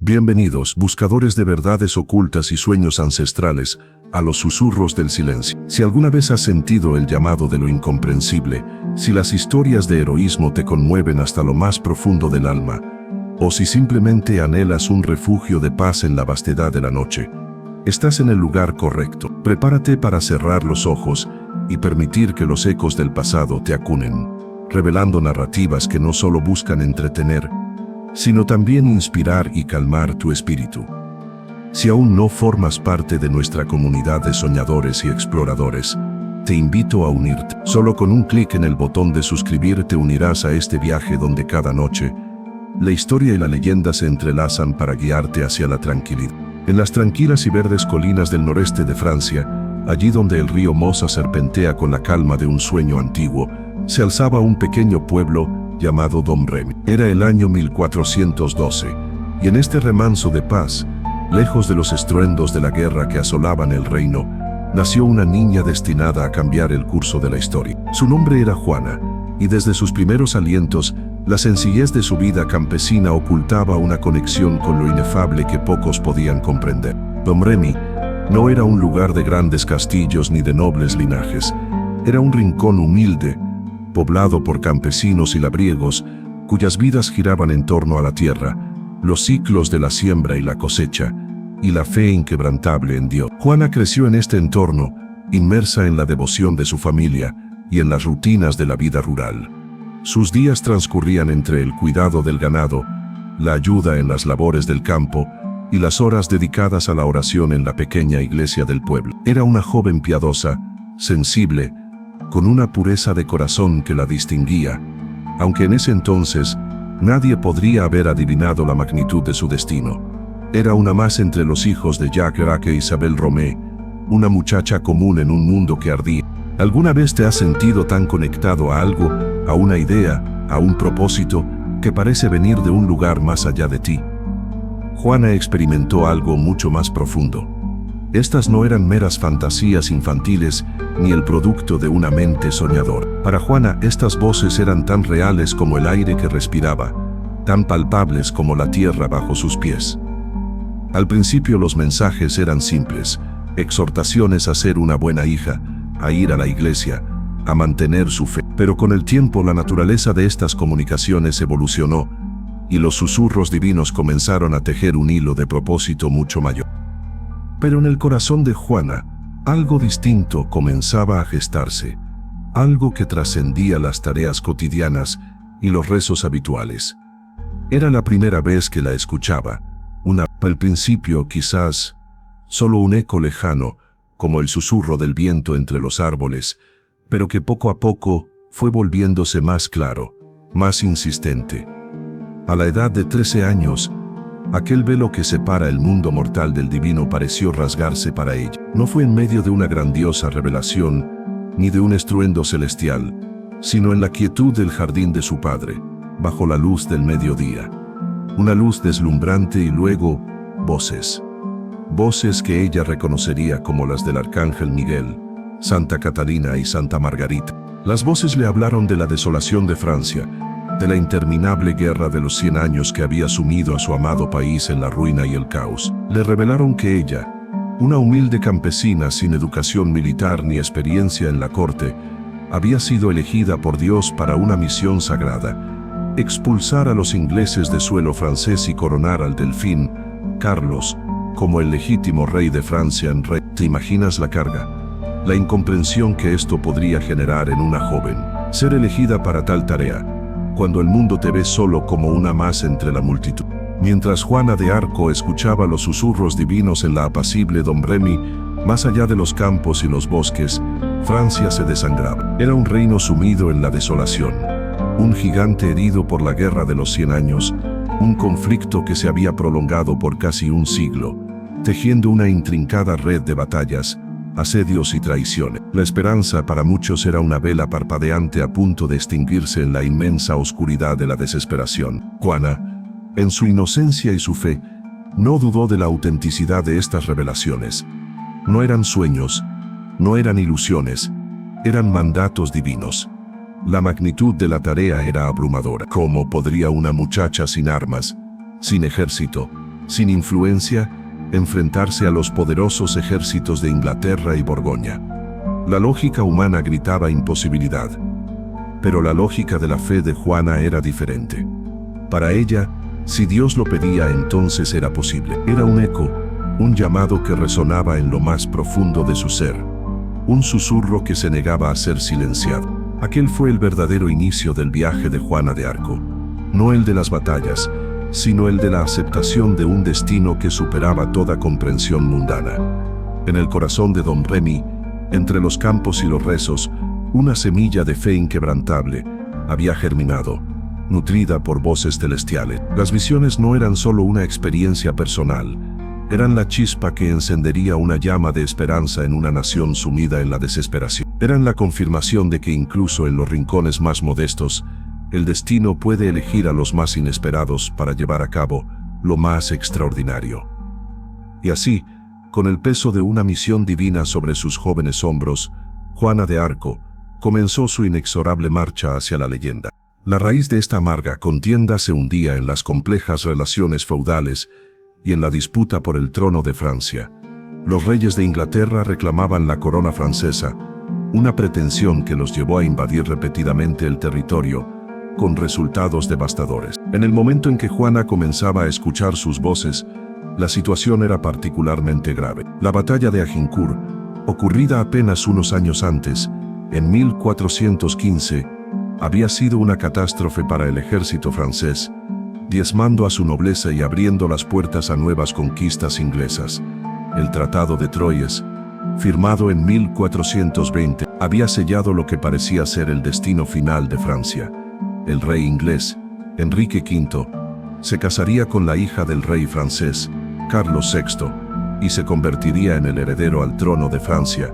Bienvenidos, buscadores de verdades ocultas y sueños ancestrales, a los susurros del silencio. Si alguna vez has sentido el llamado de lo incomprensible, si las historias de heroísmo te conmueven hasta lo más profundo del alma, o si simplemente anhelas un refugio de paz en la vastedad de la noche, estás en el lugar correcto. Prepárate para cerrar los ojos y permitir que los ecos del pasado te acunen, revelando narrativas que no solo buscan entretener, sino también inspirar y calmar tu espíritu. Si aún no formas parte de nuestra comunidad de soñadores y exploradores, te invito a unirte. Solo con un clic en el botón de suscribir te unirás a este viaje donde cada noche, la historia y la leyenda se entrelazan para guiarte hacia la tranquilidad. En las tranquilas y verdes colinas del noreste de Francia, allí donde el río Mosa serpentea con la calma de un sueño antiguo, se alzaba un pequeño pueblo llamado Domremy. Era el año 1412, y en este remanso de paz, lejos de los estruendos de la guerra que asolaban el reino, nació una niña destinada a cambiar el curso de la historia. Su nombre era Juana, y desde sus primeros alientos, la sencillez de su vida campesina ocultaba una conexión con lo inefable que pocos podían comprender. Domremy no era un lugar de grandes castillos ni de nobles linajes. Era un rincón humilde, poblado por campesinos y labriegos, cuyas vidas giraban en torno a la tierra, los ciclos de la siembra y la cosecha, y la fe inquebrantable en Dios. Juana creció en este entorno, inmersa en la devoción de su familia y en las rutinas de la vida rural. Sus días transcurrían entre el cuidado del ganado, la ayuda en las labores del campo y las horas dedicadas a la oración en la pequeña iglesia del pueblo. Era una joven piadosa, sensible, con una pureza de corazón que la distinguía, aunque en ese entonces nadie podría haber adivinado la magnitud de su destino. Era una más entre los hijos de Jacques Chirac e Isabelle Romé, una muchacha común en un mundo que ardía. ¿Alguna vez te has sentido tan conectado a algo, a una idea, a un propósito, que parece venir de un lugar más allá de ti? Juana experimentó algo mucho más profundo. Estas no eran meras fantasías infantiles, ni el producto de una mente soñadora. Para Juana, estas voces eran tan reales como el aire que respiraba, tan palpables como la tierra bajo sus pies. Al principio los mensajes eran simples, exhortaciones a ser una buena hija, a ir a la iglesia, a mantener su fe. Pero con el tiempo la naturaleza de estas comunicaciones evolucionó, y los susurros divinos comenzaron a tejer un hilo de propósito mucho mayor. Pero en el corazón de Juana, algo distinto comenzaba a gestarse, algo que trascendía las tareas cotidianas y los rezos habituales. Era la primera vez que la escuchaba, al principio quizás solo un eco lejano, como el susurro del viento entre los árboles, pero que poco a poco fue volviéndose más claro, más insistente. A la edad de 13 años, aquel velo que separa el mundo mortal del divino pareció rasgarse para ella. No fue en medio de una grandiosa revelación, ni de un estruendo celestial, sino en la quietud del jardín de su padre, bajo la luz del mediodía. Una luz deslumbrante y luego, voces. Voces que ella reconocería como las del Arcángel Miguel, Santa Catalina y Santa Margarita. Las voces le hablaron de la desolación de Francia, de la interminable guerra de los 100 años que había sumido a su amado país en la ruina y el caos. Le revelaron que ella, una humilde campesina sin educación militar ni experiencia en la corte, había sido elegida por Dios para una misión sagrada: expulsar a los ingleses de suelo francés y coronar al delfín, Carlos, como el legítimo rey de Francia en rey. ¿Te imaginas la carga? La incomprensión que esto podría generar en una joven. Ser elegida para tal tarea, cuando el mundo te ve solo como una más entre la multitud. Mientras Juana de Arco escuchaba los susurros divinos en la apacible Domremy, más allá de los campos y los bosques, Francia se desangraba. Era un reino sumido en la desolación, un gigante herido por la guerra de los 100 años, un conflicto que se había prolongado por casi un siglo, tejiendo una intrincada red de batallas, asedios y traiciones. La esperanza para muchos era una vela parpadeante a punto de extinguirse en la inmensa oscuridad de la desesperación. Juana, en su inocencia y su fe, no dudó de la autenticidad de estas revelaciones. No eran sueños, no eran ilusiones, eran mandatos divinos. La magnitud de la tarea era abrumadora. ¿Cómo podría una muchacha sin armas, sin ejército, sin influencia, enfrentarse a los poderosos ejércitos de Inglaterra y Borgoña. La lógica humana gritaba imposibilidad. Pero la lógica de la fe de Juana era diferente. Para ella, si Dios lo pedía, entonces era posible. Era un eco, un llamado que resonaba en lo más profundo de su ser. Un susurro que se negaba a ser silenciado. Aquel fue el verdadero inicio del viaje de Juana de Arco. No el de las batallas, sino el de la aceptación de un destino que superaba toda comprensión mundana. En el corazón de don Remy, entre los campos y los rezos, una semilla de fe inquebrantable había germinado, nutrida por voces celestiales. Las visiones no eran solo una experiencia personal, eran la chispa que encendería una llama de esperanza en una nación sumida en la desesperación. Eran la confirmación de que incluso en los rincones más modestos, el destino puede elegir a los más inesperados para llevar a cabo lo más extraordinario. Y así, con el peso de una misión divina sobre sus jóvenes hombros, Juana de Arco comenzó su inexorable marcha hacia la leyenda. La raíz de esta amarga contienda se hundía en las complejas relaciones feudales y en la disputa por el trono de Francia. Los reyes de Inglaterra reclamaban la corona francesa, una pretensión que los llevó a invadir repetidamente el territorio, con resultados devastadores. En el momento en que Juana comenzaba a escuchar sus voces, la situación era particularmente grave. La batalla de Agincourt, ocurrida apenas unos años antes, en 1415, había sido una catástrofe para el ejército francés, diezmando a su nobleza y abriendo las puertas a nuevas conquistas inglesas. El Tratado de Troyes, firmado en 1420, había sellado lo que parecía ser el destino final de Francia. El rey inglés, Enrique V, se casaría con la hija del rey francés, Carlos VI, y se convertiría en el heredero al trono de Francia,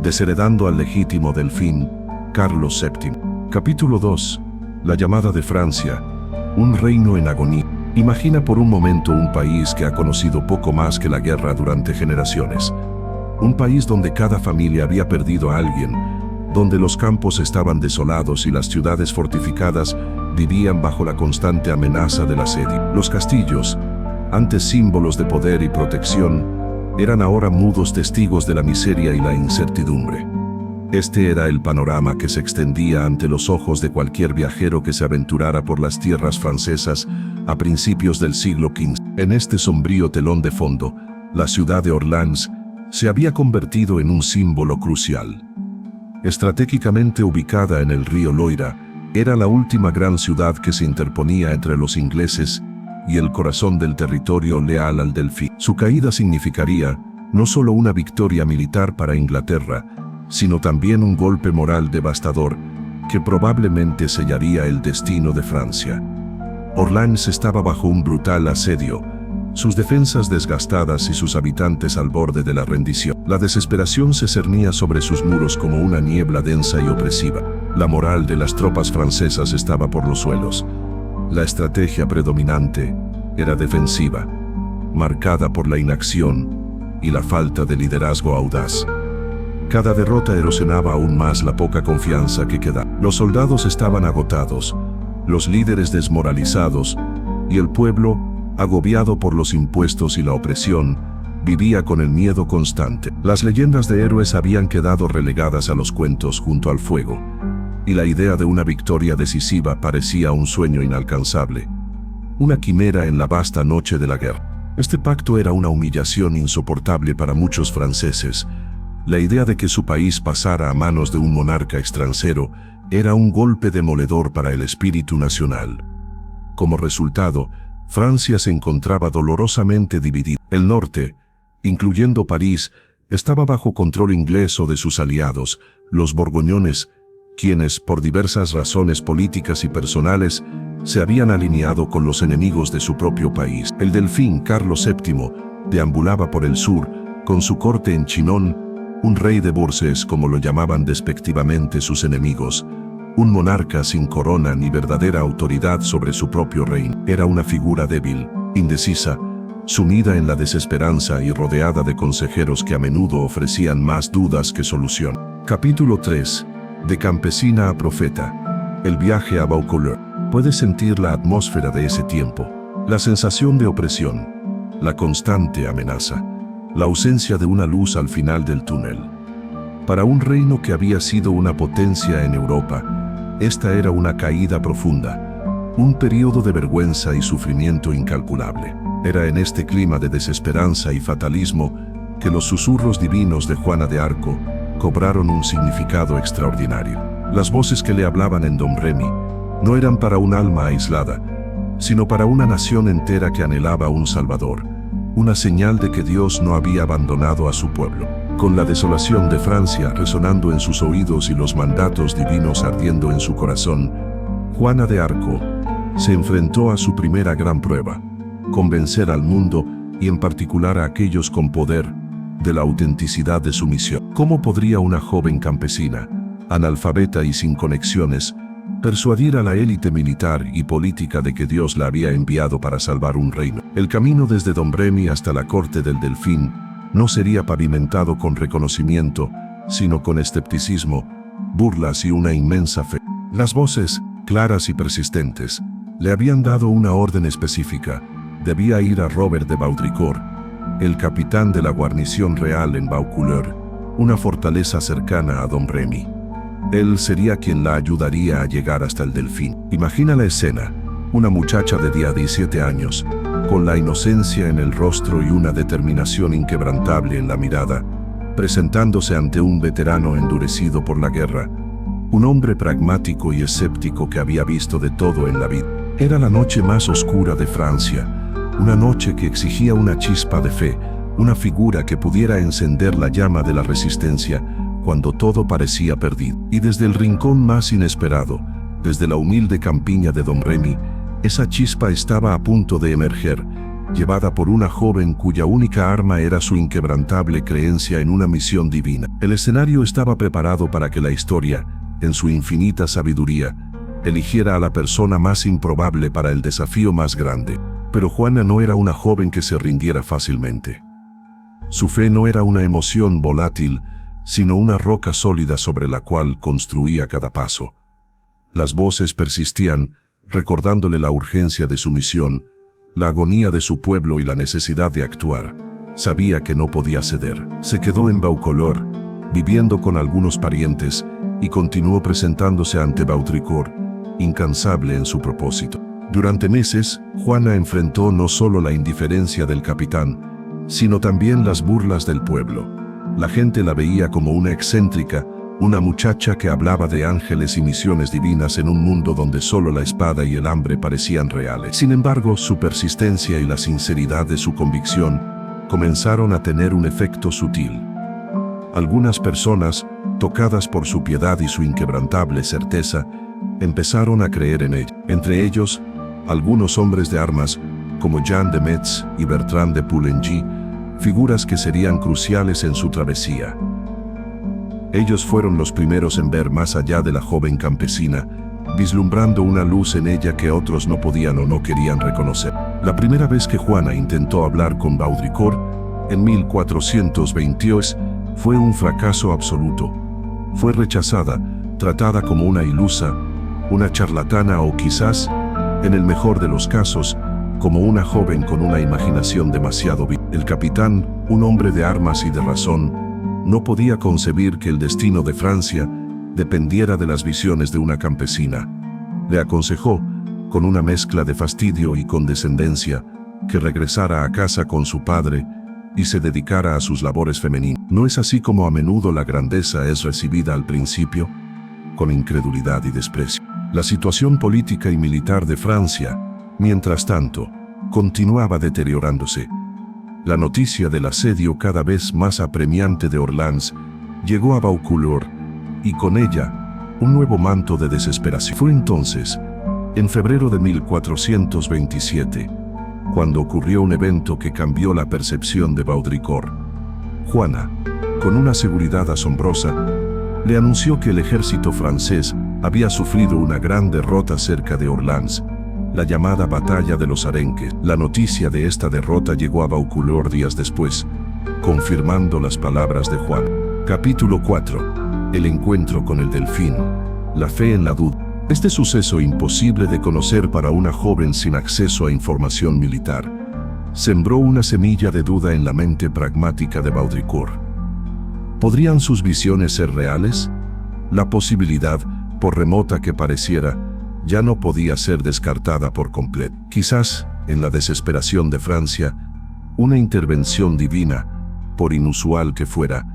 desheredando al legítimo delfín, Carlos VII. Capítulo 2. La llamada de Francia, un reino en agonía. Imagina por un momento un país que ha conocido poco más que la guerra durante generaciones. Un país donde cada familia había perdido a alguien, donde los campos estaban desolados y las ciudades fortificadas vivían bajo la constante amenaza del asedio. Los castillos, antes símbolos de poder y protección, eran ahora mudos testigos de la miseria y la incertidumbre. Este era el panorama que se extendía ante los ojos de cualquier viajero que se aventurara por las tierras francesas a principios del siglo XV. En este sombrío telón de fondo, la ciudad de Orléans se había convertido en un símbolo crucial. Estratégicamente ubicada en el río Loira, era la última gran ciudad que se interponía entre los ingleses y el corazón del territorio leal al delfín. Su caída significaría no solo una victoria militar para Inglaterra, sino también un golpe moral devastador que probablemente sellaría el destino de Francia. Orléans estaba bajo un brutal asedio, sus defensas desgastadas y sus habitantes al borde de la rendición. La desesperación se cernía sobre sus muros como una niebla densa y opresiva. La moral de las tropas francesas estaba por los suelos. La estrategia predominante era defensiva, marcada por la inacción y la falta de liderazgo audaz. Cada derrota erosionaba aún más la poca confianza que quedaba. Los soldados estaban agotados, los líderes desmoralizados, y el pueblo, agobiado por los impuestos y la opresión, vivía con el miedo constante. Las leyendas de héroes habían quedado relegadas a los cuentos junto al fuego, y la idea de una victoria decisiva parecía un sueño inalcanzable, una quimera en la vasta noche de la guerra. Este pacto era una humillación insoportable para muchos franceses. La idea de que su país pasara a manos de un monarca extranjero era un golpe demoledor para el espíritu nacional. Como resultado, Francia se encontraba dolorosamente dividida. El norte, incluyendo París, estaba bajo control inglés o de sus aliados, los borgoñones, quienes, por diversas razones políticas y personales, se habían alineado con los enemigos de su propio país. El delfín Carlos VII deambulaba por el sur, con su corte en Chinon, un rey de Bourses como lo llamaban despectivamente sus enemigos, un monarca sin corona ni verdadera autoridad sobre su propio reino. Era una figura débil, indecisa, sumida en la desesperanza y rodeada de consejeros que a menudo ofrecían más dudas que solución. Capítulo 3. De campesina a profeta. El viaje a Vaucouleurs. Puedes sentir la atmósfera de ese tiempo, la sensación de opresión, la constante amenaza, la ausencia de una luz al final del túnel. Para un reino que había sido una potencia en Europa, esta era una caída profunda, un periodo de vergüenza y sufrimiento incalculable. Era en este clima de desesperanza y fatalismo que los susurros divinos de Juana de Arco cobraron un significado extraordinario. Las voces que le hablaban en Domremy no eran para un alma aislada, sino para una nación entera que anhelaba un Salvador, una señal de que Dios no había abandonado a su pueblo. Con la desolación de Francia resonando en sus oídos y los mandatos divinos ardiendo en su corazón, Juana de Arco se enfrentó a su primera gran prueba: convencer al mundo, y en particular a aquellos con poder, de la autenticidad de su misión. ¿Cómo podría una joven campesina, analfabeta y sin conexiones, persuadir a la élite militar y política de que Dios la había enviado para salvar un reino? El camino desde Domremy hasta la corte del Delfín no sería pavimentado con reconocimiento, sino con escepticismo, burlas y una inmensa fe. Las voces, claras y persistentes, le habían dado una orden específica: debía ir a Robert de Baudricourt, el capitán de la guarnición real en Vaucouleurs, una fortaleza cercana a Domremy. Él sería quien la ayudaría a llegar hasta el Delfín. Imagina la escena: una muchacha de 17 años, con la inocencia en el rostro y una determinación inquebrantable en la mirada, presentándose ante un veterano endurecido por la guerra, un hombre pragmático y escéptico que había visto de todo en la vida. Era la noche más oscura de Francia, una noche que exigía una chispa de fe, una figura que pudiera encender la llama de la resistencia cuando todo parecía perdido. Y desde el rincón más inesperado, desde la humilde campiña de Domremy, esa chispa estaba a punto de emerger, llevada por una joven cuya única arma era su inquebrantable creencia en una misión divina. El escenario estaba preparado para que la historia, en su infinita sabiduría, eligiera a la persona más improbable para el desafío más grande. Pero Juana no era una joven que se rindiera fácilmente. Su fe no era una emoción volátil, sino una roca sólida sobre la cual construía cada paso. Las voces persistían, recordándole la urgencia de su misión, la agonía de su pueblo y la necesidad de actuar. Sabía que no podía ceder. Se quedó en Vaucouleurs, viviendo con algunos parientes, y continuó presentándose ante Baudricourt, incansable en su propósito. Durante meses, Juana enfrentó no solo la indiferencia del capitán, sino también las burlas del pueblo. La gente la veía como una excéntrica, una muchacha que hablaba de ángeles y misiones divinas en un mundo donde solo la espada y el hambre parecían reales. Sin embargo, su persistencia y la sinceridad de su convicción comenzaron a tener un efecto sutil. Algunas personas, tocadas por su piedad y su inquebrantable certeza, empezaron a creer en ella. Entre ellos, algunos hombres de armas, como Jean de Metz y Bertrand de Poulengy, figuras que serían cruciales en su travesía. Ellos fueron los primeros en ver más allá de la joven campesina, vislumbrando una luz en ella que otros no podían o no querían reconocer. La primera vez que Juana intentó hablar con Baudricourt, en 1422, fue un fracaso absoluto. Fue rechazada, tratada como una ilusa, una charlatana o quizás, en el mejor de los casos, como una joven con una imaginación demasiado viva. El capitán, un hombre de armas y de razón, no podía concebir que el destino de Francia dependiera de las visiones de una campesina. Le aconsejó, con una mezcla de fastidio y condescendencia, que regresara a casa con su padre y se dedicara a sus labores femeninas. ¿No es así como a menudo la grandeza es recibida al principio? Con incredulidad y desprecio. La situación política y militar de Francia, mientras tanto, continuaba deteriorándose. La noticia del asedio cada vez más apremiante de Orléans llegó a Vaucouleurs, y con ella, un nuevo manto de desesperación. Fue entonces, en febrero de 1427, cuando ocurrió un evento que cambió la percepción de Baudricourt. Juana, con una seguridad asombrosa, le anunció que el ejército francés había sufrido una gran derrota cerca de Orléans, la llamada Batalla de los Arenques. La noticia de esta derrota llegó a Vaucouleurs días después, confirmando las palabras de Juan. Capítulo 4. El encuentro con el delfín. La fe en la duda. Este suceso imposible de conocer para una joven sin acceso a información militar sembró una semilla de duda en la mente pragmática de Baudricourt. ¿Podrían sus visiones ser reales? La posibilidad, por remota que pareciera, ya no podía ser descartada por completo. Quizás, en la desesperación de Francia, una intervención divina, por inusual que fuera,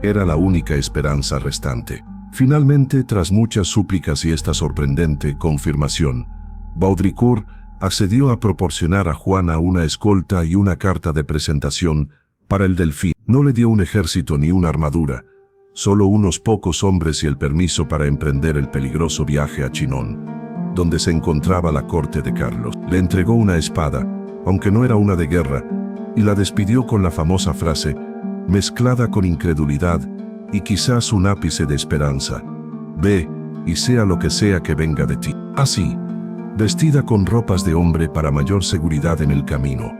era la única esperanza restante. Finalmente, tras muchas súplicas y esta sorprendente confirmación, Baudricourt accedió a proporcionar a Juana una escolta y una carta de presentación para el Delfín. No le dio un ejército ni una armadura, solo unos pocos hombres y el permiso para emprender el peligroso viaje a Chinon, donde se encontraba la corte de Carlos. Le entregó una espada, aunque no era una de guerra, y la despidió con la famosa frase, mezclada con incredulidad y quizás un ápice de esperanza: ve, y sea lo que sea que venga de ti. Así, vestida con ropas de hombre para mayor seguridad en el camino.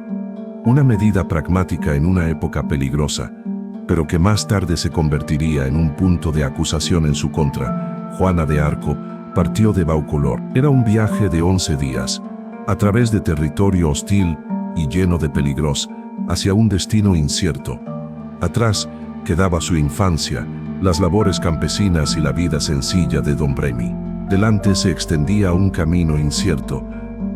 Una medida pragmática en una época peligrosa, pero que más tarde se convertiría en un punto de acusación en su contra, Juana de Arco partió de Vaucouleurs. Era un viaje de 11 días, a través de territorio hostil y lleno de peligros, hacia un destino incierto. Atrás quedaba su infancia, las labores campesinas y la vida sencilla de Don Bremy. Delante se extendía un camino incierto,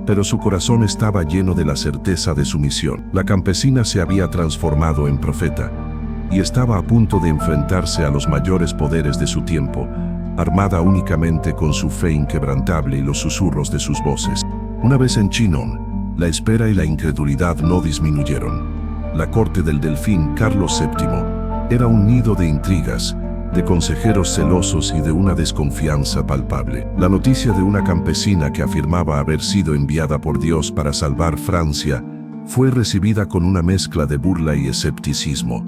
pero su corazón estaba lleno de la certeza de su misión. La campesina se había transformado en profeta, y estaba a punto de enfrentarse a los mayores poderes de su tiempo, armada únicamente con su fe inquebrantable y los susurros de sus voces. Una vez en Chinon, la espera y la incredulidad no disminuyeron. La corte del Delfín Carlos VII era un nido de intrigas, de consejeros celosos y de una desconfianza palpable. La noticia de una campesina que afirmaba haber sido enviada por Dios para salvar Francia fue recibida con una mezcla de burla y escepticismo.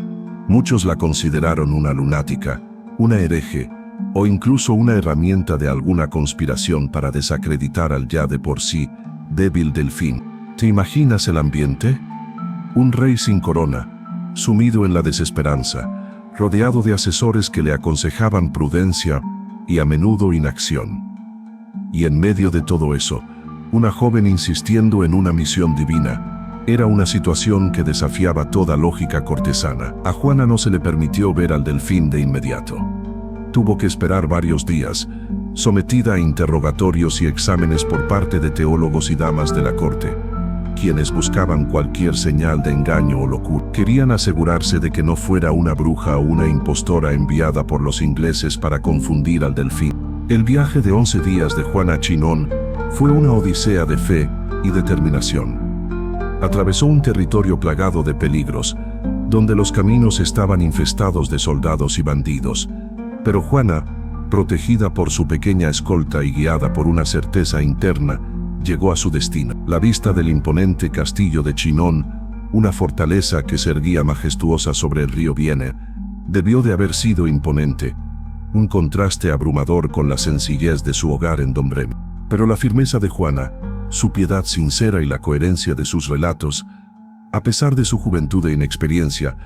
Muchos la consideraron una lunática, una hereje, o incluso una herramienta de alguna conspiración para desacreditar al ya de por sí débil Delfín. ¿Te imaginas el ambiente? Un rey sin corona, sumido en la desesperanza, rodeado de asesores que le aconsejaban prudencia y a menudo inacción. Y en medio de todo eso, una joven insistiendo en una misión divina. Era una situación que desafiaba toda lógica cortesana. A Juana no se le permitió ver al Delfín de inmediato. Tuvo que esperar varios días, sometida a interrogatorios y exámenes por parte de teólogos y damas de la corte, quienes buscaban cualquier señal de engaño o locura. Querían asegurarse de que no fuera una bruja o una impostora enviada por los ingleses para confundir al Delfín. El viaje de 11 días de Juana a Chinon fue una odisea de fe y determinación. Atravesó un territorio plagado de peligros, donde los caminos estaban infestados de soldados y bandidos, pero Juana, protegida por su pequeña escolta y guiada por una certeza interna, llegó a su destino. La vista del imponente castillo de Chinon, una fortaleza que se erguía majestuosa sobre el río Vienne, debió de haber sido imponente, un contraste abrumador con la sencillez de su hogar en Dombremy. Pero la firmeza de Juana, su piedad sincera y la coherencia de sus relatos, a pesar de su juventud e inexperiencia,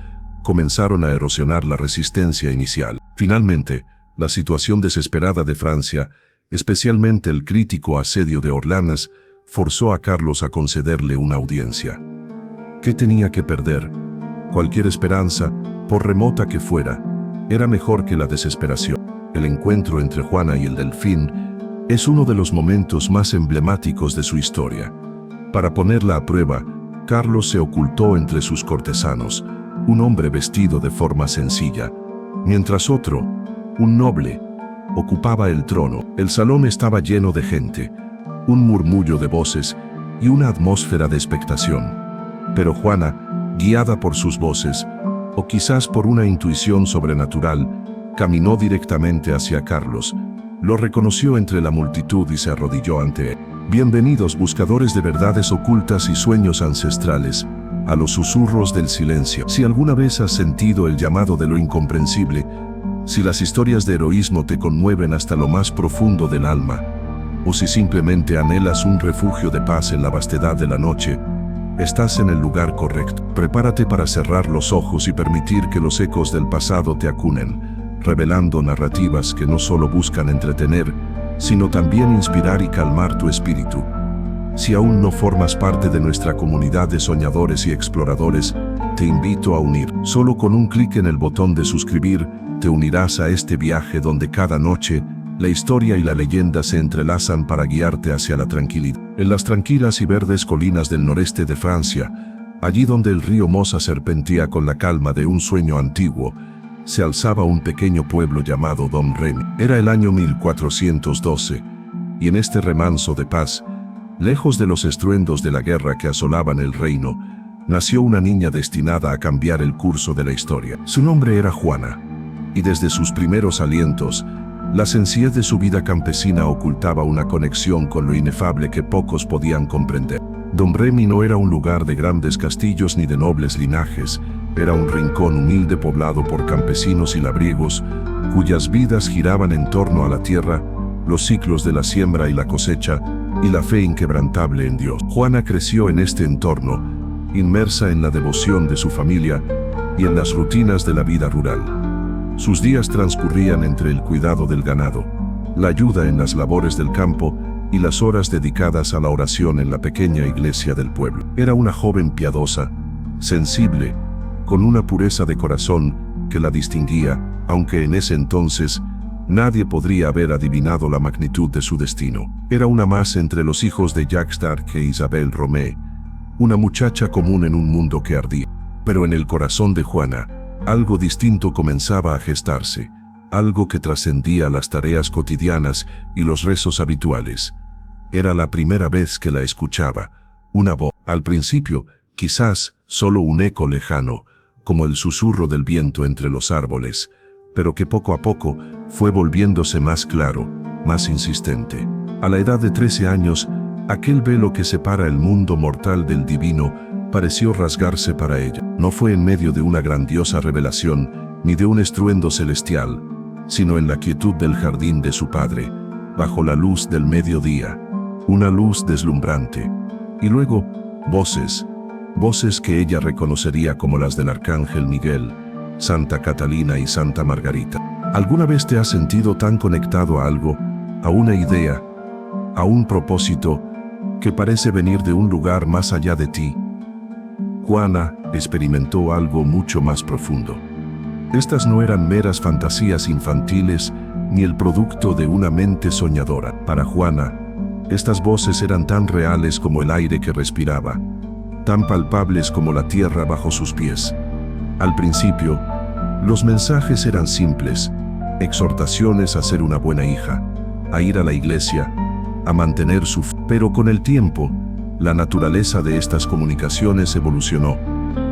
comenzaron a erosionar la resistencia inicial. Finalmente, la situación desesperada de Francia, especialmente el crítico asedio de Orleans, forzó a Carlos a concederle una audiencia. ¿Qué tenía que perder? Cualquier esperanza, por remota que fuera, era mejor que la desesperación. El encuentro entre Juana y el Delfín es uno de los momentos más emblemáticos de su historia. Para ponerla a prueba, Carlos se ocultó entre sus cortesanos, un hombre vestido de forma sencilla, mientras otro, un noble, ocupaba el trono. El salón estaba lleno de gente, un murmullo de voces y una atmósfera de expectación. Pero Juana, guiada por sus voces, o quizás por una intuición sobrenatural, caminó directamente hacia Carlos, lo reconoció entre la multitud y se arrodilló ante él. Bienvenidos, buscadores de verdades ocultas y sueños ancestrales, a los susurros del silencio. Si alguna vez has sentido el llamado de lo incomprensible, si las historias de heroísmo te conmueven hasta lo más profundo del alma, o si simplemente anhelas un refugio de paz en la vastedad de la noche, estás en el lugar correcto. Prepárate para cerrar los ojos y permitir que los ecos del pasado te acunen, revelando narrativas que no solo buscan entretener, sino también inspirar y calmar tu espíritu. Si aún no formas parte de nuestra comunidad de soñadores y exploradores, te invito a unir. Solo con un clic en el botón de suscribir, te unirás a este viaje donde cada noche, la historia y la leyenda se entrelazan para guiarte hacia la tranquilidad. En las tranquilas y verdes colinas del noreste de Francia, allí donde el río Mosa serpentía con la calma de un sueño antiguo, se alzaba un pequeño pueblo llamado Domremy. Era el año 1412, y en este remanso de paz, lejos de los estruendos de la guerra que asolaban el reino, nació una niña destinada a cambiar el curso de la historia. Su nombre era Juana, y desde sus primeros alientos, la sencillez de su vida campesina ocultaba una conexión con lo inefable que pocos podían comprender. Domremy no era un lugar de grandes castillos ni de nobles linajes, era un rincón humilde poblado por campesinos y labriegos, cuyas vidas giraban en torno a la tierra, los ciclos de la siembra y la cosecha, y la fe inquebrantable en Dios. Juana creció en este entorno, inmersa en la devoción de su familia y en las rutinas de la vida rural. Sus días transcurrían entre el cuidado del ganado, la ayuda en las labores del campo y las horas dedicadas a la oración en la pequeña iglesia del pueblo. Era una joven piadosa, sensible, con una pureza de corazón que la distinguía, aunque en ese entonces nadie podría haber adivinado la magnitud de su destino. Era una más entre los hijos de Jacques d'Arc e Isabelle Romé, una muchacha común en un mundo que ardía. Pero en el corazón de Juana, algo distinto comenzaba a gestarse, algo que trascendía las tareas cotidianas y los rezos habituales. Era la primera vez que la escuchaba, una voz. Al principio, quizás solo un eco lejano, como el susurro del viento entre los árboles, pero que poco a poco fue volviéndose más claro, más insistente. A la edad de 13 años, aquel velo que separa el mundo mortal del divino pareció rasgarse para ella. No fue en medio de una grandiosa revelación, ni de un estruendo celestial, sino en la quietud del jardín de su padre, bajo la luz del mediodía, una luz deslumbrante. Y luego, voces que ella reconocería como las del Arcángel Miguel, Santa Catalina y Santa Margarita. ¿Alguna vez te has sentido tan conectado a algo, a una idea, a un propósito, que parece venir de un lugar más allá de ti? Juana experimentó algo mucho más profundo. Estas no eran meras fantasías infantiles, ni el producto de una mente soñadora. Para Juana, estas voces eran tan reales como el aire que respiraba, tan palpables como la tierra bajo sus pies. Al principio, los mensajes eran simples, exhortaciones a ser una buena hija, a ir a la iglesia, a mantener su fe. Pero con el tiempo, la naturaleza de estas comunicaciones evolucionó,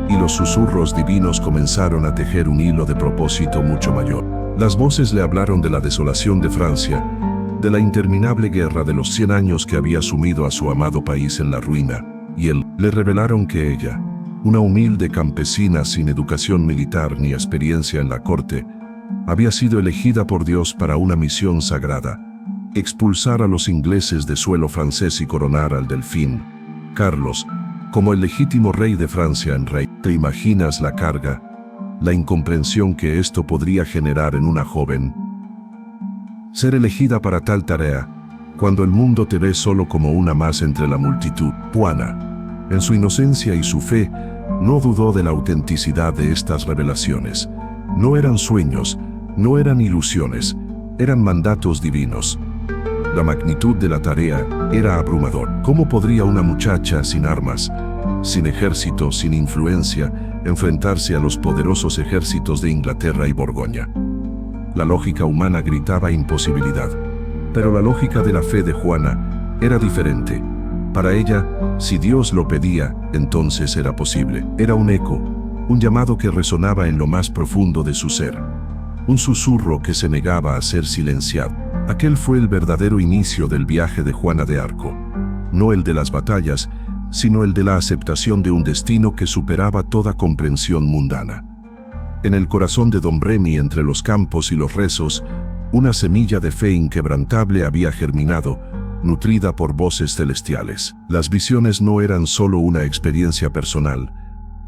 y los susurros divinos comenzaron a tejer un hilo de propósito mucho mayor. Las voces le hablaron de la desolación de Francia, de la interminable guerra de los 100 años que había sumido a su amado país en la ruina, y le revelaron que ella, una humilde campesina sin educación militar ni experiencia en la corte, había sido elegida por Dios para una misión sagrada: expulsar a los ingleses de suelo francés y coronar al delfín, Carlos, como el legítimo rey de Francia en rey. ¿Te imaginas la carga, la incomprensión que esto podría generar en una joven? Ser elegida para tal tarea, cuando el mundo te ve solo como una más entre la multitud. Juana, en su inocencia y su fe, no dudó de la autenticidad de estas revelaciones. No eran sueños, no eran ilusiones, eran mandatos divinos. La magnitud de la tarea era abrumador. ¿Cómo podría una muchacha sin armas, sin ejército, sin influencia, enfrentarse a los poderosos ejércitos de Inglaterra y Borgoña? La lógica humana gritaba imposibilidad, pero la lógica de la fe de Juana era diferente. Para ella, si Dios lo pedía, entonces era posible. Era un eco, un llamado que resonaba en lo más profundo de su ser, un susurro que se negaba a ser silenciado. Aquel fue el verdadero inicio del viaje de Juana de Arco, no el de las batallas, sino el de la aceptación de un destino que superaba toda comprensión mundana. En el corazón de Domremy, entre los campos y los rezos, una semilla de fe inquebrantable había germinado, nutrida por voces celestiales. Las visiones no eran solo una experiencia personal,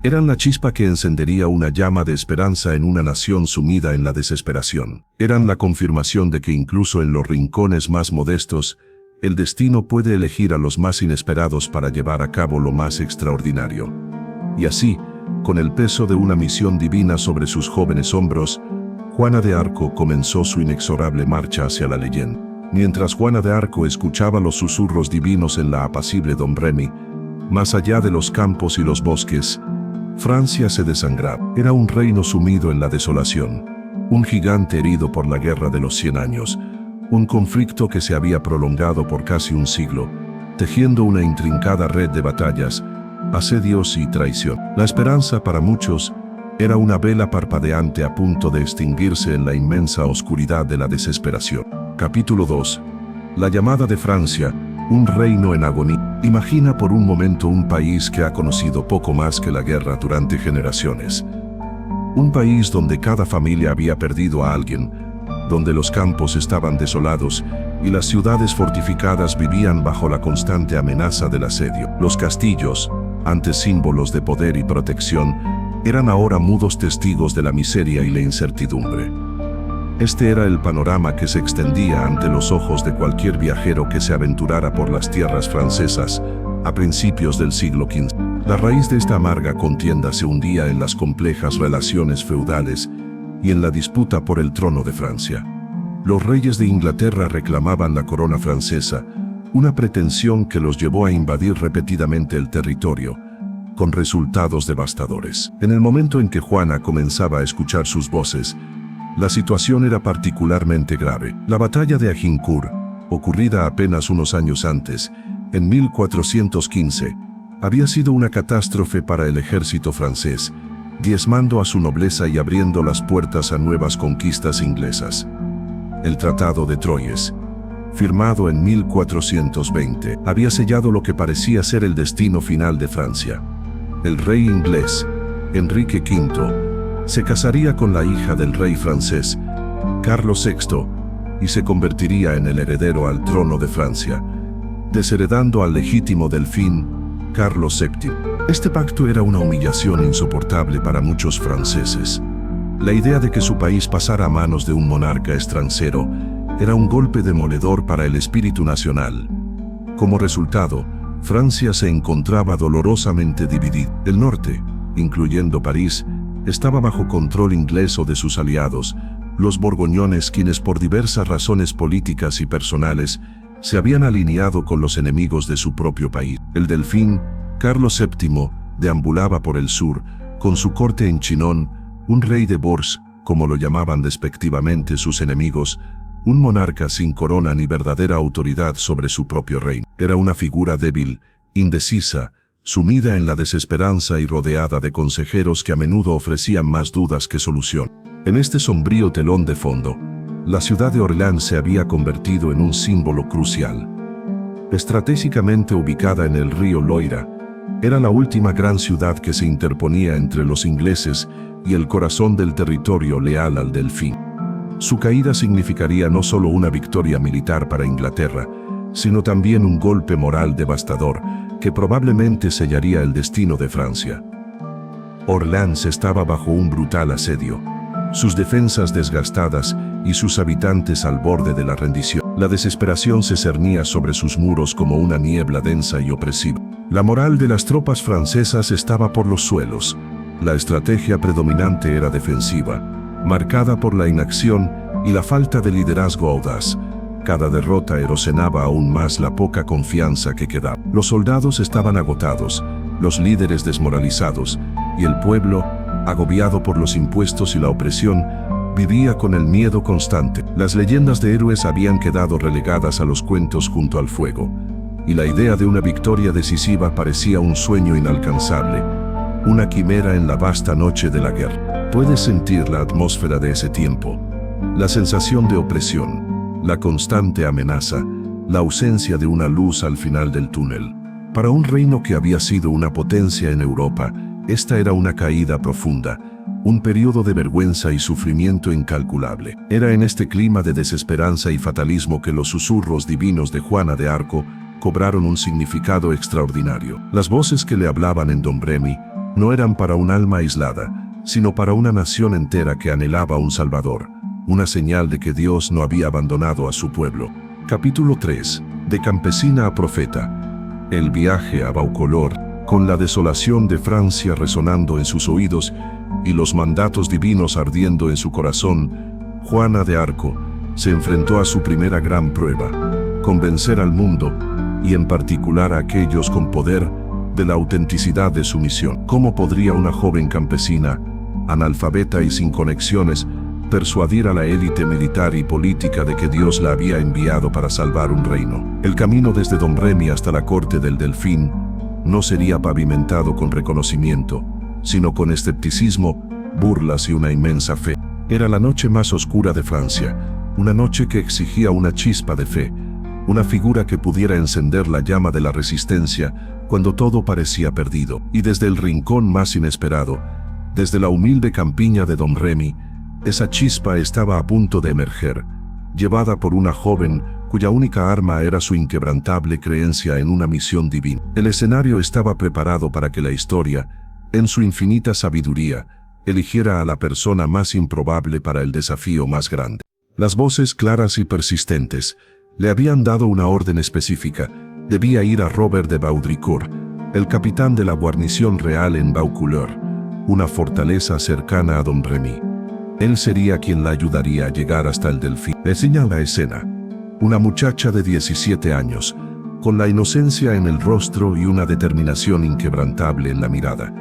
eran la chispa que encendería una llama de esperanza en una nación sumida en la desesperación. Eran la confirmación de que incluso en los rincones más modestos el destino puede elegir a los más inesperados para llevar a cabo lo más extraordinario. Y así, con el peso de una misión divina sobre sus jóvenes hombros, Juana de Arco comenzó su inexorable marcha hacia la leyenda. Mientras Juana de Arco escuchaba los susurros divinos en la apacible Domremy, más allá de los campos y los bosques, Francia se desangraba. Era un reino sumido en la desolación, un gigante herido por la Guerra de los 100 años, un conflicto que se había prolongado por casi un siglo, tejiendo una intrincada red de batallas, asedios y traición. La esperanza para muchos era una vela parpadeante a punto de extinguirse en la inmensa oscuridad de la desesperación. Capítulo 2. La llamada de Francia, un reino en agonía. Imagina por un momento un país que ha conocido poco más que la guerra durante generaciones. Un país donde cada familia había perdido a alguien, donde los campos estaban desolados y las ciudades fortificadas vivían bajo la constante amenaza del asedio. Los castillos, antes símbolos de poder y protección, eran ahora mudos testigos de la miseria y la incertidumbre. Este era el panorama que se extendía ante los ojos de cualquier viajero que se aventurara por las tierras francesas a principios del siglo XV. La raíz de esta amarga contienda se hundía en las complejas relaciones feudales y en la disputa por el trono de Francia. Los reyes de Inglaterra reclamaban la corona francesa, una pretensión que los llevó a invadir repetidamente el territorio, con resultados devastadores. En el momento en que Juana comenzaba a escuchar sus voces, la situación era particularmente grave. La batalla de Agincourt, ocurrida apenas unos años antes, en 1415, había sido una catástrofe para el ejército francés, diezmando a su nobleza y abriendo las puertas a nuevas conquistas inglesas. El Tratado de Troyes, firmado en 1420, había sellado lo que parecía ser el destino final de Francia. El rey inglés, Enrique V, se casaría con la hija del rey francés, Carlos VI, y se convertiría en el heredero al trono de Francia, desheredando al legítimo delfín, Carlos VII. Este pacto era una humillación insoportable para muchos franceses. La idea de que su país pasara a manos de un monarca extranjero era un golpe demoledor para el espíritu nacional. Como resultado, Francia se encontraba dolorosamente dividida. El norte, incluyendo París, estaba bajo control inglés o de sus aliados, los borgoñones, quienes por diversas razones políticas y personales se habían alineado con los enemigos de su propio país. El delfín, Carlos VII, deambulaba por el sur, con su corte en Chinon, un rey de Bors, como lo llamaban despectivamente sus enemigos, un monarca sin corona ni verdadera autoridad sobre su propio reino. Era una figura débil, indecisa, sumida en la desesperanza y rodeada de consejeros que a menudo ofrecían más dudas que solución. En este sombrío telón de fondo, la ciudad de Orléans se había convertido en un símbolo crucial. Estratégicamente ubicada en el río Loira, era la última gran ciudad que se interponía entre los ingleses y el corazón del territorio leal al delfín. Su caída significaría no solo una victoria militar para Inglaterra, sino también un golpe moral devastador que probablemente sellaría el destino de Francia. Orléans estaba bajo un brutal asedio, sus defensas desgastadas y sus habitantes al borde de la rendición. La desesperación se cernía sobre sus muros como una niebla densa y opresiva. La moral de las tropas francesas estaba por los suelos. La estrategia predominante era defensiva, marcada por la inacción y la falta de liderazgo audaz. Cada derrota erosionaba aún más la poca confianza que quedaba. Los soldados estaban agotados, los líderes desmoralizados, y el pueblo, agobiado por los impuestos y la opresión, vivía con el miedo constante. Las leyendas de héroes habían quedado relegadas a los cuentos junto al fuego, y la idea de una victoria decisiva parecía un sueño inalcanzable, una quimera en la vasta noche de la guerra. Puedes sentir la atmósfera de ese tiempo, la sensación de opresión, la constante amenaza, la ausencia de una luz al final del túnel. Para un reino que había sido una potencia en Europa, esta era una caída profunda, un periodo de vergüenza y sufrimiento incalculable. Era en este clima de desesperanza y fatalismo que los susurros divinos de Juana de Arco cobraron un significado extraordinario. Las voces que le hablaban en Domremy no eran para un alma aislada, sino para una nación entera que anhelaba un Salvador, una señal de que Dios no había abandonado a su pueblo. Capítulo 3. De campesina a profeta. El viaje a Vaucouleurs, con la desolación de Francia resonando en sus oídos y los mandatos divinos ardiendo en su corazón, Juana de Arco se enfrentó a su primera gran prueba: convencer al mundo, y en particular a aquellos con poder, de la autenticidad de su misión. ¿Cómo podría una joven campesina, analfabeta y sin conexiones, persuadir a la élite militar y política de que Dios la había enviado para salvar un reino? El camino desde Domremy hasta la corte del Delfín no sería pavimentado con reconocimiento, sino con escepticismo, burlas y una inmensa fe. Era la noche más oscura de Francia, una noche que exigía una chispa de fe, una figura que pudiera encender la llama de la resistencia cuando todo parecía perdido. Y desde el rincón más inesperado, desde la humilde campiña de Domremy, esa chispa estaba a punto de emerger, llevada por una joven cuya única arma era su inquebrantable creencia en una misión divina. El escenario estaba preparado para que la historia, en su infinita sabiduría, eligiera a la persona más improbable para el desafío más grande. Las voces claras y persistentes le habían dado una orden específica: debía ir a Robert de Baudricourt, el capitán de la guarnición real en Vaucouleurs, una fortaleza cercana a Domremy. Él sería quien la ayudaría a llegar hasta el Delfín. Le señala la escena: una muchacha de 17 años, con la inocencia en el rostro y una determinación inquebrantable en la mirada,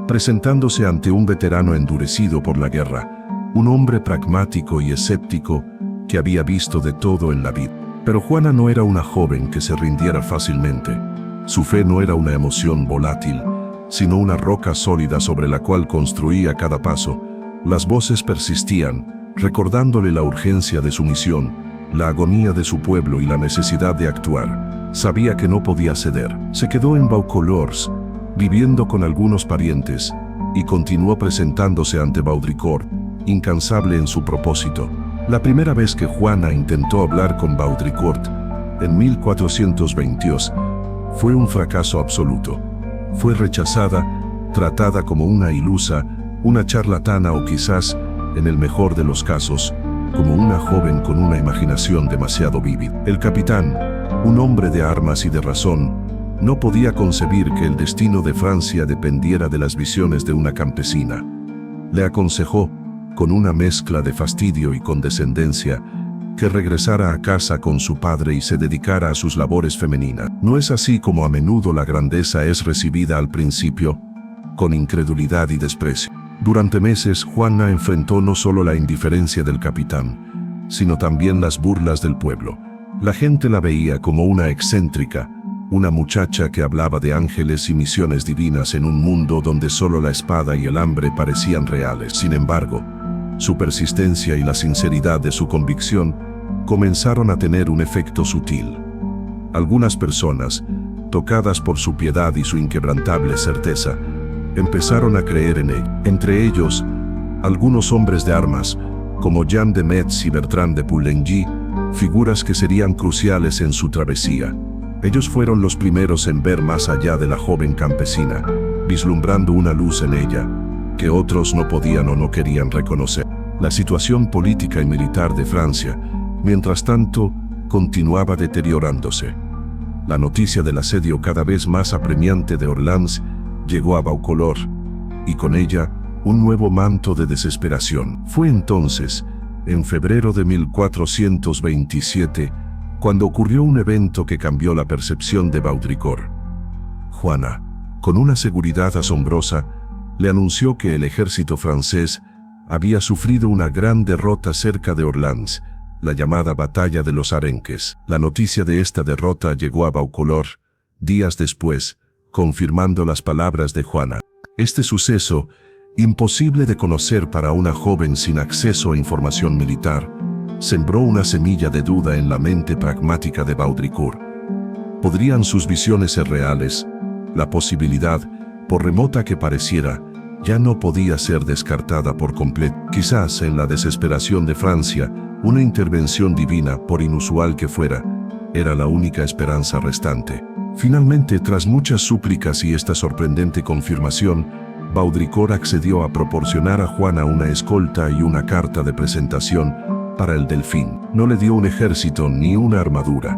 presentándose ante un veterano endurecido por la guerra, un hombre pragmático y escéptico que había visto de todo en la vida. Pero Juana no era una joven que se rindiera fácilmente. Su fe no era una emoción volátil, sino una roca sólida sobre la cual construía cada paso. Las voces persistían, recordándole la urgencia de su misión, la agonía de su pueblo y la necesidad de actuar. Sabía que no podía ceder. Se quedó en Vaucouleurs, viviendo con algunos parientes, y continuó presentándose ante Baudricourt, incansable en su propósito. La primera vez que Juana intentó hablar con Baudricourt, en 1422, fue un fracaso absoluto. Fue rechazada, tratada como una ilusa, una charlatana o quizás, en el mejor de los casos, como una joven con una imaginación demasiado vívida. El capitán, un hombre de armas y de razón, no podía concebir que el destino de Francia dependiera de las visiones de una campesina. Le aconsejó, con una mezcla de fastidio y condescendencia, que regresara a casa con su padre y se dedicara a sus labores femeninas. ¿No es así como a menudo la grandeza es recibida al principio? Con incredulidad y desprecio. Durante meses, Juana enfrentó no solo la indiferencia del capitán, sino también las burlas del pueblo. La gente la veía como una excéntrica, una muchacha que hablaba de ángeles y misiones divinas en un mundo donde solo la espada y el hambre parecían reales. Sin embargo, su persistencia y la sinceridad de su convicción comenzaron a tener un efecto sutil. Algunas personas, tocadas por su piedad y su inquebrantable certeza, empezaron a creer en él. Entre ellos, algunos hombres de armas, como Jean de Metz y Bertrand de Poulengy, figuras que serían cruciales en su travesía. Ellos fueron los primeros en ver más allá de la joven campesina, vislumbrando una luz en ella, que otros no podían o no querían reconocer. La situación política y militar de Francia, mientras tanto, continuaba deteriorándose. La noticia del asedio cada vez más apremiante de Orléans llegó a Vaucouleurs, y con ella, un nuevo manto de desesperación. Fue entonces, en febrero de 1427, cuando ocurrió un evento que cambió la percepción de Baudricourt. Juana, con una seguridad asombrosa, le anunció que el ejército francés había sufrido una gran derrota cerca de Orléans, la llamada Batalla de los Arenques. La noticia de esta derrota llegó a Vaucouleurs días después, confirmando las palabras de Juana. Este suceso, imposible de conocer para una joven sin acceso a información militar, sembró una semilla de duda en la mente pragmática de Baudricourt. ¿Podrían sus visiones ser reales? La posibilidad, por remota que pareciera, ya no podía ser descartada por completo. Quizás en la desesperación de Francia, una intervención divina, por inusual que fuera, era la única esperanza restante. Finalmente, tras muchas súplicas y esta sorprendente confirmación, Baudricourt accedió a proporcionar a Juana una escolta y una carta de presentación para el Delfín. No le dio un ejército ni una armadura,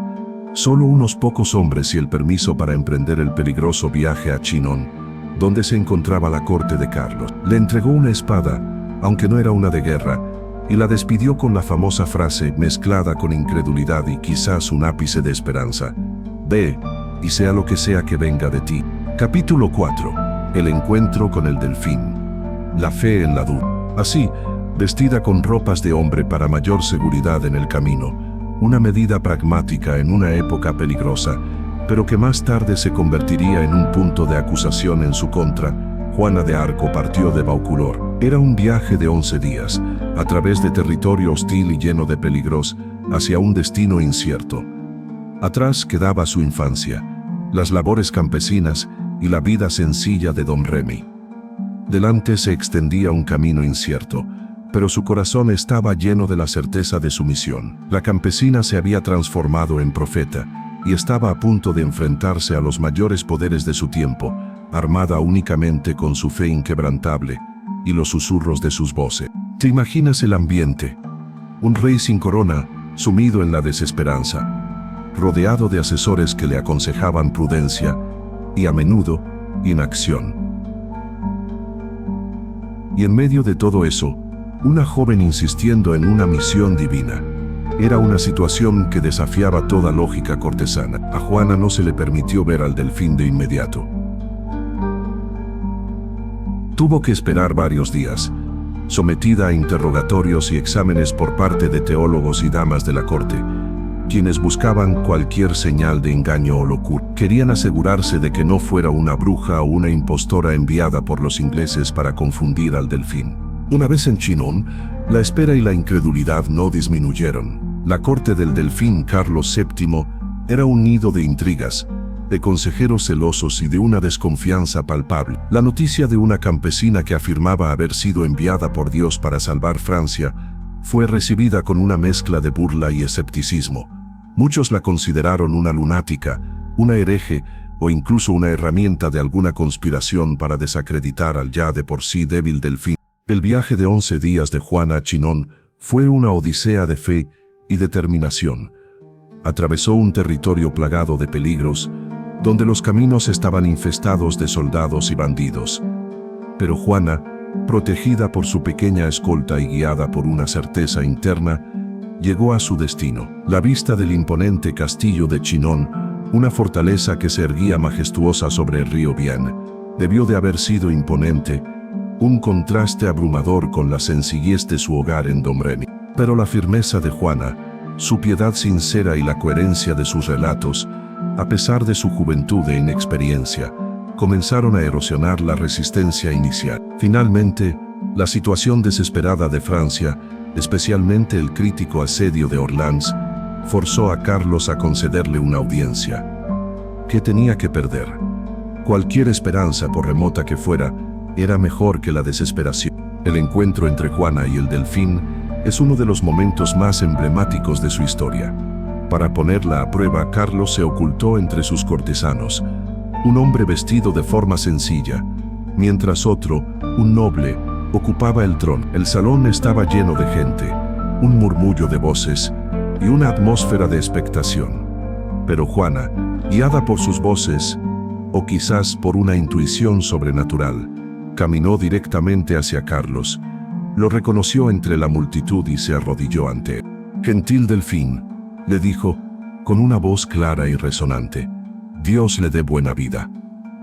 Solo unos pocos hombres y el permiso para emprender el peligroso viaje a Chinon, donde se encontraba la corte de Carlos. Le entregó una espada, aunque no era una de guerra, y la despidió con la famosa frase mezclada con incredulidad y quizás un ápice de esperanza: ve, y sea lo que sea que venga de ti. Capítulo 4. El encuentro con el delfín. La fe en la duda. Así, vestida con ropas de hombre para mayor seguridad en el camino, una medida pragmática en una época peligrosa, pero que más tarde se convertiría en un punto de acusación en su contra, Juana de Arco partió de Vaucouleurs. Era un viaje de 11 días, a través de territorio hostil y lleno de peligros, hacia un destino incierto. Atrás quedaba su infancia, las labores campesinas y la vida sencilla de Don Remy. Delante se extendía un camino incierto, pero su corazón estaba lleno de la certeza de su misión. La campesina se había transformado en profeta y estaba a punto de enfrentarse a los mayores poderes de su tiempo, armada únicamente con su fe inquebrantable y los susurros de sus voces. ¿Te imaginas el ambiente? Un rey sin corona, sumido en la desesperanza, rodeado de asesores que le aconsejaban prudencia y a menudo inacción. Y en medio de todo eso, una joven insistiendo en una misión divina. Era una situación que desafiaba toda lógica cortesana. A Juana no se le permitió ver al delfín de inmediato. Tuvo que esperar varios días, sometida a interrogatorios y exámenes por parte de teólogos y damas de la corte, quienes buscaban cualquier señal de engaño o locura. Querían asegurarse de que no fuera una bruja o una impostora enviada por los ingleses para confundir al delfín. Una vez en Chinon, la espera y la incredulidad no disminuyeron. La corte del delfín Carlos VII era un nido de intrigas, de consejeros celosos y de una desconfianza palpable. La noticia de una campesina que afirmaba haber sido enviada por Dios para salvar Francia fue recibida con una mezcla de burla y escepticismo. Muchos la consideraron una lunática, una hereje o incluso una herramienta de alguna conspiración para desacreditar al ya de por sí débil delfín. El viaje de 11 días de Juana a Chinon fue una odisea de fe y determinación. Atravesó un territorio plagado de peligros, donde los caminos estaban infestados de soldados y bandidos. Pero Juana, protegida por su pequeña escolta y guiada por una certeza interna, llegó a su destino. La vista del imponente castillo de Chinon, una fortaleza que se erguía majestuosa sobre el río Vienne, debió de haber sido imponente, un contraste abrumador con la sencillez de su hogar en Domremy. Pero la firmeza de Juana, su piedad sincera y la coherencia de sus relatos, a pesar de su juventud e inexperiencia, comenzaron a erosionar la resistencia inicial. Finalmente, la situación desesperada de Francia, especialmente el crítico asedio de Orléans, forzó a Carlos a concederle una audiencia. ¿Qué tenía que perder? Cualquier esperanza, por remota que fuera, era mejor que la desesperación. El encuentro entre Juana y el delfín es uno de los momentos más emblemáticos de su historia. Para ponerla a prueba, Carlos se ocultó entre sus cortesanos, un hombre vestido de forma sencilla, mientras otro, un noble, ocupaba el trono. El salón estaba lleno de gente, un murmullo de voces y una atmósfera de expectación. Pero Juana, guiada por sus voces, o quizás por una intuición sobrenatural, caminó directamente hacia Carlos, lo reconoció entre la multitud y se arrodilló ante él. «Gentil delfín», le dijo, con una voz clara y resonante, «Dios le dé buena vida.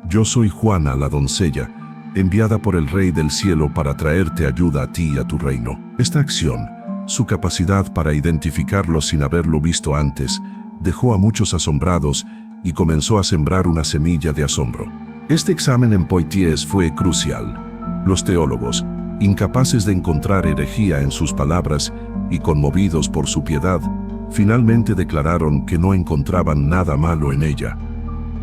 Yo soy Juana, la doncella, enviada por el Rey del Cielo para traerte ayuda a ti y a tu reino». Esta acción, su capacidad para identificarlo sin haberlo visto antes, dejó a muchos asombrados y comenzó a sembrar una semilla de asombro. Este examen en Poitiers fue crucial. Los teólogos, incapaces de encontrar herejía en sus palabras y conmovidos por su piedad, finalmente declararon que no encontraban nada malo en ella,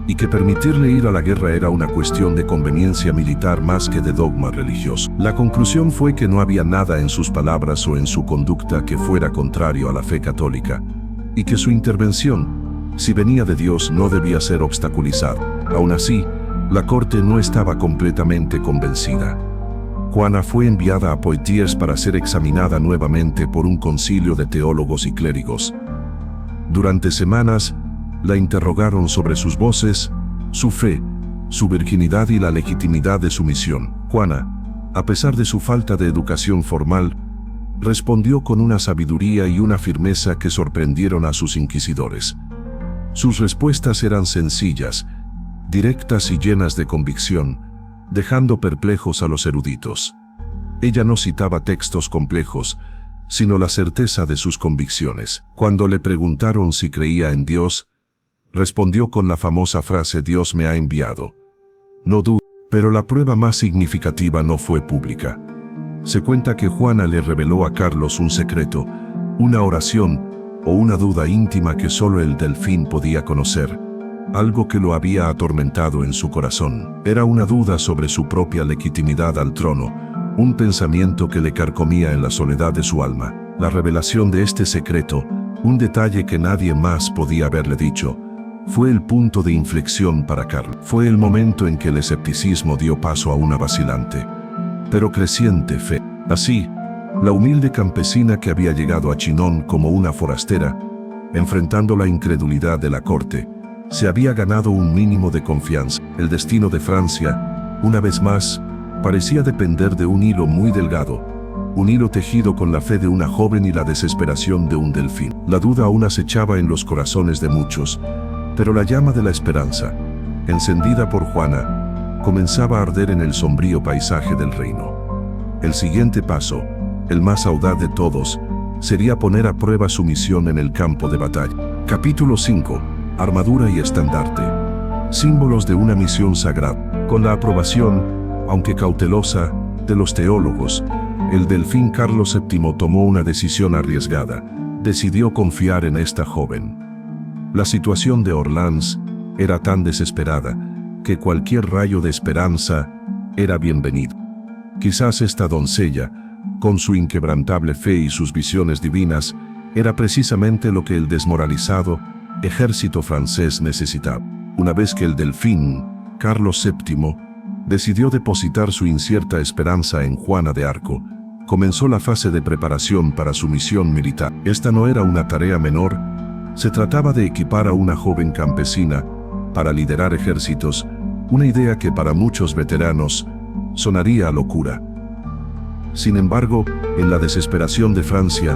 y que permitirle ir a la guerra era una cuestión de conveniencia militar más que de dogma religioso. La conclusión fue que no había nada en sus palabras o en su conducta que fuera contrario a la fe católica, y que su intervención, si venía de Dios, no debía ser obstaculizada. Aún así, la corte no estaba completamente convencida. Juana fue enviada a Poitiers para ser examinada nuevamente por un concilio de teólogos y clérigos. Durante semanas, La interrogaron sobre sus voces, su fe, su virginidad y la legitimidad de su misión. Juana, a pesar de su falta de educación formal, respondió con una sabiduría y una firmeza que sorprendieron a sus inquisidores. Sus respuestas eran sencillas, directas y llenas de convicción, dejando perplejos a los eruditos. Ella no citaba textos complejos, sino la certeza de sus convicciones. Cuando le preguntaron si creía en Dios, respondió con la famosa frase «Dios me ha enviado». No dudo, pero la prueba más significativa no fue pública. Se cuenta que Juana le reveló a Carlos un secreto, una oración o una duda íntima que solo el delfín podía conocer, algo que lo había atormentado en su corazón. Era una duda sobre su propia legitimidad al trono, un pensamiento que le carcomía en la soledad de su alma. La revelación de este secreto, un detalle que nadie más podía haberle dicho, fue el punto de inflexión para Carlos. Fue el momento en que el escepticismo dio paso a una vacilante, pero creciente fe. Así, la humilde campesina que había llegado a Chinon como una forastera, enfrentando la incredulidad de la corte, se había ganado un mínimo de confianza. El destino de Francia, una vez más, parecía depender de un hilo muy delgado, un hilo tejido con la fe de una joven y la desesperación de un delfín. La duda aún acechaba en los corazones de muchos, pero la llama de la esperanza, encendida por Juana, comenzaba a arder en el sombrío paisaje del reino. El siguiente paso, el más audaz de todos, sería poner a prueba su misión en el campo de batalla. Capítulo 5. Armadura y estandarte. Símbolos de una misión sagrada. Con la aprobación, aunque cautelosa, de los teólogos, el delfín Carlos VII tomó una decisión arriesgada. Decidió confiar en esta joven. La situación de Orleans era tan desesperada que cualquier rayo de esperanza era bienvenido. Quizás esta doncella, con su inquebrantable fe y sus visiones divinas, era precisamente lo que el desmoralizado ejército francés necesitaba. Una vez que el delfín, Carlos VII, decidió depositar su incierta esperanza en Juana de Arco, comenzó la fase de preparación para su misión militar. Esta no era una tarea menor. Se trataba de equipar a una joven campesina para liderar ejércitos, una idea que para muchos veteranos sonaría a locura. Sin embargo, en la desesperación de Francia,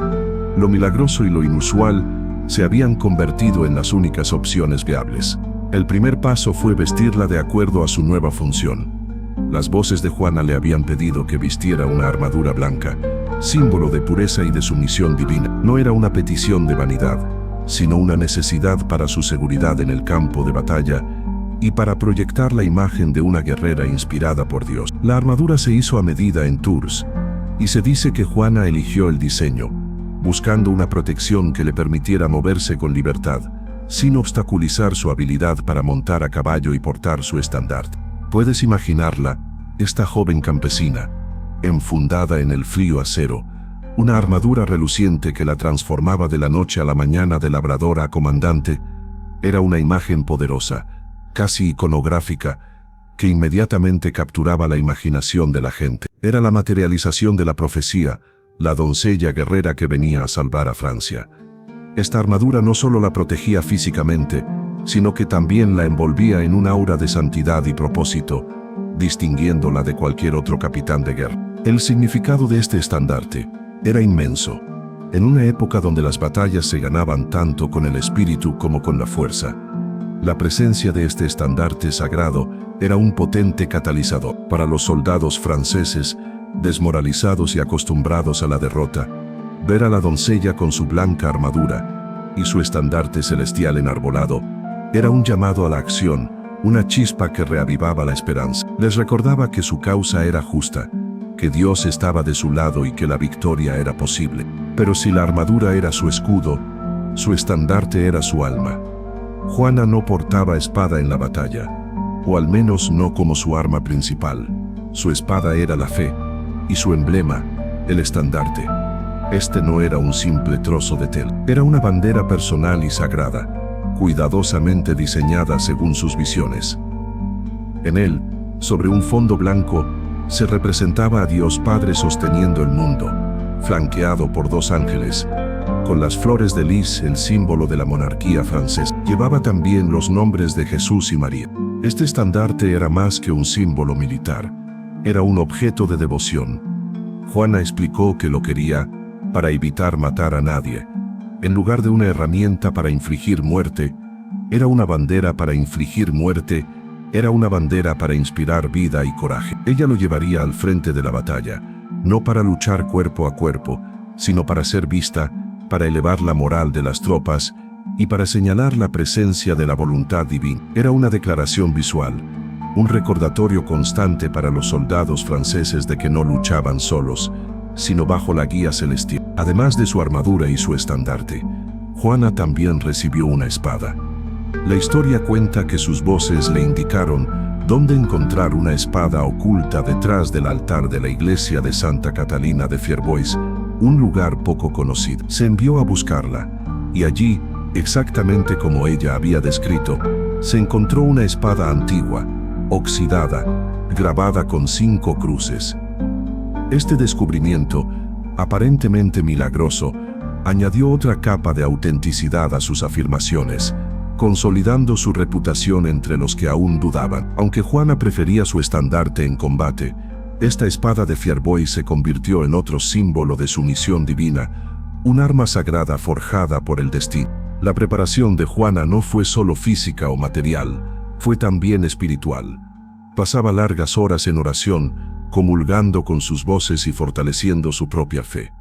lo milagroso y lo inusual se habían convertido en las únicas opciones viables. El primer paso fue vestirla de acuerdo a su nueva función. Las voces de Juana le habían pedido que vistiera una armadura blanca, símbolo de pureza y de sumisión divina. No era una petición de vanidad, sino una necesidad para su seguridad en el campo de batalla y para proyectar la imagen de una guerrera inspirada por Dios. La armadura se hizo a medida en Tours, y se dice que Juana eligió el diseño, buscando una protección que le permitiera moverse con libertad, sin obstaculizar su habilidad para montar a caballo y portar su estandarte. Puedes imaginarla, esta joven campesina, enfundada en el frío acero, una armadura reluciente que la transformaba de la noche a la mañana de labradora a comandante. Era una imagen poderosa, casi iconográfica, que inmediatamente capturaba la imaginación de la gente. Era la materialización de la profecía, la doncella guerrera que venía a salvar a Francia. Esta armadura no solo la protegía físicamente, sino que también la envolvía en un aura de santidad y propósito, distinguiéndola de cualquier otro capitán de guerra. El significado de este estandarte era inmenso. En una época donde las batallas se ganaban tanto con el espíritu como con la fuerza, la presencia de este estandarte sagrado era un potente catalizador. Para los soldados franceses, desmoralizados y acostumbrados a la derrota, ver a la doncella con su blanca armadura y su estandarte celestial enarbolado era un llamado a la acción, una chispa que reavivaba la esperanza. Les recordaba que su causa era justa, que Dios estaba de su lado y que la victoria era posible. Pero si la armadura era su escudo, su estandarte era su alma. Juana no portaba espada en la batalla, o al menos no como su arma principal. Su espada era la fe, y su emblema, el estandarte. Este no era un simple trozo de tela, era una bandera personal y sagrada, cuidadosamente diseñada según sus visiones. En él, sobre un fondo blanco, se representaba a Dios Padre sosteniendo el mundo, flanqueado por dos ángeles, con las flores de lis, el símbolo de la monarquía francesa. Llevaba también los nombres de Jesús y María. Este estandarte era más que un símbolo militar, era un objeto de devoción. Juana explicó que lo quería para evitar matar a nadie. En lugar de una herramienta para infligir muerte, era una bandera para infligir muerte, era una bandera para inspirar vida y coraje. Ella lo llevaría al frente de la batalla, no para luchar cuerpo a cuerpo, sino para ser vista, para elevar la moral de las tropas y para señalar la presencia de la voluntad divina. Era una declaración visual, un recordatorio constante para los soldados franceses de que no luchaban solos, sino bajo la guía celestial. Además de su armadura y su estandarte, Juana también recibió una espada. La historia cuenta que sus voces le indicaron dónde encontrar una espada oculta detrás del altar de la iglesia de Santa Catalina de Fierbois, un lugar poco conocido. Se envió a buscarla, y allí, exactamente como ella había descrito, se encontró una espada antigua, oxidada, grabada con 5 cruces. Este descubrimiento, aparentemente milagroso, añadió otra capa de autenticidad a sus afirmaciones, consolidando su reputación entre los que aún dudaban. Aunque Juana prefería su estandarte en combate, esta espada de Fierbois se convirtió en otro símbolo de su misión divina, un arma sagrada forjada por el destino. La preparación de Juana no fue solo física o material, fue también espiritual. Pasaba largas horas en oración, comulgando con sus voces y fortaleciendo su propia fe.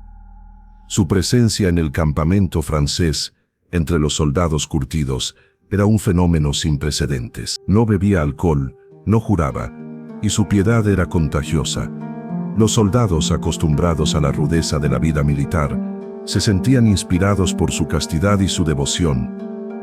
Su presencia en el campamento francés, entre los soldados curtidos, era un fenómeno sin precedentes. No bebía alcohol, no juraba, y su piedad era contagiosa. Los soldados, acostumbrados a la rudeza de la vida militar, se sentían inspirados por su castidad y su devoción,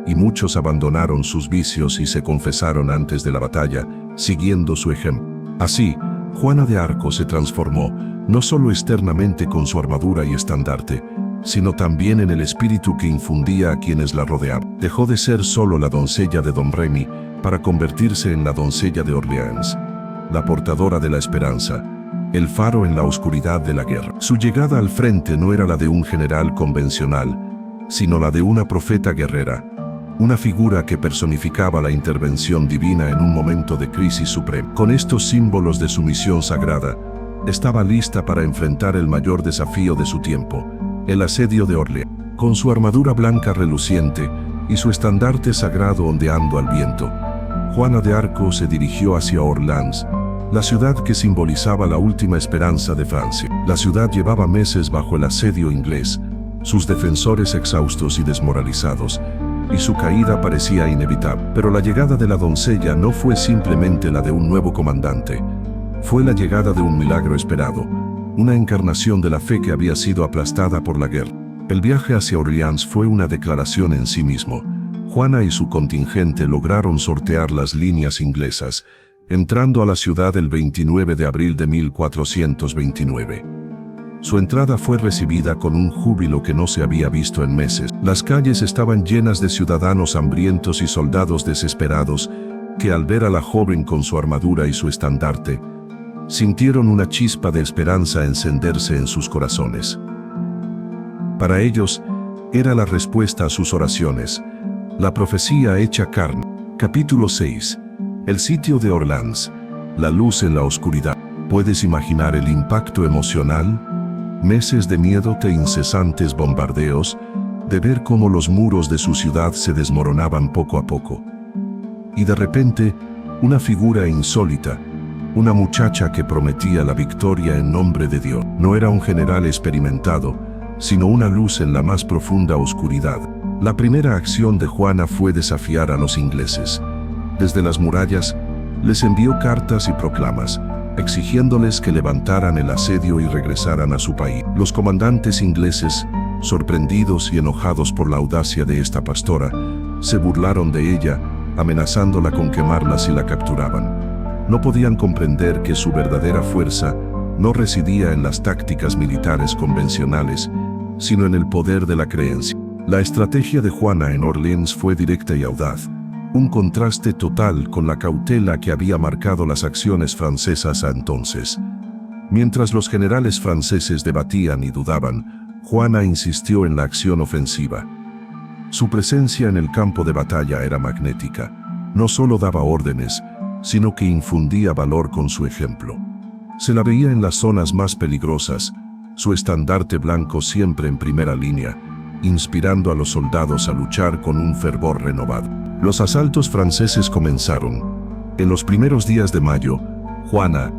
y muchos abandonaron sus vicios y se confesaron antes de la batalla, siguiendo su ejemplo. Así, Juana de Arco se transformó, no solo externamente con su armadura y estandarte, sino también en el espíritu que infundía a quienes la rodeaban. Dejó de ser solo la doncella de Domremy para convertirse en la doncella de Orleans, la portadora de la esperanza, el faro en la oscuridad de la guerra. Su llegada al frente no era la de un general convencional, sino la de una profeta guerrera, una figura que personificaba la intervención divina en un momento de crisis suprema. Con estos símbolos de su misión sagrada, estaba lista para enfrentar el mayor desafío de su tiempo, el asedio de Orleans. Con su armadura blanca reluciente y su estandarte sagrado ondeando al viento, Juana de Arco se dirigió hacia Orleans, la ciudad que simbolizaba la última esperanza de Francia. La ciudad llevaba meses bajo el asedio inglés, sus defensores exhaustos y desmoralizados, y su caída parecía inevitable. Pero la llegada de la doncella no fue simplemente la de un nuevo comandante, fue la llegada de un milagro esperado, una encarnación de la fe que había sido aplastada por la guerra. El viaje hacia Orleans fue una declaración en sí mismo. Juana y su contingente lograron sortear las líneas inglesas, entrando a la ciudad el 29 de abril de 1429. Su entrada fue recibida con un júbilo que no se había visto en meses. Las calles estaban llenas de ciudadanos hambrientos y soldados desesperados que, al ver a la joven con su armadura y su estandarte, sintieron una chispa de esperanza encenderse en sus corazones. Para ellos, era la respuesta a sus oraciones, la profecía hecha carne. Capítulo 6. El sitio de Orleans, la luz en la oscuridad. ¿Puedes imaginar el impacto emocional? Meses de miedo e incesantes bombardeos, de ver cómo los muros de su ciudad se desmoronaban poco a poco. Y de repente, una figura insólita, una muchacha que prometía la victoria en nombre de Dios. No era un general experimentado, sino una luz en la más profunda oscuridad. La primera acción de Juana fue desafiar a los ingleses. Desde las murallas, les envió cartas y proclamas, exigiéndoles que levantaran el asedio y regresaran a su país. Los comandantes ingleses, sorprendidos y enojados por la audacia de esta pastora, se burlaron de ella, amenazándola con quemarla si la capturaban. No podían comprender que su verdadera fuerza no residía en las tácticas militares convencionales, sino en el poder de la creencia. La estrategia de Juana en Orleans fue directa y audaz, un contraste total con la cautela que había marcado las acciones francesas a entonces. Mientras los generales franceses debatían y dudaban, Juana insistió en la acción ofensiva. Su presencia en el campo de batalla era magnética. No solo daba órdenes, sino que infundía valor con su ejemplo. Se la veía en las zonas más peligrosas, su estandarte blanco siempre en primera línea, inspirando a los soldados a luchar con un fervor renovado. Los asaltos franceses comenzaron. En los primeros días de mayo, Juana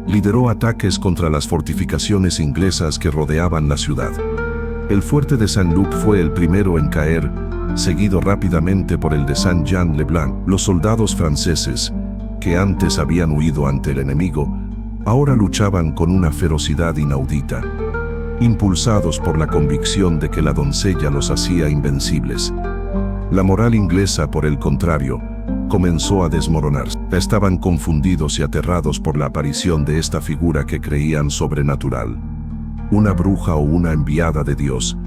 lideró ataques contra las fortificaciones inglesas que rodeaban la ciudad. El fuerte de Saint-Loup fue el primero en caer, seguido rápidamente por el de Saint-Jean-le-Blanc. Los soldados franceses, que antes habían huido ante el enemigo, ahora luchaban con una ferocidad inaudita, impulsados por la convicción de que la doncella los hacía invencibles. La moral inglesa, por el contrario, comenzó a desmoronarse. Estaban confundidos y aterrados por la aparición de esta figura que creían sobrenatural, una bruja o una enviada de Dios,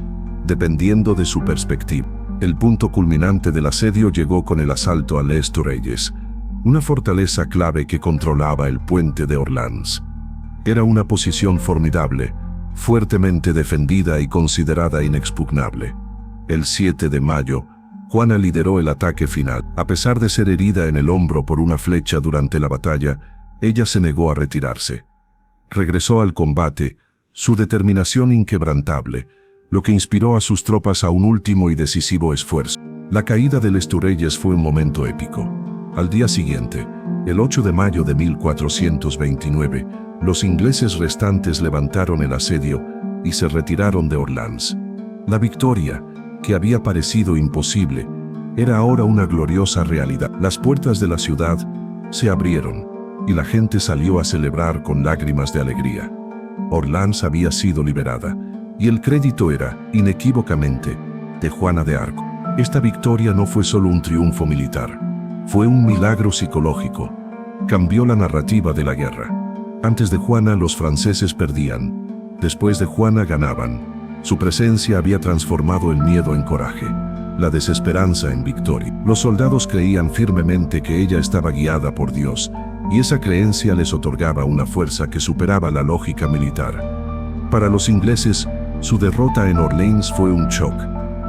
dependiendo de su perspectiva. El punto culminante del asedio llegó con el asalto a Les Tourelles, una fortaleza clave que controlaba el puente de Orléans. Era una posición formidable, fuertemente defendida y considerada inexpugnable. El 7 de mayo, Juana lideró el ataque final. A pesar de ser herida en el hombro por una flecha durante la batalla, ella se negó a retirarse. Regresó al combate, su determinación inquebrantable, lo que inspiró a sus tropas a un último y decisivo esfuerzo. La caída de Les Tourelles fue un momento épico. Al día siguiente, el 8 de mayo de 1429, los ingleses restantes levantaron el asedio y se retiraron de Orléans. La victoria, que había parecido imposible, era ahora una gloriosa realidad. Las puertas de la ciudad se abrieron y la gente salió a celebrar con lágrimas de alegría. Orléans había sido liberada y el crédito era, inequívocamente, de Juana de Arco. Esta victoria no fue solo un triunfo militar, fue un milagro psicológico. Cambió la narrativa de la guerra. Antes de Juana los franceses perdían, después de Juana ganaban. Su presencia había transformado el miedo en coraje, la desesperanza en victoria. Los soldados creían firmemente que ella estaba guiada por Dios, y esa creencia les otorgaba una fuerza que superaba la lógica militar. Para los ingleses, su derrota en Orléans fue un shock,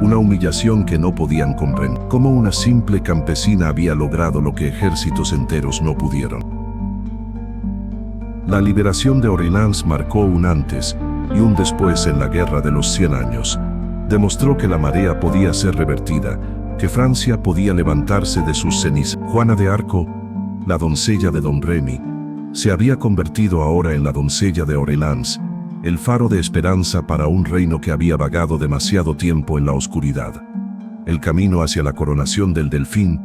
una humillación que no podían comprender. Cómo una simple campesina había logrado lo que ejércitos enteros no pudieron. La liberación de Orléans marcó un antes y un después en la Guerra de los 100 años. Demostró que la marea podía ser revertida, que Francia podía levantarse de sus cenizas. Juana de Arco, la doncella de Don Remy, se había convertido ahora en la doncella de Orléans, el faro de esperanza para un reino que había vagado demasiado tiempo en la oscuridad. El camino hacia la coronación del Delfín,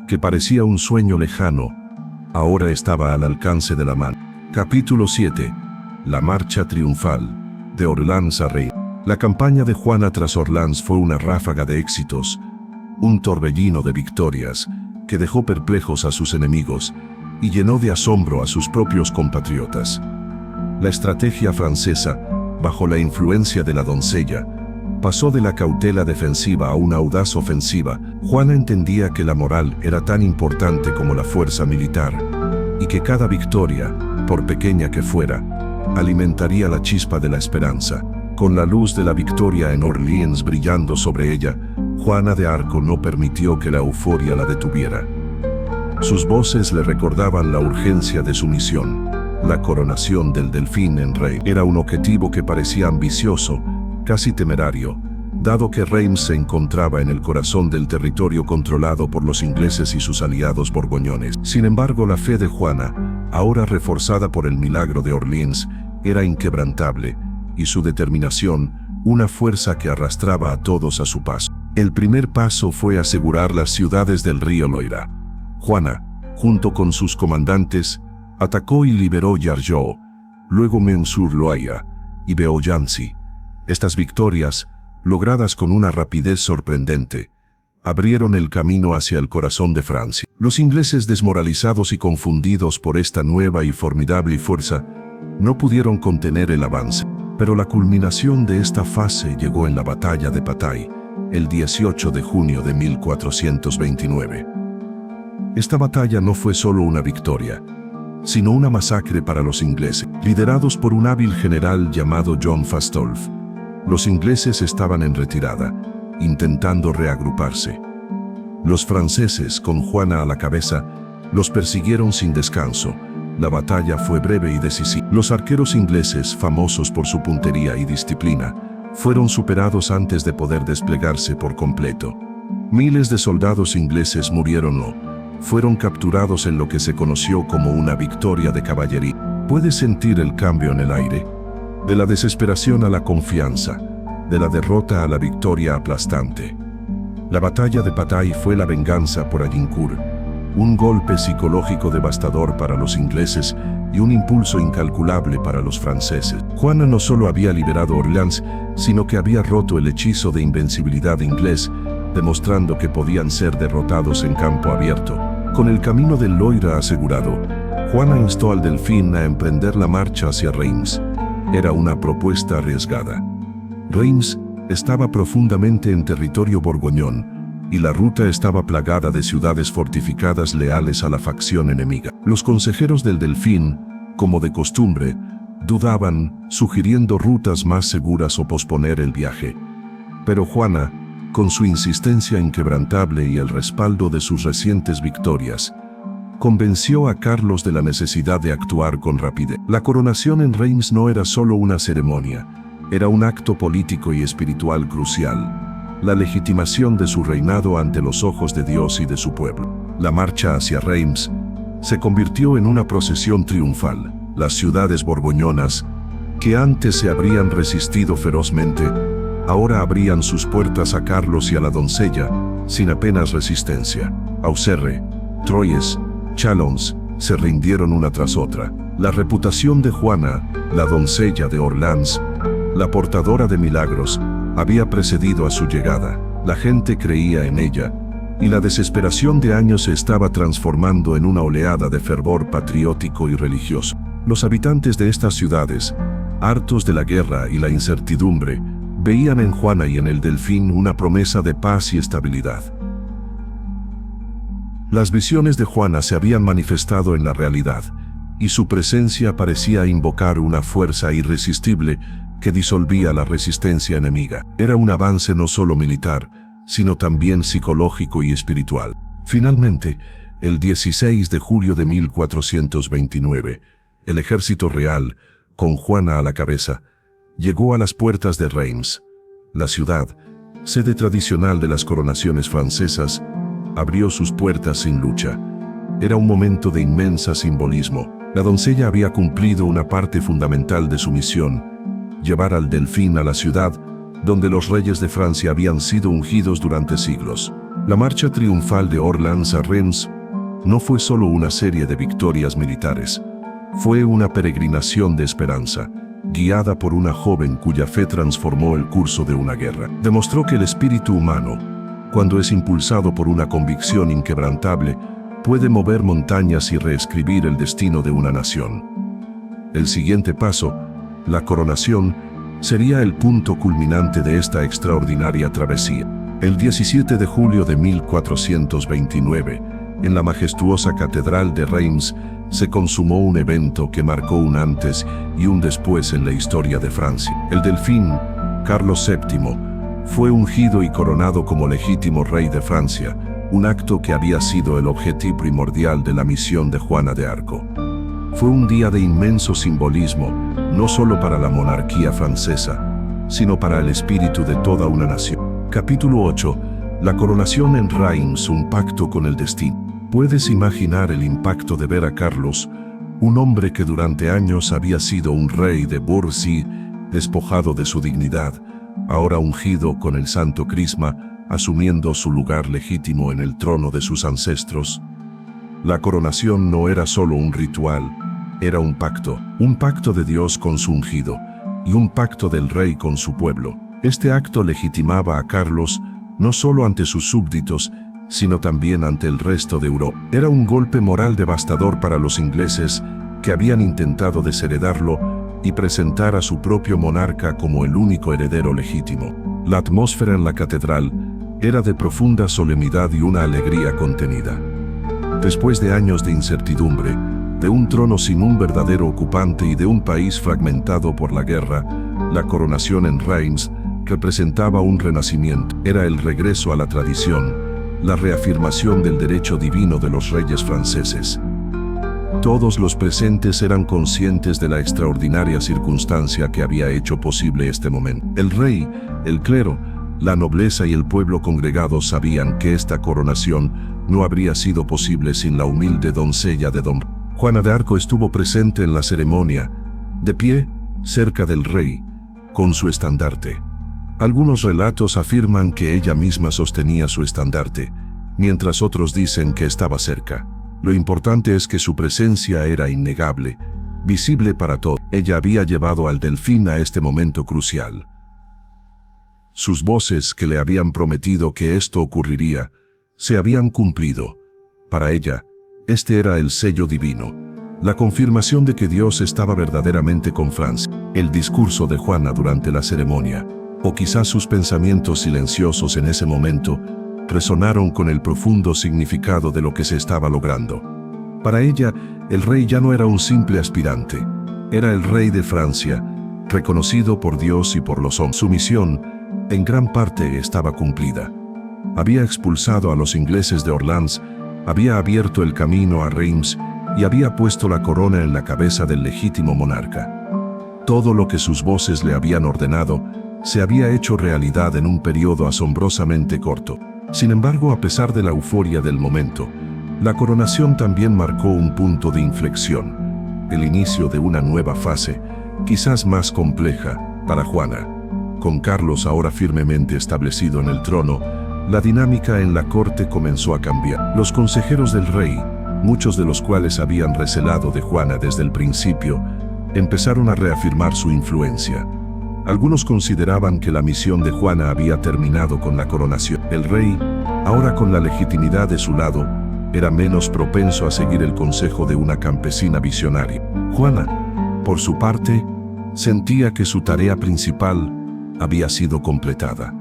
que parecía un sueño lejano, ahora estaba al alcance de la mano. Capítulo 7. La marcha triunfal, de Orléans a Reims. La campaña de Juana tras Orléans fue una ráfaga de éxitos, un torbellino de victorias, que dejó perplejos a sus enemigos y llenó de asombro a sus propios compatriotas. La estrategia francesa, bajo la influencia de la doncella, pasó de la cautela defensiva a una audaz ofensiva. Juana entendía que la moral era tan importante como la fuerza militar, y que cada victoria, por pequeña que fuera, alimentaría la chispa de la esperanza. Con la luz de la victoria en Orléans brillando sobre ella, Juana de Arco no permitió que la euforia la detuviera. Sus voces le recordaban la urgencia de su misión. La coronación del Delfín en Reims era un objetivo que parecía ambicioso, casi temerario, dado que Reims se encontraba en el corazón del territorio controlado por los ingleses y sus aliados borgoñones. Sin embargo, la fe de Juana, ahora reforzada por el milagro de Orléans, era inquebrantable, y su determinación, una fuerza que arrastraba a todos a su paso. El primer paso fue asegurar las ciudades del río Loira. Juana, junto con sus comandantes, atacó y liberó Jargeau, luego Mons-sur-Loire y Beaugency. Estas victorias, logradas con una rapidez sorprendente, abrieron el camino hacia el corazón de Francia. Los ingleses, desmoralizados y confundidos por esta nueva y formidable fuerza, no pudieron contener el avance. Pero la culminación de esta fase llegó en la batalla de Patay, el 18 de junio de 1429. Esta batalla no fue solo una victoria, sino una masacre para los ingleses. Liderados por un hábil general llamado John Fastolf, los ingleses estaban en retirada, intentando reagruparse. Los franceses, con Juana a la cabeza, los persiguieron sin descanso. La batalla fue breve y decisiva. Los arqueros ingleses, famosos por su puntería y disciplina, fueron superados antes de poder desplegarse por completo. Miles de soldados ingleses murieron o fueron capturados en lo que se conoció como una victoria de caballería. Puedes sentir el cambio en el aire, de la desesperación a la confianza, de la derrota a la victoria aplastante. La batalla de Patay fue la venganza por Agincourt, un golpe psicológico devastador para los ingleses y un impulso incalculable para los franceses. Juana no solo había liberado Orleans, sino que había roto el hechizo de invencibilidad inglés, demostrando que podían ser derrotados en campo abierto. Con el camino del Loira asegurado, Juana instó al Delfín a emprender la marcha hacia Reims. Era una propuesta arriesgada. Reims estaba profundamente en territorio borgoñón, y la ruta estaba plagada de ciudades fortificadas leales a la facción enemiga. Los consejeros del Delfín, como de costumbre, dudaban, sugiriendo rutas más seguras o posponer el viaje. Pero Juana, con su insistencia inquebrantable y el respaldo de sus recientes victorias, convenció a Carlos de la necesidad de actuar con rapidez. La coronación en Reims no era solo una ceremonia, era un acto político y espiritual crucial, la legitimación de su reinado ante los ojos de Dios y de su pueblo. La marcha hacia Reims se convirtió en una procesión triunfal. Las ciudades borgoñonas, que antes se habrían resistido ferozmente, ahora abrían sus puertas a Carlos y a la doncella, sin apenas resistencia. Auxerre, Troyes, Chalons se rindieron una tras otra. La reputación de Juana, la doncella de Orleans, la portadora de milagros, había precedido a su llegada. La gente creía en ella, y la desesperación de años se estaba transformando en una oleada de fervor patriótico y religioso. Los habitantes de estas ciudades, hartos de la guerra y la incertidumbre, veían en Juana y en el Delfín una promesa de paz y estabilidad. Las visiones de Juana se habían manifestado en la realidad, y su presencia parecía invocar una fuerza irresistible que disolvía la resistencia enemiga. Era un avance no solo militar, sino también psicológico y espiritual. Finalmente, el 16 de julio de 1429, el ejército real, con Juana a la cabeza, llegó a las puertas de Reims. La ciudad, sede tradicional de las coronaciones francesas, abrió sus puertas sin lucha. Era un momento de inmensa simbolismo. La doncella había cumplido una parte fundamental de su misión: llevar al Delfín a la ciudad donde los reyes de Francia habían sido ungidos durante siglos. La marcha triunfal de Orleans a Reims no fue solo una serie de victorias militares, fue una peregrinación de esperanza, guiada por una joven cuya fe transformó el curso de una guerra. Demostró que el espíritu humano, cuando es impulsado por una convicción inquebrantable, puede mover montañas y reescribir el destino de una nación. El siguiente paso, la coronación, sería el punto culminante de esta extraordinaria travesía. El 17 de julio de 1429, en la majestuosa catedral de Reims, se consumó un evento que marcó un antes y un después en la historia de Francia. El Delfín, Carlos VII, fue ungido y coronado como legítimo rey de Francia, un acto que había sido el objetivo primordial de la misión de Juana de Arco. Fue un día de inmenso simbolismo, no solo para la monarquía francesa, sino para el espíritu de toda una nación. Capítulo 8. La coronación en Reims, un pacto con el destino. ¿Puedes imaginar el impacto de ver a Carlos, un hombre que durante años había sido un rey de Boursie, despojado de su dignidad, ahora ungido con el santo crisma, asumiendo su lugar legítimo en el trono de sus ancestros? La coronación no era solo un ritual, era un pacto de Dios con su ungido, y un pacto del rey con su pueblo. Este acto legitimaba a Carlos, no solo ante sus súbditos, sino también ante el resto de Europa. Era un golpe moral devastador para los ingleses, que habían intentado desheredarlo y presentar a su propio monarca como el único heredero legítimo. La atmósfera en la catedral era de profunda solemnidad y una alegría contenida. Después de años de incertidumbre, de un trono sin un verdadero ocupante y de un país fragmentado por la guerra, la coronación en Reims representaba un renacimiento. Era el regreso a la tradición, la reafirmación del derecho divino de los reyes franceses. Todos los presentes eran conscientes de la extraordinaria circunstancia que había hecho posible este momento. El rey, el clero, la nobleza y el pueblo congregado sabían que esta coronación no habría sido posible sin la humilde doncella de don. Juana de Arco estuvo presente en la ceremonia, de pie, cerca del rey, con su estandarte. Algunos relatos afirman que ella misma sostenía su estandarte, mientras otros dicen que estaba cerca. Lo importante es que su presencia era innegable, visible para todos. Ella había llevado al delfín a este momento crucial. Sus voces que le habían prometido que esto ocurriría, se habían cumplido. Para ella, este era el sello divino, la confirmación de que Dios estaba verdaderamente con Francia. El discurso de Juana durante la ceremonia, o quizás sus pensamientos silenciosos en ese momento, resonaron con el profundo significado de lo que se estaba logrando. Para ella, el rey ya no era un simple aspirante, era el rey de Francia, reconocido por Dios y por los hombres. Su misión, en gran parte, estaba cumplida. Había expulsado a los ingleses de Orleans, había abierto el camino a Reims y había puesto la corona en la cabeza del legítimo monarca. Todo lo que sus voces le habían ordenado se había hecho realidad en un periodo asombrosamente corto. Sin embargo, a pesar de la euforia del momento, la coronación también marcó un punto de inflexión, el inicio de una nueva fase, quizás más compleja, para Juana. Con Carlos ahora firmemente establecido en el trono, la dinámica en la corte comenzó a cambiar. Los consejeros del rey, muchos de los cuales habían recelado de Juana desde el principio, empezaron a reafirmar su influencia. Algunos consideraban que la misión de Juana había terminado con la coronación. El rey, ahora con la legitimidad de su lado, era menos propenso a seguir el consejo de una campesina visionaria. Juana, por su parte, sentía que su tarea principal había sido completada.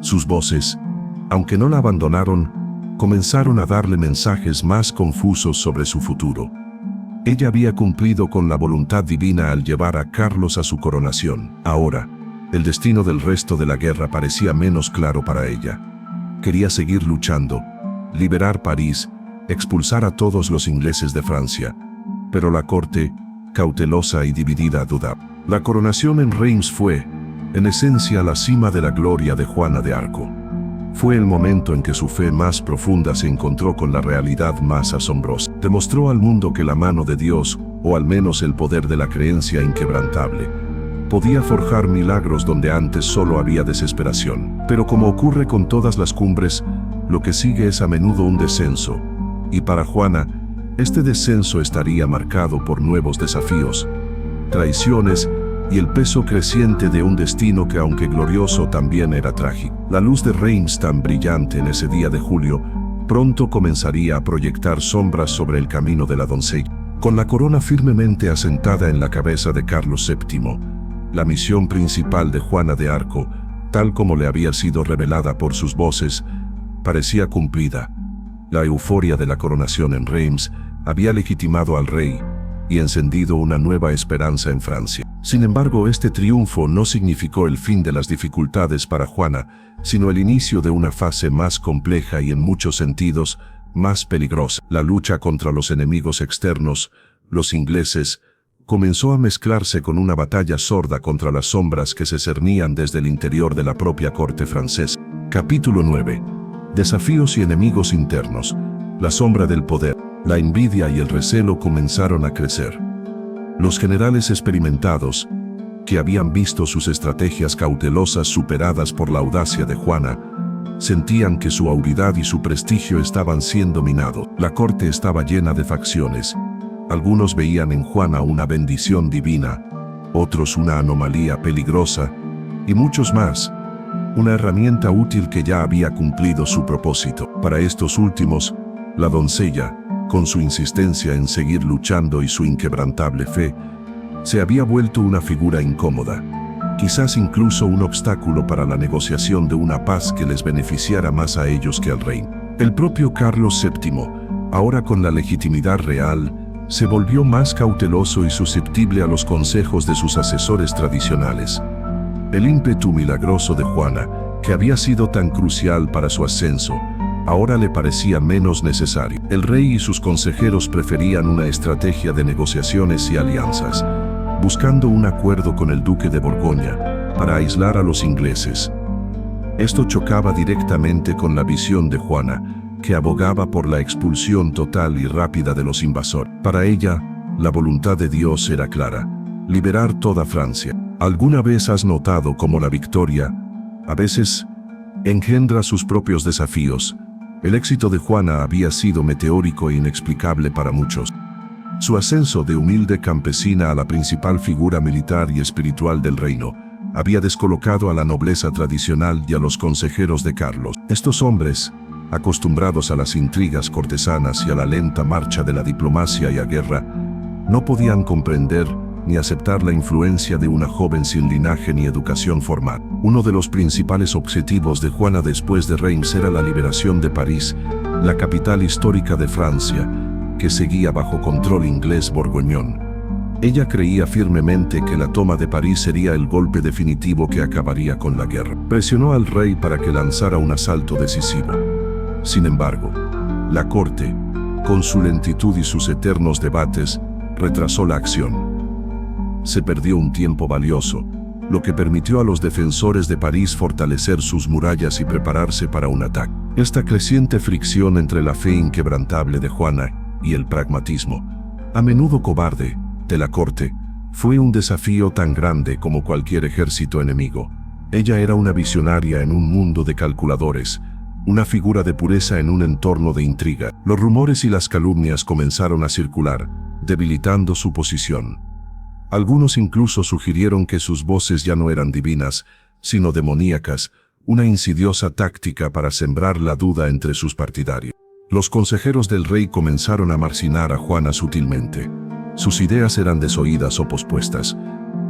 Sus voces, aunque no la abandonaron, comenzaron a darle mensajes más confusos sobre su futuro. Ella había cumplido con la voluntad divina al llevar a Carlos a su coronación. Ahora, el destino del resto de la guerra parecía menos claro para ella. Quería seguir luchando, liberar París, expulsar a todos los ingleses de Francia. Pero la corte, cautelosa y dividida, dudaba. La coronación en Reims fue, en esencia, la cima de la gloria de Juana de Arco. Fue el momento en que su fe más profunda se encontró con la realidad más asombrosa. Demostró al mundo que la mano de Dios, o al menos el poder de la creencia inquebrantable, podía forjar milagros donde antes solo había desesperación. Pero como ocurre con todas las cumbres, lo que sigue es a menudo un descenso. Y para Juana, este descenso estaría marcado por nuevos desafíos, traiciones y el peso creciente de un destino que, aunque glorioso, también era trágico. La luz de Reims, tan brillante en ese día de julio, pronto comenzaría a proyectar sombras sobre el camino de la doncella. Con la corona firmemente asentada en la cabeza de Carlos VII, la misión principal de Juana de Arco, tal como le había sido revelada por sus voces, parecía cumplida. La euforia de la coronación en Reims había legitimado al rey y encendido una nueva esperanza en Francia. Sin embargo, este triunfo no significó el fin de las dificultades para Juana, sino el inicio de una fase más compleja y en muchos sentidos más peligrosa. La lucha contra los enemigos externos, los ingleses, comenzó a mezclarse con una batalla sorda contra las sombras que se cernían desde el interior de la propia corte francesa. Capítulo 9. Desafíos y enemigos internos. La sombra del poder, la envidia y el recelo comenzaron a crecer. Los generales experimentados, que habían visto sus estrategias cautelosas superadas por la audacia de Juana, sentían que su autoridad y su prestigio estaban siendo minados. La corte estaba llena de facciones. Algunos veían en Juana una bendición divina, otros una anomalía peligrosa, y muchos más, una herramienta útil que ya había cumplido su propósito. Para estos últimos, la doncella, con su insistencia en seguir luchando y su inquebrantable fe, se había vuelto una figura incómoda, quizás incluso un obstáculo para la negociación de una paz que les beneficiara más a ellos que al rey. El propio Carlos VII, ahora con la legitimidad real, se volvió más cauteloso y susceptible a los consejos de sus asesores tradicionales. El ímpetu milagroso de Juana, que había sido tan crucial para su ascenso, ahora le parecía menos necesario. El rey y sus consejeros preferían una estrategia de negociaciones y alianzas, buscando un acuerdo con el duque de Borgoña para aislar a los ingleses. Esto chocaba directamente con la visión de Juana, que abogaba por la expulsión total y rápida de los invasores. Para ella, la voluntad de Dios era clara: liberar toda Francia. ¿Alguna vez has notado cómo la victoria, a veces, engendra sus propios desafíos? El éxito de Juana había sido meteórico e inexplicable para muchos. Su ascenso de humilde campesina a la principal figura militar y espiritual del reino había descolocado a la nobleza tradicional y a los consejeros de Carlos. Estos hombres, acostumbrados a las intrigas cortesanas y a la lenta marcha de la diplomacia y la guerra, no podían comprender ni aceptar la influencia de una joven sin linaje ni educación formal. Uno de los principales objetivos de Juana después de Reims era la liberación de París, la capital histórica de Francia, que seguía bajo control inglés borgoñón. Ella creía firmemente que la toma de París sería el golpe definitivo que acabaría con la guerra. Presionó al rey para que lanzara un asalto decisivo. Sin embargo, la corte, con su lentitud y sus eternos debates, retrasó la acción. Se perdió un tiempo valioso, lo que permitió a los defensores de París fortalecer sus murallas y prepararse para un ataque. Esta creciente fricción entre la fe inquebrantable de Juana y el pragmatismo, a menudo cobarde, de la corte, fue un desafío tan grande como cualquier ejército enemigo. Ella era una visionaria en un mundo de calculadores, una figura de pureza en un entorno de intriga. Los rumores y las calumnias comenzaron a circular, debilitando su posición. Algunos incluso sugirieron que sus voces ya no eran divinas, sino demoníacas, una insidiosa táctica para sembrar la duda entre sus partidarios. Los consejeros del rey comenzaron a marginar a Juana sutilmente. Sus ideas eran desoídas o pospuestas,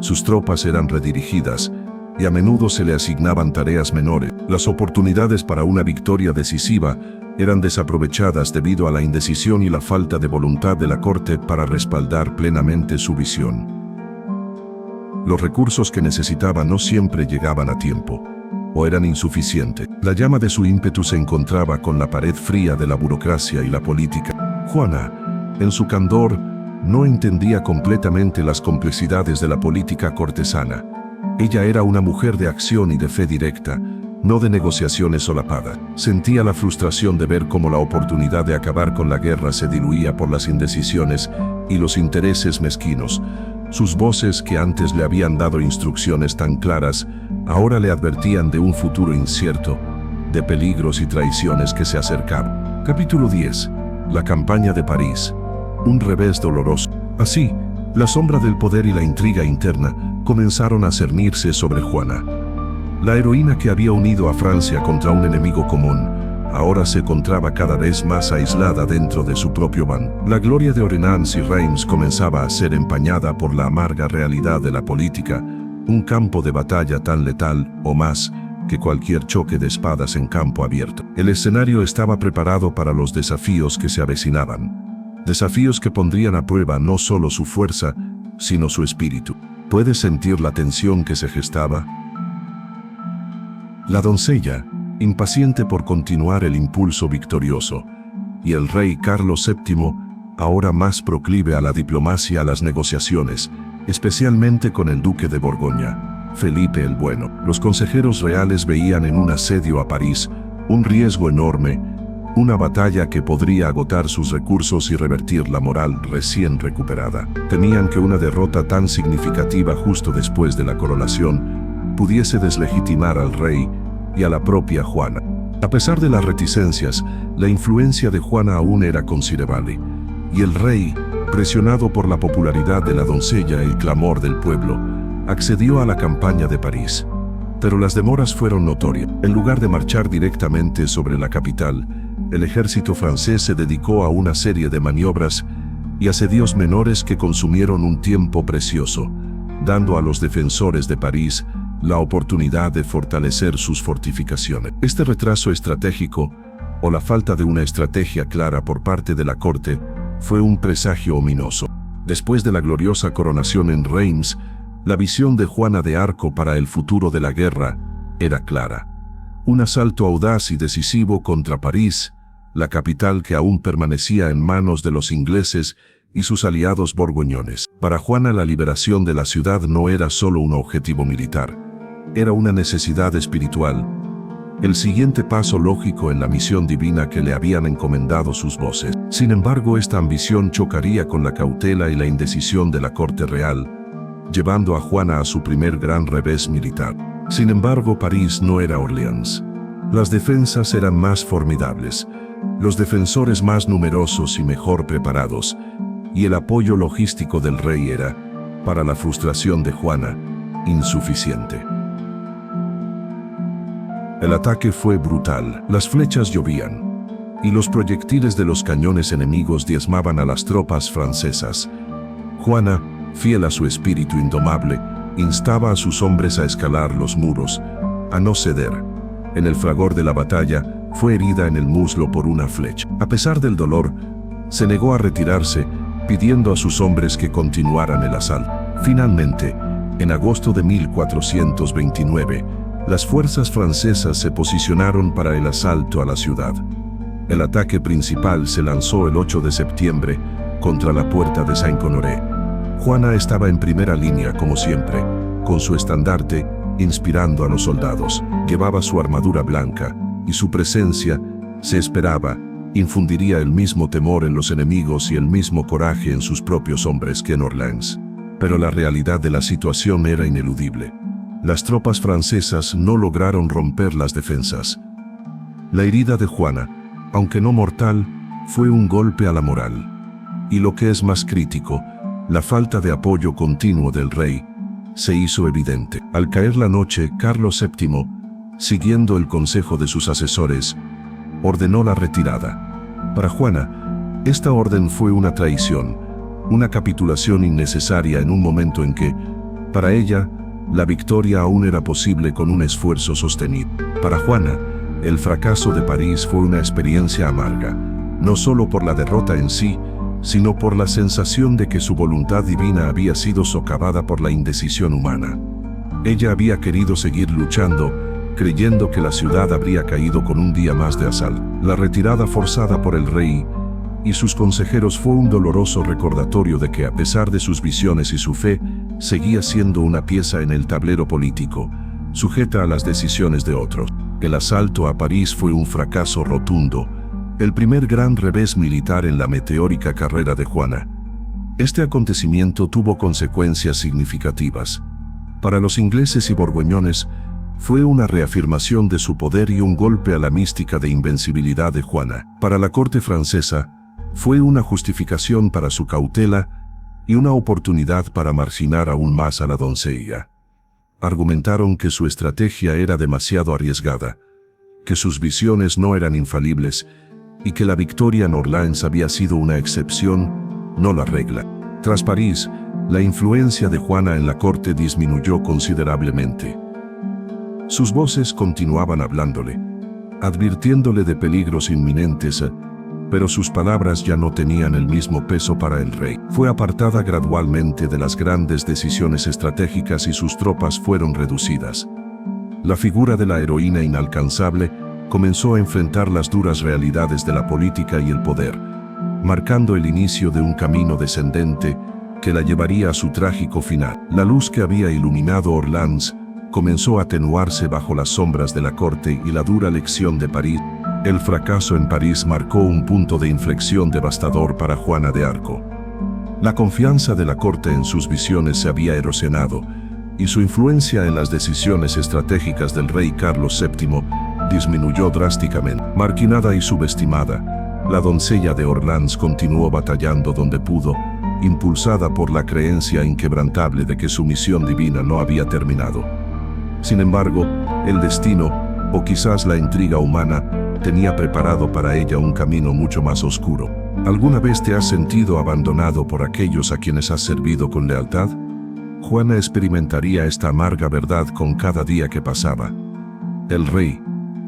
sus tropas eran redirigidas, y a menudo se le asignaban tareas menores. Las oportunidades para una victoria decisiva eran desaprovechadas debido a la indecisión y la falta de voluntad de la corte para respaldar plenamente su visión. Los recursos que necesitaba no siempre llegaban a tiempo, o eran insuficientes. La llama de su ímpetu se encontraba con la pared fría de la burocracia y la política. Juana, en su candor, no entendía completamente las complejidades de la política cortesana. Ella era una mujer de acción y de fe directa, no de negociaciones solapadas. Sentía la frustración de ver cómo la oportunidad de acabar con la guerra se diluía por las indecisiones y los intereses mezquinos. Sus voces, que antes le habían dado instrucciones tan claras, ahora le advertían de un futuro incierto, de peligros y traiciones que se acercaban. Capítulo 10. La campaña de París. Un revés doloroso. Así, la sombra del poder y la intriga interna comenzaron a cernirse sobre Juana. La heroína que había unido a Francia contra un enemigo común, ahora se encontraba cada vez más aislada dentro de su propio bando. La gloria de Orléans y Reims comenzaba a ser empañada por la amarga realidad de la política, un campo de batalla tan letal, o más, que cualquier choque de espadas en campo abierto. El escenario estaba preparado para los desafíos que se avecinaban. Desafíos que pondrían a prueba no solo su fuerza, sino su espíritu. ¿Puedes sentir la tensión que se gestaba? La doncella, impaciente por continuar el impulso victorioso, y el rey Carlos VII, ahora más proclive a la diplomacia y a las negociaciones, especialmente con el duque de Borgoña, Felipe el Bueno. Los consejeros reales veían en un asedio a París un riesgo enorme, una batalla que podría agotar sus recursos y revertir la moral recién recuperada. Temían que una derrota tan significativa justo después de la coronación pudiese deslegitimar al rey y a la propia Juana. A pesar de las reticencias, la influencia de Juana aún era considerable, y el rey, presionado por la popularidad de la doncella y el clamor del pueblo, accedió a la campaña de París. Pero las demoras fueron notorias. En lugar de marchar directamente sobre la capital, el ejército francés se dedicó a una serie de maniobras y asedios menores que consumieron un tiempo precioso, dando a los defensores de París la oportunidad de fortalecer sus fortificaciones. Este retraso estratégico, o la falta de una estrategia clara por parte de la corte, fue un presagio ominoso. Después de la gloriosa coronación en Reims, La visión de Juana de Arco para el futuro de la guerra era clara. Un asalto audaz y decisivo contra París, la capital que aún permanecía en manos de los ingleses y sus aliados borgoñones. Para Juana, la liberación de la ciudad no era solo un objetivo militar, era una necesidad espiritual, el siguiente paso lógico en la misión divina que le habían encomendado sus voces. Sin embargo, esta ambición chocaría con la cautela y la indecisión de la corte real, llevando a Juana a su primer gran revés militar. Sin embargo, París no era Orleans. Las defensas eran más formidables, los defensores más numerosos y mejor preparados, y el apoyo logístico del rey era, para la frustración de Juana, insuficiente. El ataque fue brutal, las flechas llovían, y los proyectiles de los cañones enemigos diezmaban a las tropas francesas. Juana, fiel a su espíritu indomable, instaba a sus hombres a escalar los muros, a no ceder. En el fragor de la batalla, fue herida en el muslo por una flecha. A pesar del dolor, se negó a retirarse, pidiendo a sus hombres que continuaran el asalto. Finalmente, en agosto de 1429, las fuerzas francesas se posicionaron para el asalto a la ciudad. El ataque principal se lanzó el 8 de septiembre contra la puerta de Saint-Honoré. Juana estaba en primera línea como siempre, con su estandarte, inspirando a los soldados. Llevaba su armadura blanca, y su presencia, se esperaba, infundiría el mismo temor en los enemigos y el mismo coraje en sus propios hombres que en Orleans. Pero la realidad de la situación era ineludible. Las tropas francesas no lograron romper las defensas. La herida de Juana, aunque no mortal, fue un golpe a la moral. Y lo que es más crítico, la falta de apoyo continuo del rey se hizo evidente. Al caer la noche, Carlos VII, siguiendo el consejo de sus asesores, ordenó la retirada. Para Juana, esta orden fue una traición, una capitulación innecesaria en un momento en que, para ella, la victoria aún era posible con un esfuerzo sostenido. Para Juana, el fracaso de París fue una experiencia amarga, no solo por la derrota en sí, sino por la sensación de que su voluntad divina había sido socavada por la indecisión humana. Ella había querido seguir luchando, creyendo que la ciudad habría caído con un día más de asalto. La retirada forzada por el rey y sus consejeros fue un doloroso recordatorio de que, a pesar de sus visiones y su fe, seguía siendo una pieza en el tablero político, sujeta a las decisiones de otros. El asalto a París fue un fracaso rotundo, el primer gran revés militar en la meteórica carrera de Juana. Este acontecimiento tuvo consecuencias significativas. Para los ingleses y borgoñones, fue una reafirmación de su poder y un golpe a la mística de invencibilidad de Juana. Para la corte francesa, fue una justificación para su cautela y una oportunidad para marginar aún más a la doncella. Argumentaron que su estrategia era demasiado arriesgada, que sus visiones no eran infalibles y que la victoria en Orleans había sido una excepción, no la regla. Tras París, la influencia de Juana en la corte disminuyó considerablemente. Sus voces continuaban hablándole, advirtiéndole de peligros inminentes, pero sus palabras ya no tenían el mismo peso para el rey. Fue apartada gradualmente de las grandes decisiones estratégicas y sus tropas fueron reducidas. La figura de la heroína inalcanzable comenzó a enfrentar las duras realidades de la política y el poder, marcando el inicio de un camino descendente que la llevaría a su trágico final. La luz que había iluminado Orleans comenzó a atenuarse bajo las sombras de la corte y la dura lección de París. El fracaso en París marcó un punto de inflexión devastador para Juana de Arco. La confianza de la corte en sus visiones se había erosionado, y su influencia en las decisiones estratégicas del rey Carlos VII disminuyó drásticamente. Marginada y subestimada, la doncella de Orleans continuó batallando donde pudo, impulsada por la creencia inquebrantable de que su misión divina no había terminado. Sin embargo, el destino, o quizás la intriga humana, tenía preparado para ella un camino mucho más oscuro. ¿Alguna vez te has sentido abandonado por aquellos a quienes has servido con lealtad? Juana experimentaría esta amarga verdad con cada día que pasaba. El rey,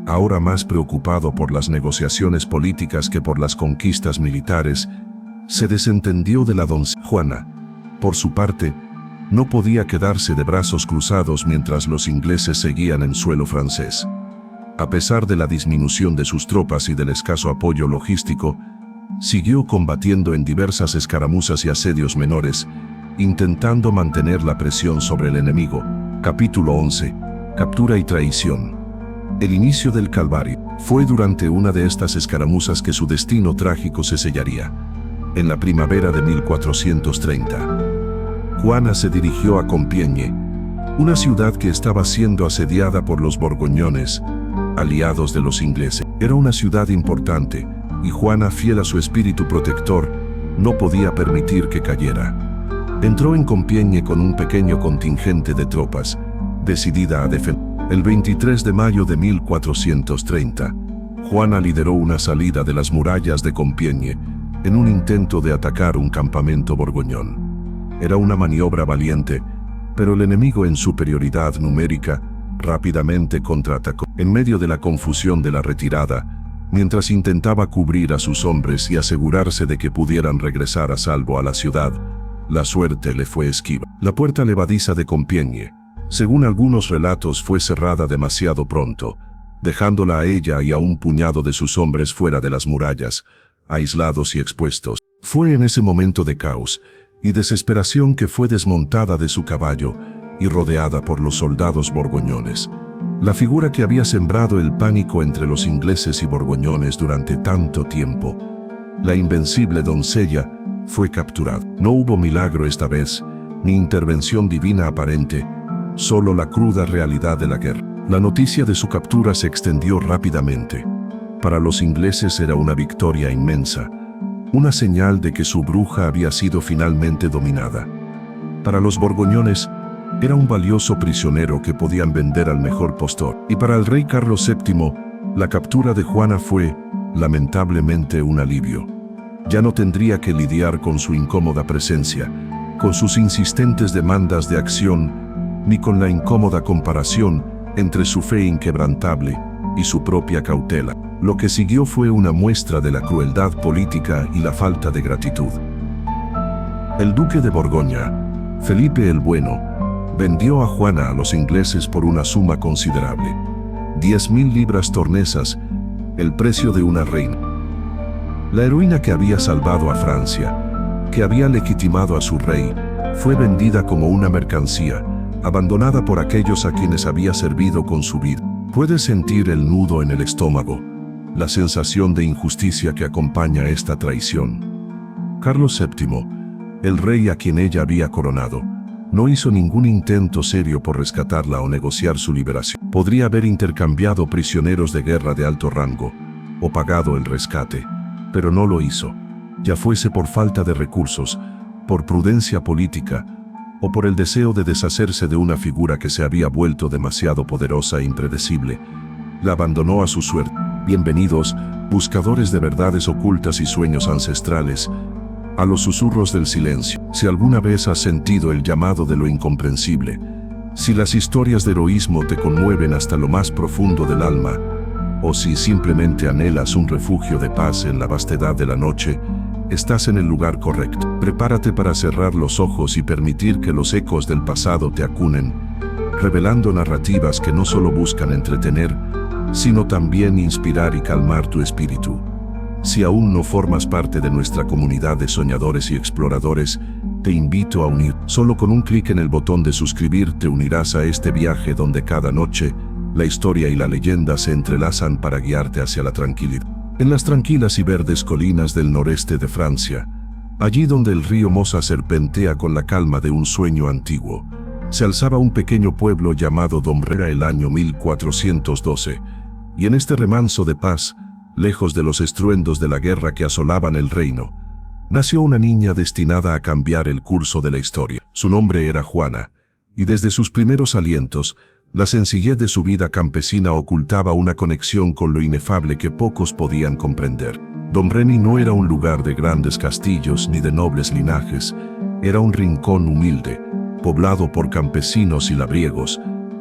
ahora más preocupado por las negociaciones políticas que por las conquistas militares, se desentendió de la doncella. Juana, por su parte, No podía quedarse de brazos cruzados mientras los ingleses seguían en suelo francés. A pesar de la disminución de sus tropas y del escaso apoyo logístico, siguió combatiendo en diversas escaramuzas y asedios menores, intentando mantener la presión sobre el enemigo. Capítulo 11. Captura y traición. El inicio del Calvario. Fue durante una de estas escaramuzas que su destino trágico se sellaría. En la primavera de 1430. Juana se dirigió a Compiègne, una ciudad que estaba siendo asediada por los borgoñones, aliados de los ingleses. Era una ciudad importante, y Juana, fiel a su espíritu protector, no podía permitir que cayera. Entró en Compiègne con un pequeño contingente de tropas, decidida a defender. El 23 de mayo de 1430, Juana lideró una salida de las murallas de Compiègne en un intento de atacar un campamento borgoñón. Era una maniobra valiente, pero el enemigo, en superioridad numérica, rápidamente contraatacó. En medio de la confusión de la retirada, mientras intentaba cubrir a sus hombres y asegurarse de que pudieran regresar a salvo a la ciudad, la suerte le fue esquiva. La puerta levadiza de Compiègne, según algunos relatos, fue cerrada demasiado pronto, dejándola a ella y a un puñado de sus hombres fuera de las murallas, aislados y expuestos. Fue en ese momento de caos y desesperación que fue desmontada de su caballo y rodeada por los soldados borgoñones. La figura que había sembrado el pánico entre los ingleses y borgoñones durante tanto tiempo, la invencible doncella, fue capturada. No hubo milagro esta vez, ni intervención divina aparente, solo la cruda realidad de la guerra. La noticia de su captura se extendió rápidamente. Para los ingleses era una victoria inmensa, una señal de que su bruja había sido finalmente dominada. Para los borgoñones, era un valioso prisionero que podían vender al mejor postor. Y para el rey Carlos VII, la captura de Juana fue, lamentablemente, un alivio. Ya no tendría que lidiar con su incómoda presencia, con sus insistentes demandas de acción, ni con la incómoda comparación entre su fe inquebrantable y su propia cautela. Lo que siguió fue una muestra de la crueldad política y la falta de gratitud. El duque de Borgoña, Felipe el Bueno, vendió a Juana a los ingleses por una suma considerable: 10.000 libras tornesas, el precio de una reina. La heroína que había salvado a Francia, que había legitimado a su rey, fue vendida como una mercancía, abandonada por aquellos a quienes había servido con su vida. Puedes sentir el nudo en el estómago, la sensación de injusticia que acompaña esta traición. Carlos VII, el rey a quien ella había coronado, no hizo ningún intento serio por rescatarla o negociar su liberación. Podría haber intercambiado prisioneros de guerra de alto rango, o pagado el rescate, pero no lo hizo, ya fuese por falta de recursos, por prudencia política, o por el deseo de deshacerse de una figura que se había vuelto demasiado poderosa e impredecible. La abandonó a su suerte. Bienvenidos, buscadores de verdades ocultas y sueños ancestrales, a los susurros del silencio. Si alguna vez has sentido el llamado de lo incomprensible, si las historias de heroísmo te conmueven hasta lo más profundo del alma, o si simplemente anhelas un refugio de paz en la vastedad de la noche, estás en el lugar correcto. Prepárate para cerrar los ojos y permitir que los ecos del pasado te acunen, revelando narrativas que no solo buscan entretener, sino también inspirar y calmar tu espíritu. Si aún no formas parte de nuestra comunidad de soñadores y exploradores, te invito a unir. Solo con un clic en el botón de suscribir te unirás a este viaje donde cada noche, la historia y la leyenda se entrelazan para guiarte hacia la tranquilidad. En las tranquilas y verdes colinas del noreste de Francia, allí donde el río Mosa serpentea con la calma de un sueño antiguo, se alzaba un pequeño pueblo llamado Domrera el año 1412, y en este remanso de paz, lejos de los estruendos de la guerra que asolaban el reino, nació una niña destinada a cambiar el curso de la historia. Su nombre era Juana, y desde sus primeros alientos, la sencillez de su vida campesina ocultaba una conexión con lo inefable que pocos podían comprender. Domremy no era un lugar de grandes castillos ni de nobles linajes, era un rincón humilde, poblado por campesinos y labriegos,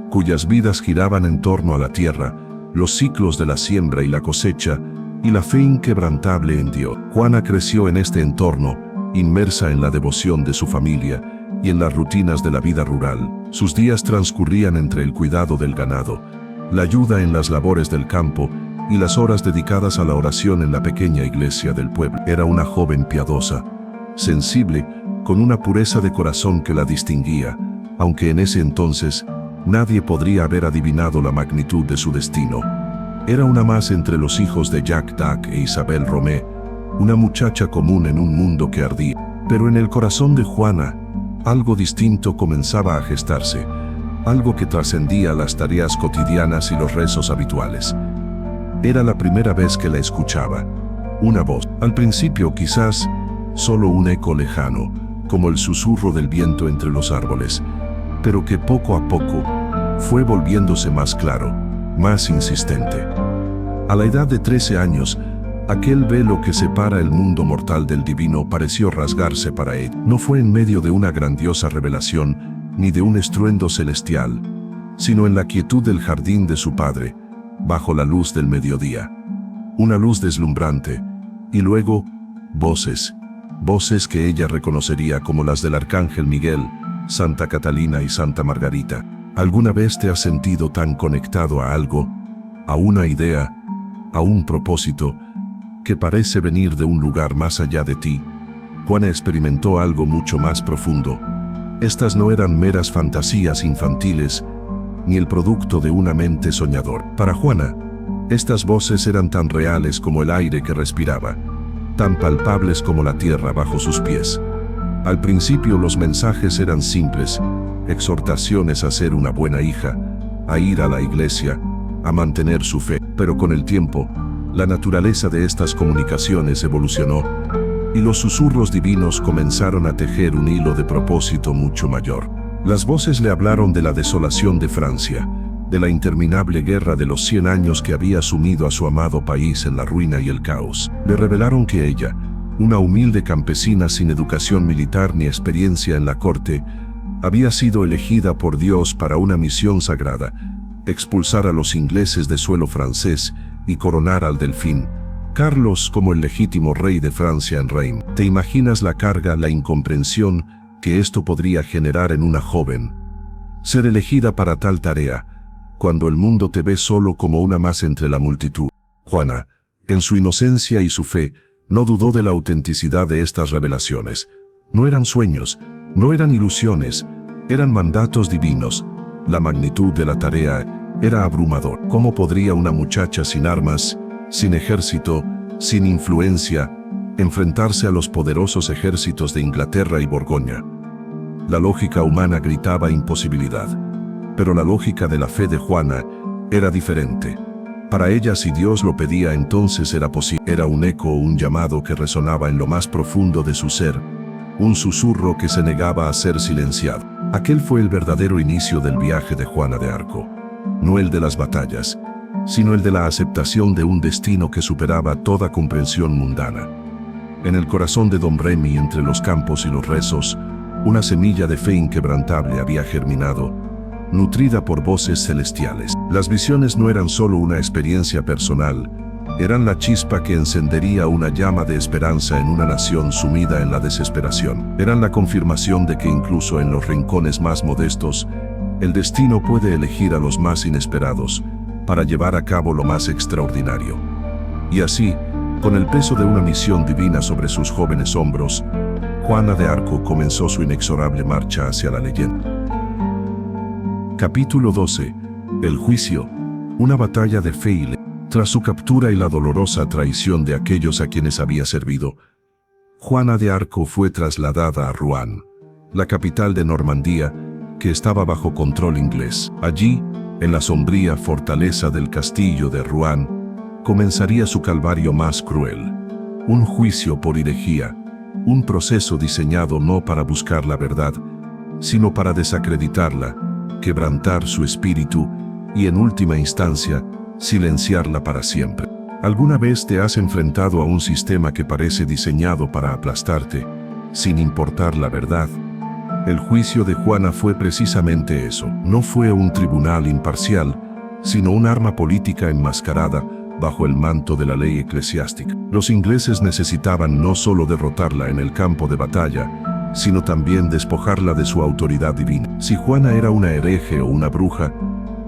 cuyas vidas giraban en torno a la tierra, los ciclos de la siembra y la cosecha, y la fe inquebrantable en Dios. Juana creció en este entorno, inmersa en la devoción de su familia y en las rutinas de la vida rural. Sus días transcurrían entre el cuidado del ganado, la ayuda en las labores del campo y las horas dedicadas a la oración en la pequeña iglesia del pueblo. Era una joven piadosa, sensible, con una pureza de corazón que la distinguía, aunque en ese entonces nadie podría haber adivinado la magnitud de su destino. Era una más entre los hijos de Jacques d'Arc e Isabel Romé, una muchacha común en un mundo que ardía. Pero en el corazón de Juana, algo distinto comenzaba a gestarse, algo que trascendía las tareas cotidianas y los rezos habituales. Era la primera vez que la escuchaba. Una voz, al principio quizás solo un eco lejano, como el susurro del viento entre los árboles, pero que poco a poco fue volviéndose más claro, más insistente. A la edad de 13 años, aquel velo que separa el mundo mortal del divino pareció rasgarse para él. No fue en medio de una grandiosa revelación, ni de un estruendo celestial, sino en la quietud del jardín de su padre, bajo la luz del mediodía. Una luz deslumbrante, y luego, voces que ella reconocería como las del Arcángel Miguel, Santa Catalina y Santa Margarita. ¿Alguna vez te has sentido tan conectado a algo, a una idea, a un propósito, que parece venir de un lugar más allá de ti? Juana experimentó algo mucho más profundo. Estas no eran meras fantasías infantiles, ni el producto de una mente soñadora. Para Juana, estas voces eran tan reales como el aire que respiraba, tan palpables como la tierra bajo sus pies. Al principio los mensajes eran simples, exhortaciones a ser una buena hija, a ir a la iglesia, a mantener su fe. Pero con el tiempo, la naturaleza de estas comunicaciones evolucionó, y los susurros divinos comenzaron a tejer un hilo de propósito mucho mayor. Las voces le hablaron de la desolación de Francia, de la interminable guerra de los 100 años que había sumido a su amado país en la ruina y el caos. Le revelaron que ella, una humilde campesina sin educación militar ni experiencia en la corte, había sido elegida por Dios para una misión sagrada: expulsar a los ingleses de suelo francés y coronar al delfín, Carlos, como el legítimo rey de Francia en Reims. ¿Te imaginas la carga, la incomprensión que esto podría generar en una joven? Ser elegida para tal tarea, cuando el mundo te ve solo como una más entre la multitud. Juana, en su inocencia y su fe, no dudó de la autenticidad de estas revelaciones. No eran sueños, no eran ilusiones, eran mandatos divinos. La magnitud de la tarea era abrumador. ¿Cómo podría una muchacha sin armas, sin ejército, sin influencia, enfrentarse a los poderosos ejércitos de Inglaterra y Borgoña? La lógica humana gritaba imposibilidad, pero la lógica de la fe de Juana era diferente. Para ella, si Dios lo pedía, entonces era posible. Era un eco o un llamado que resonaba en lo más profundo de su ser, un susurro que se negaba a ser silenciado. Aquel fue el verdadero inicio del viaje de Juana de Arco, no el de las batallas, sino el de la aceptación de un destino que superaba toda comprensión mundana. En el corazón de Don Remy, entre los campos y los rezos, una semilla de fe inquebrantable había germinado, nutrida por voces celestiales. Las visiones no eran solo una experiencia personal, eran la chispa que encendería una llama de esperanza en una nación sumida en la desesperación. Eran la confirmación de que incluso en los rincones más modestos, el destino puede elegir a los más inesperados para llevar a cabo lo más extraordinario. Y así, con el peso de una misión divina sobre sus jóvenes hombros, Juana de Arco comenzó su inexorable marcha hacia la leyenda. Capítulo 12. El juicio. Una batalla de fe y ley. Tras su captura y la dolorosa traición de aquellos a quienes había servido, Juana de Arco fue trasladada a Rouen, la capital de Normandía, que estaba bajo control inglés. Allí, en la sombría fortaleza del castillo de Rouen, comenzaría su calvario más cruel. Un juicio por herejía, un proceso diseñado no para buscar la verdad, sino para desacreditarla, quebrantar su espíritu y, en última instancia, silenciarla para siempre. ¿Alguna vez te has enfrentado a un sistema que parece diseñado para aplastarte, sin importar la verdad? El juicio de Juana fue precisamente eso. No fue un tribunal imparcial, sino un arma política enmascarada bajo el manto de la ley eclesiástica. Los ingleses necesitaban no solo derrotarla en el campo de batalla, sino también despojarla de su autoridad divina. Si Juana era una hereje o una bruja,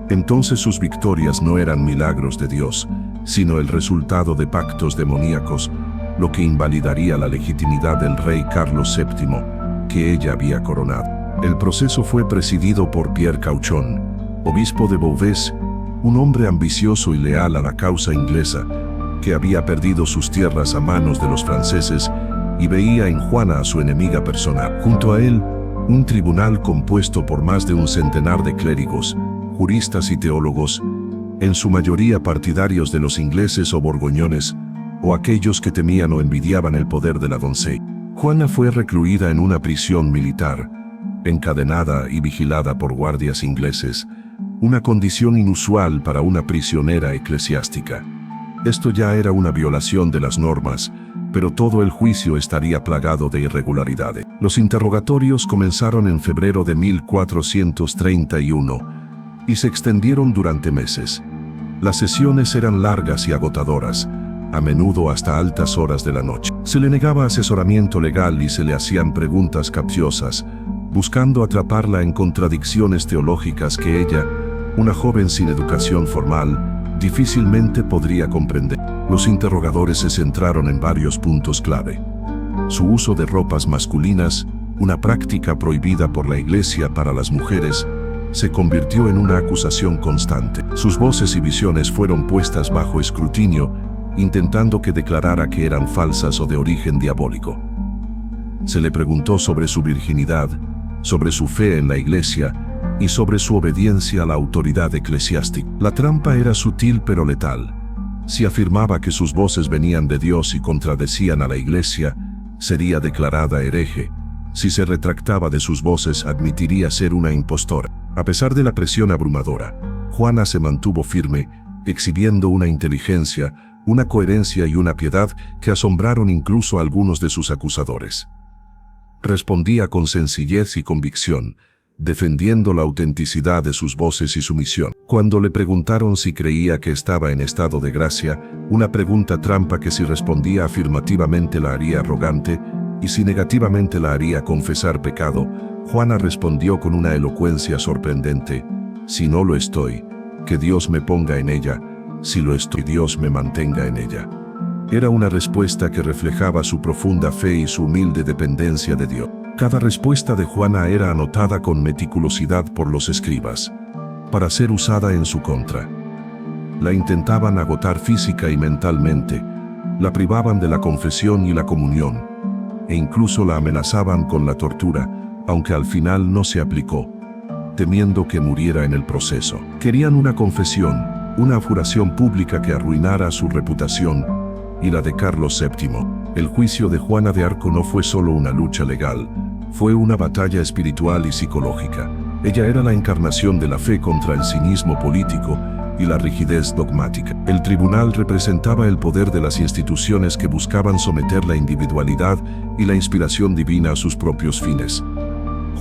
entonces sus victorias no eran milagros de Dios, sino el resultado de pactos demoníacos, lo que invalidaría la legitimidad del rey Carlos VII, que ella había coronado. El proceso fue presidido por Pierre Cauchon, obispo de Beauvais, un hombre ambicioso y leal a la causa inglesa, que había perdido sus tierras a manos de los franceses y veía en Juana a su enemiga personal. Junto a él, un tribunal compuesto por más de un centenar de clérigos, juristas y teólogos, en su mayoría partidarios de los ingleses o borgoñones, o aquellos que temían o envidiaban el poder de la doncella. Juana fue recluida en una prisión militar, encadenada y vigilada por guardias ingleses, una condición inusual para una prisionera eclesiástica. Esto ya era una violación de las normas, pero todo el juicio estaría plagado de irregularidades. Los interrogatorios comenzaron en febrero de 1431 y se extendieron durante meses. Las sesiones eran largas y agotadoras, a menudo hasta altas horas de la noche. Se le negaba asesoramiento legal y se le hacían preguntas capciosas, buscando atraparla en contradicciones teológicas que ella, una joven sin educación formal, difícilmente podría comprender. Los interrogadores se centraron en varios puntos clave. Su uso de ropas masculinas, una práctica prohibida por la Iglesia para las mujeres, se convirtió en una acusación constante. Sus voces y visiones fueron puestas bajo escrutinio, intentando que declarara que eran falsas o de origen diabólico. Se le preguntó sobre su virginidad, sobre su fe en la Iglesia y sobre su obediencia a la autoridad eclesiástica. La trampa era sutil pero letal. Si afirmaba que sus voces venían de Dios y contradecían a la Iglesia, sería declarada hereje. Si se retractaba de sus voces, admitiría ser una impostora. A pesar de la presión abrumadora, Juana se mantuvo firme, exhibiendo una inteligencia, una coherencia y una piedad que asombraron incluso a algunos de sus acusadores. Respondía con sencillez y convicción, defendiendo la autenticidad de sus voces y su misión. Cuando le preguntaron si creía que estaba en estado de gracia, una pregunta trampa que si respondía afirmativamente la haría arrogante y si negativamente la haría confesar pecado, Juana respondió con una elocuencia sorprendente: si no lo estoy, que Dios me ponga en ella; si lo estoy, Dios me mantenga en ella. Era una respuesta que reflejaba su profunda fe y su humilde dependencia de Dios. Cada respuesta de Juana era anotada con meticulosidad por los escribas, para ser usada en su contra. La intentaban agotar física y mentalmente, la privaban de la confesión y la comunión, e incluso la amenazaban con la tortura, aunque al final no se aplicó, temiendo que muriera en el proceso. Querían una confesión, una abjuración pública que arruinara su reputación y la de Carlos VII. El juicio de Juana de Arco no fue solo una lucha legal, fue una batalla espiritual y psicológica. Ella era la encarnación de la fe contra el cinismo político y la rigidez dogmática. El tribunal representaba el poder de las instituciones que buscaban someter la individualidad y la inspiración divina a sus propios fines.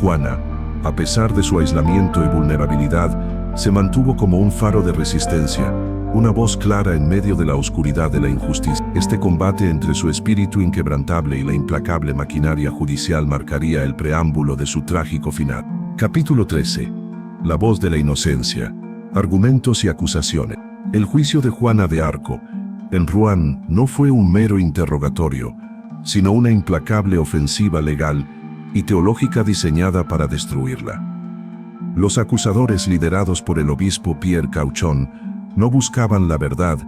Juana, a pesar de su aislamiento y vulnerabilidad, se mantuvo como un faro de resistencia, una voz clara en medio de la oscuridad de la injusticia. Este combate entre su espíritu inquebrantable y la implacable maquinaria judicial marcaría el preámbulo de su trágico final. Capítulo 13. La voz de la inocencia. Argumentos y acusaciones. El juicio de Juana de Arco, en Rouen, no fue un mero interrogatorio, sino una implacable ofensiva legal y teológica diseñada para destruirla. Los acusadores, liderados por el obispo Pierre Cauchon, no buscaban la verdad,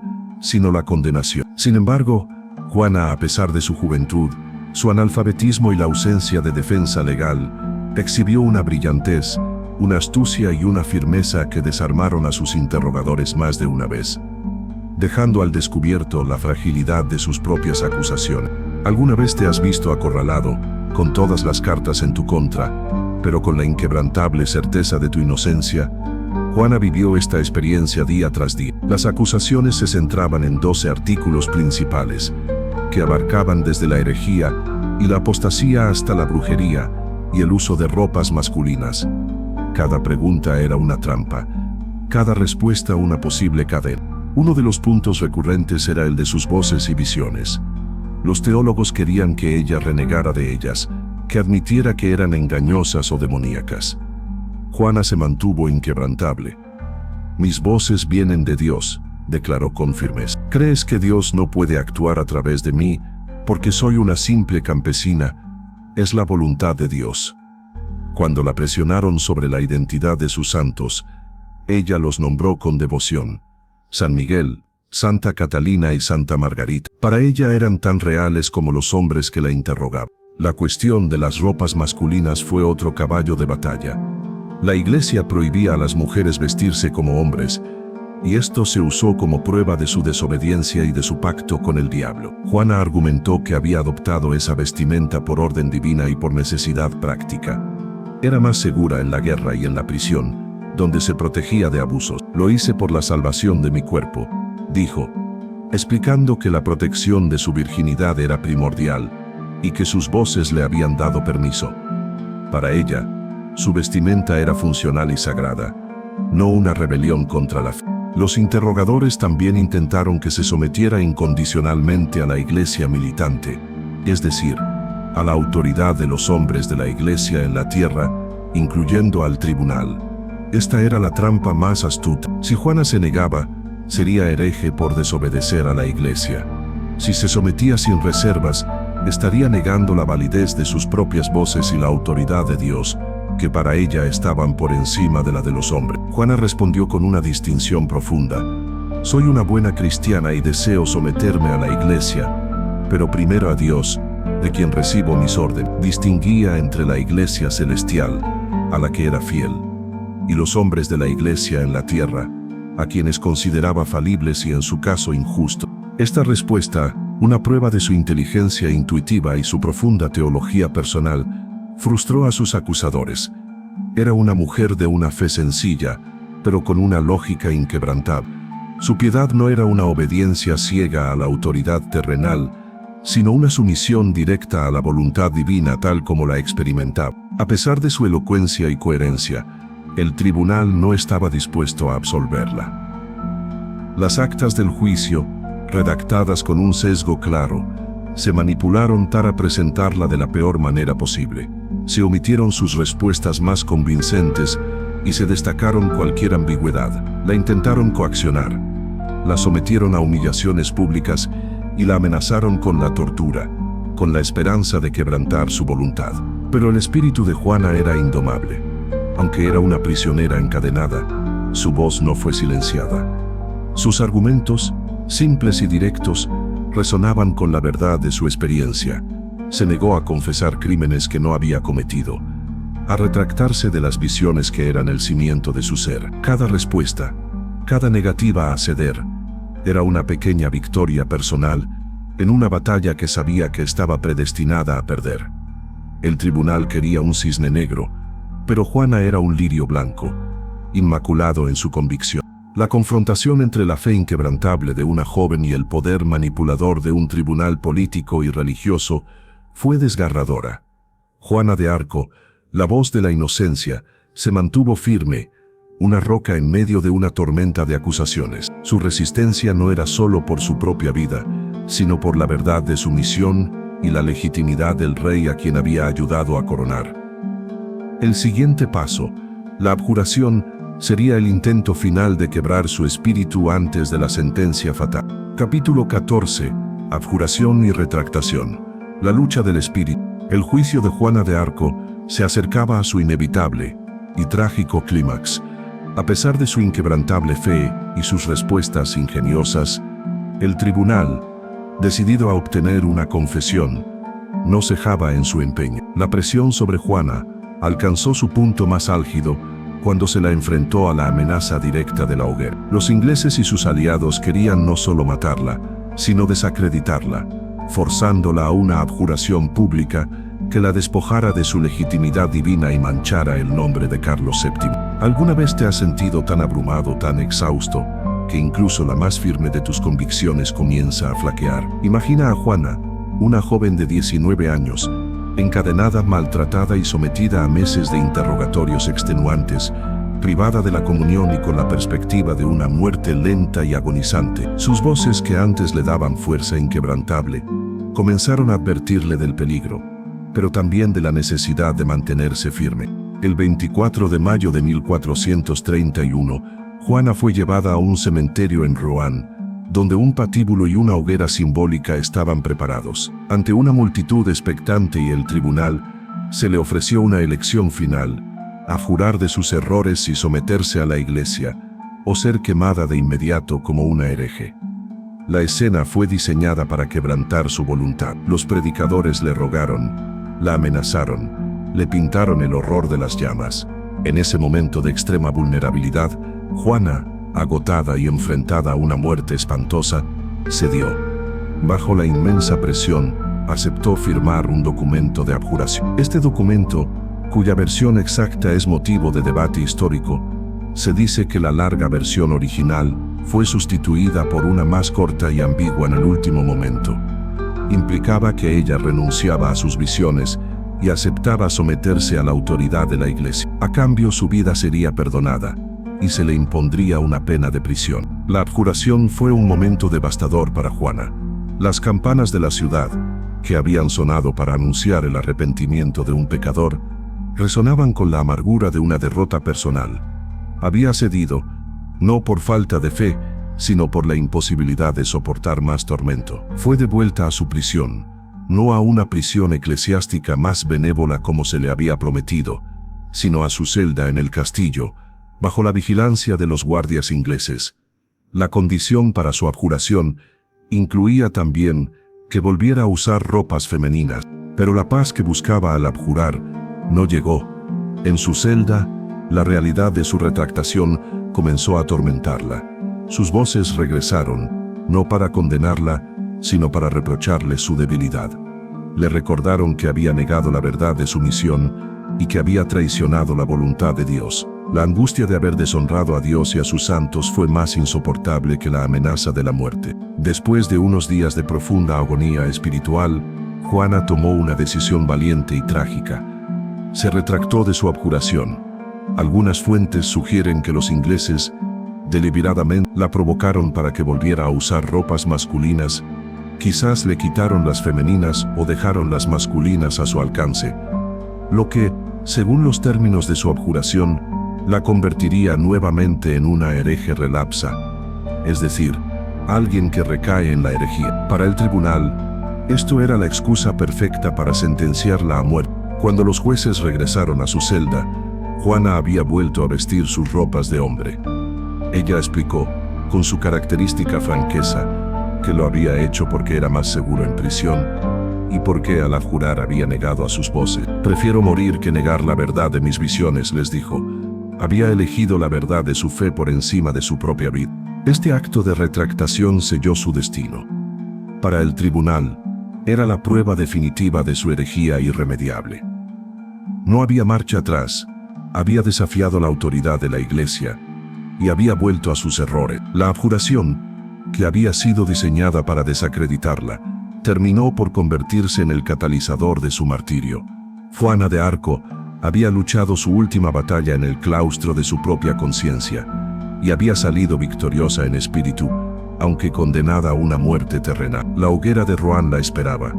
sino la condenación. Sin embargo, Juana, a pesar de su juventud, su analfabetismo y la ausencia de defensa legal, exhibió una brillantez, una astucia y una firmeza que desarmaron a sus interrogadores más de una vez, dejando al descubierto la fragilidad de sus propias acusaciones. ¿Alguna vez te has visto acorralado, con todas las cartas en tu contra, pero con la inquebrantable certeza de tu inocencia? Juana vivió esta experiencia día tras día. Las acusaciones se centraban en 12 artículos principales, que abarcaban desde la herejía y la apostasía hasta la brujería y el uso de ropas masculinas. Cada pregunta era una trampa, cada respuesta una posible cadena. Uno de los puntos recurrentes era el de sus voces y visiones. Los teólogos querían que ella renegara de ellas, que admitiera que eran engañosas o demoníacas. Juana se mantuvo inquebrantable. «Mis voces vienen de Dios», declaró con firmeza. «¿Crees que Dios no puede actuar a través de mí porque soy una simple campesina? Es la voluntad de Dios». Cuando la presionaron sobre la identidad de sus santos, ella los nombró con devoción: San Miguel, Santa Catalina y Santa Margarita. Para ella eran tan reales como los hombres que la interrogaban. La cuestión de las ropas masculinas fue otro caballo de batalla. La Iglesia prohibía a las mujeres vestirse como hombres, y esto se usó como prueba de su desobediencia y de su pacto con el diablo. Juana argumentó que había adoptado esa vestimenta por orden divina y por necesidad práctica. Era más segura en la guerra y en la prisión, donde se protegía de abusos. «Lo hice por la salvación de mi cuerpo», dijo, explicando que la protección de su virginidad era primordial y que sus voces le habían dado permiso. Para ella, su vestimenta era funcional y sagrada, no una rebelión contra la fe. Los interrogadores también intentaron que se sometiera incondicionalmente a la Iglesia militante, es decir, a la autoridad de los hombres de la Iglesia en la tierra, incluyendo al tribunal. Esta era la trampa más astuta. Si Juana se negaba, sería hereje por desobedecer a la Iglesia. Si se sometía sin reservas, estaría negando la validez de sus propias voces y la autoridad de Dios, que para ella estaban por encima de la de los hombres. Juana respondió con una distinción profunda: «Soy una buena cristiana y deseo someterme a la Iglesia, pero primero a Dios, de quien recibo mis órdenes». Distinguía entre la Iglesia celestial, a la que era fiel, y los hombres de la Iglesia en la tierra, a quienes consideraba falibles y en su caso injustos. Esta respuesta, una prueba de su inteligencia intuitiva y su profunda teología personal, frustró a sus acusadores. Era una mujer de una fe sencilla, pero con una lógica inquebrantable. Su piedad no era una obediencia ciega a la autoridad terrenal, sino una sumisión directa a la voluntad divina tal como la experimentaba. A pesar de su elocuencia y coherencia, el tribunal no estaba dispuesto a absolverla. Las actas del juicio, redactadas con un sesgo claro, se manipularon para presentarla de la peor manera posible. Se omitieron sus respuestas más convincentes y se destacaron cualquier ambigüedad. La intentaron coaccionar, la sometieron a humillaciones públicas y la amenazaron con la tortura, con la esperanza de quebrantar su voluntad. Pero el espíritu de Juana era indomable. Aunque era una prisionera encadenada, su voz no fue silenciada. Sus argumentos, simples y directos, resonaban con la verdad de su experiencia. Se negó a confesar crímenes que no había cometido, a retractarse de las visiones que eran el cimiento de su ser. Cada respuesta, cada negativa a ceder, era una pequeña victoria personal en una batalla que sabía que estaba predestinada a perder. El tribunal quería un cisne negro, pero Juana era un lirio blanco, inmaculado en su convicción. La confrontación entre la fe inquebrantable de una joven y el poder manipulador de un tribunal político y religioso fue desgarradora. Juana de Arco, la voz de la inocencia, se mantuvo firme, una roca en medio de una tormenta de acusaciones. Su resistencia no era solo por su propia vida, sino por la verdad de su misión y la legitimidad del rey a quien había ayudado a coronar. El siguiente paso, la abjuración, sería el intento final de quebrar su espíritu antes de la sentencia fatal. Capítulo 14. Abjuración y retractación. La lucha del espíritu. El juicio de Juana de Arco se acercaba a su inevitable y trágico clímax. A pesar de su inquebrantable fe y sus respuestas ingeniosas, el tribunal, decidido a obtener una confesión, no cejaba en su empeño. La presión sobre Juana alcanzó su punto más álgido cuando se la enfrentó a la amenaza directa de la hoguera. Los ingleses y sus aliados querían no solo matarla, sino desacreditarla, forzándola a una abjuración pública que la despojara de su legitimidad divina y manchara el nombre de Carlos VII. ¿Alguna vez te has sentido tan abrumado, tan exhausto, que incluso la más firme de tus convicciones comienza a flaquear? Imagina a Juana, una joven de 19 años, encadenada, maltratada y sometida a meses de interrogatorios extenuantes, privada de la comunión y con la perspectiva de una muerte lenta y agonizante. Sus voces, que antes le daban fuerza inquebrantable, comenzaron a advertirle del peligro, pero también de la necesidad de mantenerse firme. El 24 de mayo de 1431, Juana fue llevada a un cementerio en Rouen, donde un patíbulo y una hoguera simbólica estaban preparados. Ante una multitud expectante y el tribunal, se le ofreció una elección final: abjurar de sus errores y someterse a la Iglesia, o ser quemada de inmediato como una hereje. La escena fue diseñada para quebrantar su voluntad. Los predicadores le rogaron, la amenazaron, le pintaron el horror de las llamas. En ese momento de extrema vulnerabilidad, Juana, agotada y enfrentada a una muerte espantosa, cedió. Bajo la inmensa presión, aceptó firmar un documento de abjuración. Este documento, cuya versión exacta es motivo de debate histórico, se dice que la larga versión original fue sustituida por una más corta y ambigua en el último momento. Implicaba que ella renunciaba a sus visiones y aceptaba someterse a la autoridad de la Iglesia. A cambio, su vida sería perdonada y se le impondría una pena de prisión. La abjuración fue un momento devastador para Juana. Las campanas de la ciudad, que habían sonado para anunciar el arrepentimiento de un pecador, resonaban con la amargura de una derrota personal. Había cedido, no por falta de fe, sino por la imposibilidad de soportar más tormento. Fue devuelta a su prisión, no a una prisión eclesiástica más benévola como se le había prometido, sino a su celda en el castillo, bajo la vigilancia de los guardias ingleses. La condición para su abjuración incluía también que volviera a usar ropas femeninas, pero la paz que buscaba al abjurar no llegó. En su celda, la realidad de su retractación comenzó a atormentarla. Sus voces regresaron, no para condenarla, sino para reprocharle su debilidad. Le recordaron que había negado la verdad de su misión y que había traicionado la voluntad de Dios. La angustia de haber deshonrado a Dios y a sus santos fue más insoportable que la amenaza de la muerte. Después de unos días de profunda agonía espiritual, Juana tomó una decisión valiente y trágica. Se retractó de su abjuración. Algunas fuentes sugieren que los ingleses deliberadamente la provocaron para que volviera a usar ropas masculinas. Quizás le quitaron las femeninas o dejaron las masculinas a su alcance, lo que, según los términos de su abjuración, la convertiría nuevamente en una hereje relapsa, es decir, alguien que recae en la herejía. Para el tribunal, esto era la excusa perfecta para sentenciarla a muerte. Cuando los jueces regresaron a su celda, Juana había vuelto a vestir sus ropas de hombre. Ella explicó, con su característica franqueza, que lo había hecho porque era más seguro en prisión y porque al abjurar había negado a sus voces. «Prefiero morir que negar la verdad de mis visiones», les dijo. Había elegido la verdad de su fe por encima de su propia vida. Este acto de retractación selló su destino. Para el tribunal, era la prueba definitiva de su herejía irremediable. No había marcha atrás. Había desafiado la autoridad de la Iglesia y había vuelto a sus errores. La abjuración, que había sido diseñada para desacreditarla, terminó por convertirse en el catalizador de su martirio. Juana de Arco había luchado su última batalla en el claustro de su propia conciencia y había salido victoriosa en espíritu, aunque condenada a una muerte terrenal. La hoguera de Rouen la esperaba,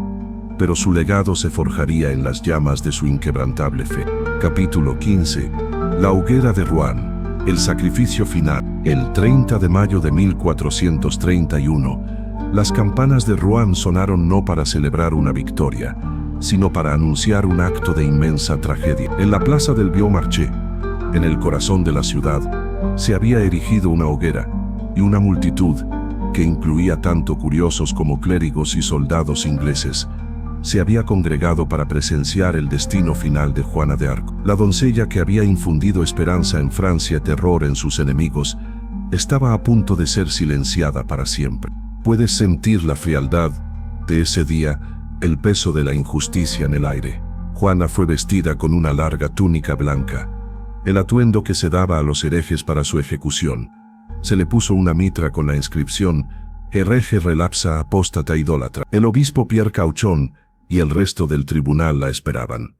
pero su legado se forjaría en las llamas de su inquebrantable fe. Capítulo 15. La hoguera de Rouen. El sacrificio final. El 30 de mayo de 1431, las campanas de Rouen sonaron no para celebrar una victoria, sino para anunciar un acto de inmensa tragedia. En la plaza del Vieux Marché, en el corazón de la ciudad, se había erigido una hoguera, y una multitud, que incluía tanto curiosos como clérigos y soldados ingleses, se había congregado para presenciar el destino final de Juana de Arco. La doncella que había infundido esperanza en Francia y terror en sus enemigos, estaba a punto de ser silenciada para siempre. Puedes sentir la frialdad de ese día, el peso de la injusticia en el aire. Juana fue vestida con una larga túnica blanca, el atuendo que se daba a los herejes para su ejecución. Se le puso una mitra con la inscripción «Hereje relapsa apóstata idólatra». El obispo Pierre Cauchon y el resto del tribunal la esperaban.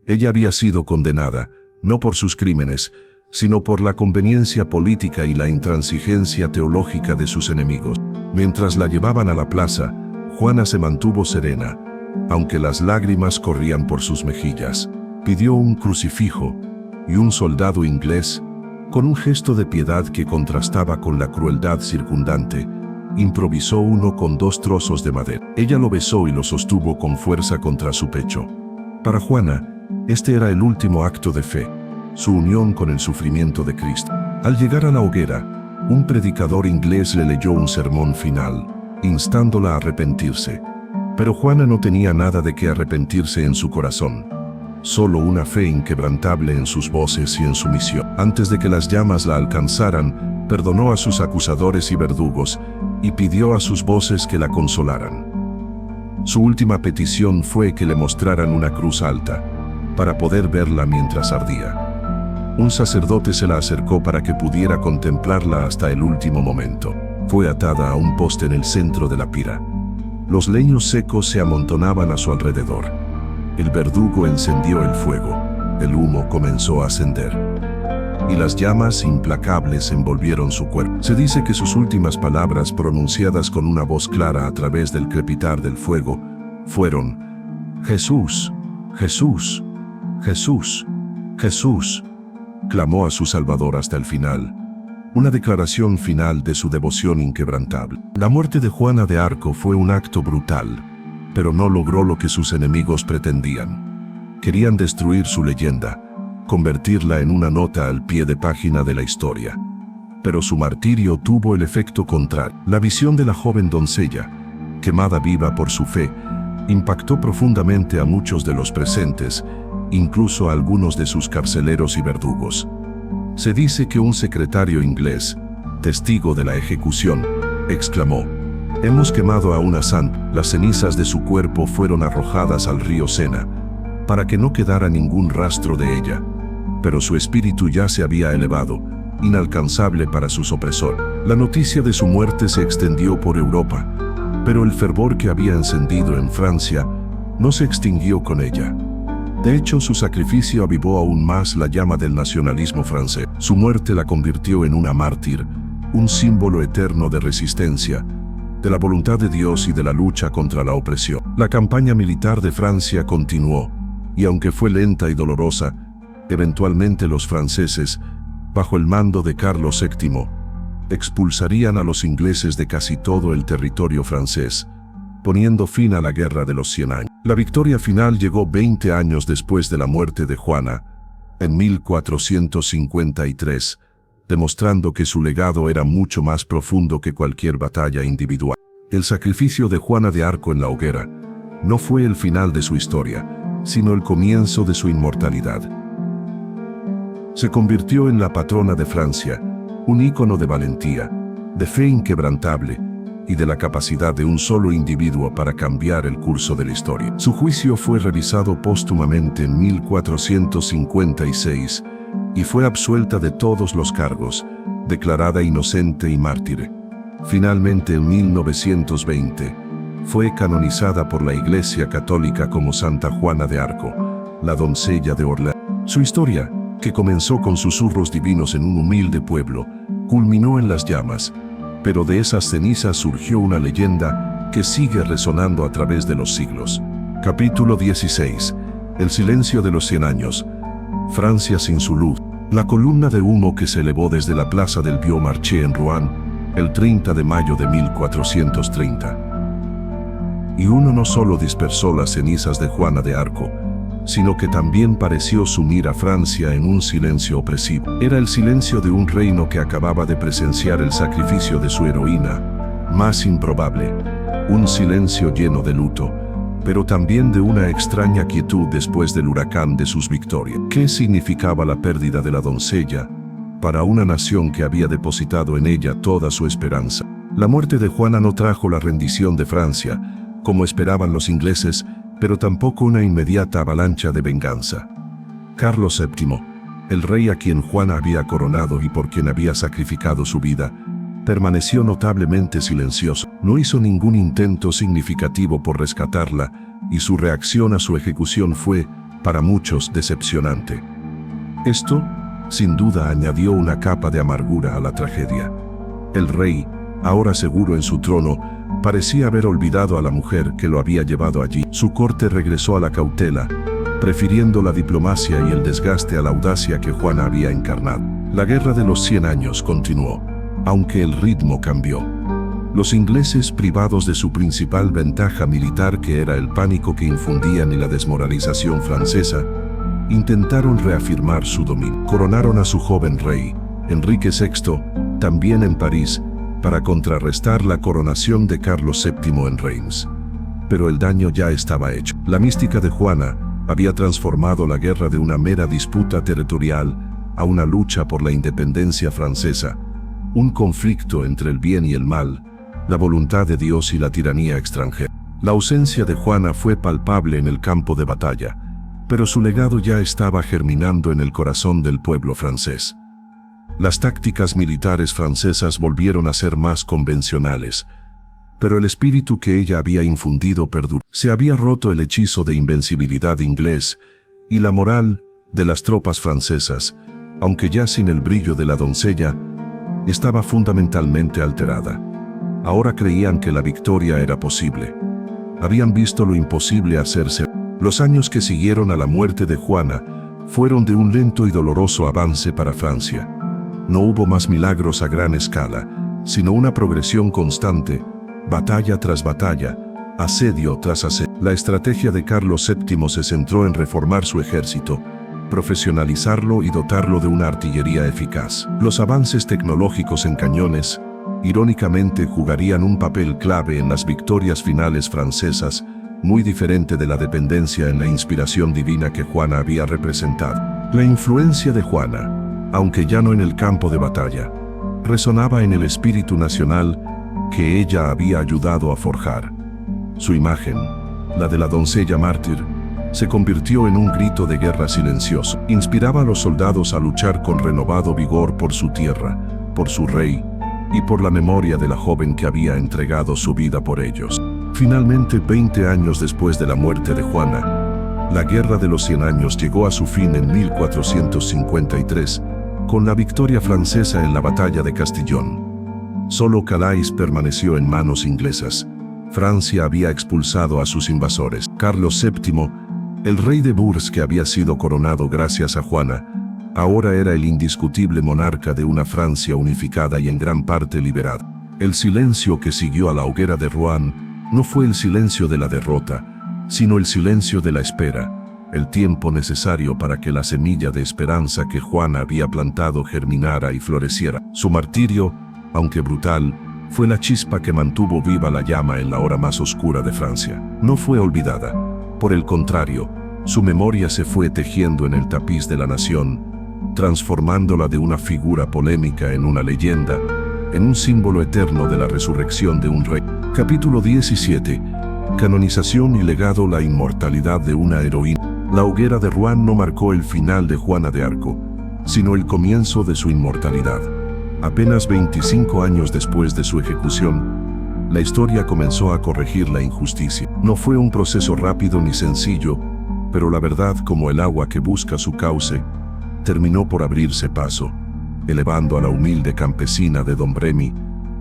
Ella había sido condenada, no por sus crímenes, sino por la conveniencia política y la intransigencia teológica de sus enemigos. Mientras la llevaban a la plaza, Juana se mantuvo serena, aunque las lágrimas corrían por sus mejillas. Pidió un crucifijo, y un soldado inglés, con un gesto de piedad que contrastaba con la crueldad circundante, improvisó uno con 2 trozos de madera. Ella lo besó y lo sostuvo con fuerza contra su pecho. Para Juana, este era el último acto de fe, su unión con el sufrimiento de Cristo. Al llegar a la hoguera, un predicador inglés le leyó un sermón final, instándola a arrepentirse. Pero Juana no tenía nada de qué arrepentirse en su corazón, solo una fe inquebrantable en sus voces y en su misión. Antes de que las llamas la alcanzaran, perdonó a sus acusadores y verdugos, y pidió a sus voces que la consolaran. Su última petición fue que le mostraran una cruz alta, para poder verla mientras ardía. Un sacerdote se la acercó para que pudiera contemplarla hasta el último momento. Fue atada a un poste en el centro de la pira. Los leños secos se amontonaban a su alrededor. El verdugo encendió el fuego. El humo comenzó a ascender, y las llamas implacables envolvieron su cuerpo. Se dice que sus últimas palabras, pronunciadas con una voz clara a través del crepitar del fuego, fueron: «Jesús, Jesús, Jesús, Jesús», clamó a su Salvador hasta el final, una declaración final de su devoción inquebrantable. La muerte de Juana de Arco fue un acto brutal, pero no logró lo que sus enemigos pretendían. Querían destruir su leyenda, convertirla en una nota al pie de página de la historia. Pero su martirio tuvo el efecto contrario. La visión de la joven doncella, quemada viva por su fe, impactó profundamente a muchos de los presentes, incluso a algunos de sus carceleros y verdugos. Se dice que un secretario inglés, testigo de la ejecución, exclamó: «Hemos quemado a una santa». Las cenizas de su cuerpo fueron arrojadas al río Sena, para que no quedara ningún rastro de ella. Pero su espíritu ya se había elevado, inalcanzable para sus opresores. La noticia de su muerte se extendió por Europa, pero el fervor que había encendido en Francia no se extinguió con ella. De hecho, su sacrificio avivó aún más la llama del nacionalismo francés. Su muerte la convirtió en una mártir, un símbolo eterno de resistencia, de la voluntad de Dios y de la lucha contra la opresión. La campaña militar de Francia continuó, y aunque fue lenta y dolorosa, eventualmente los franceses, bajo el mando de Carlos VII, expulsarían a los ingleses de casi todo el territorio francés, poniendo fin a la Guerra de los 100 años. La victoria final llegó 20 años después de la muerte de Juana, en 1453, demostrando que su legado era mucho más profundo que cualquier batalla individual. El sacrificio de Juana de Arco en la hoguera no fue el final de su historia, sino el comienzo de su inmortalidad. Se convirtió en la patrona de Francia, un ícono de valentía, de fe inquebrantable y de la capacidad de un solo individuo para cambiar el curso de la historia. Su juicio fue revisado póstumamente en 1456 y fue absuelta de todos los cargos, declarada inocente y mártir. Finalmente, en 1920, fue canonizada por la Iglesia Católica como Santa Juana de Arco, la doncella de Orleans. Su historia, que comenzó con susurros divinos en un humilde pueblo, culminó en las llamas, pero de esas cenizas surgió una leyenda que sigue resonando a través de los siglos. Capítulo 16. El silencio de los 100 años. Francia sin su luz. La columna de humo que se elevó desde la plaza del Vieux Marché en Rouen, el 30 de mayo de 1430. Y uno no solo dispersó las cenizas de Juana de Arco, sino que también pareció sumir a Francia en un silencio opresivo. Era el silencio de un reino que acababa de presenciar el sacrificio de su heroína, más improbable, un silencio lleno de luto, pero también de una extraña quietud después del huracán de sus victorias. ¿Qué significaba la pérdida de la doncella para una nación que había depositado en ella toda su esperanza? La muerte de Juana no trajo la rendición de Francia, como esperaban los ingleses, pero tampoco una inmediata avalancha de venganza. Carlos VII, el rey a quien Juana había coronado y por quien había sacrificado su vida, permaneció notablemente silencioso. No hizo ningún intento significativo por rescatarla, y su reacción a su ejecución fue, para muchos, decepcionante. Esto, sin duda añadió una capa de amargura a la tragedia. El rey, ahora seguro en su trono, parecía haber olvidado a la mujer que lo había llevado allí. Su corte regresó a la cautela, prefiriendo la diplomacia y el desgaste a la audacia que Juana había encarnado. La guerra de los 100 años continuó, aunque el ritmo cambió. Los ingleses, privados de su principal ventaja militar, que era el pánico que infundían y la desmoralización francesa, intentaron reafirmar su dominio. Coronaron a su joven rey, Enrique VI, también en París, para contrarrestar la coronación de Carlos VII en Reims. Pero el daño ya estaba hecho. La mística de Juana había transformado la guerra de una mera disputa territorial a una lucha por la independencia francesa, un conflicto entre el bien y el mal, la voluntad de Dios y la tiranía extranjera. La ausencia de Juana fue palpable en el campo de batalla, pero su legado ya estaba germinando en el corazón del pueblo francés. Las tácticas militares francesas volvieron a ser más convencionales, pero el espíritu que ella había infundido perduró. Se había roto el hechizo de invencibilidad inglés, y la moral de las tropas francesas, aunque ya sin el brillo de la doncella, estaba fundamentalmente alterada. Ahora creían que la victoria era posible. Habían visto lo imposible hacerse. Los años que siguieron a la muerte de Juana fueron de un lento y doloroso avance para Francia. No hubo más milagros a gran escala, sino una progresión constante, batalla tras batalla, asedio tras asedio. La estrategia de Carlos VII se centró en reformar su ejército, profesionalizarlo y dotarlo de una artillería eficaz. Los avances tecnológicos en cañones, irónicamente, jugarían un papel clave en las victorias finales francesas, muy diferente de la dependencia en la inspiración divina que Juana había representado. La influencia de Juana, aunque ya no en el campo de batalla, resonaba en el espíritu nacional que ella había ayudado a forjar. Su imagen, la de la doncella mártir, se convirtió en un grito de guerra silencioso. Inspiraba a los soldados a luchar con renovado vigor por su tierra, por su rey, y por la memoria de la joven que había entregado su vida por ellos. Finalmente, 20 años después de la muerte de Juana, la Guerra de los 100 años llegó a su fin en 1453, con la victoria francesa en la batalla de Castillón. Solo Calais permaneció en manos inglesas. Francia había expulsado a sus invasores. Carlos VII, el rey de Bourges que había sido coronado gracias a Juana, ahora era el indiscutible monarca de una Francia unificada y en gran parte liberada. El silencio que siguió a la hoguera de Rouen no fue el silencio de la derrota, sino el silencio de la espera, el tiempo necesario para que la semilla de esperanza que Juana había plantado germinara y floreciera. Su martirio, aunque brutal, fue la chispa que mantuvo viva la llama en la hora más oscura de Francia. No fue olvidada. Por el contrario, su memoria se fue tejiendo en el tapiz de la nación, transformándola de una figura polémica en una leyenda, en un símbolo eterno de la resurrección de un rey. Capítulo 17. Canonización y legado. La inmortalidad de una heroína. La hoguera de Rouen no marcó el final de Juana de Arco, sino el comienzo de su inmortalidad. Apenas 25 años después de su ejecución, la historia comenzó a corregir la injusticia. No fue un proceso rápido ni sencillo, pero la verdad, como el agua que busca su cauce, terminó por abrirse paso, elevando a la humilde campesina de Dombremy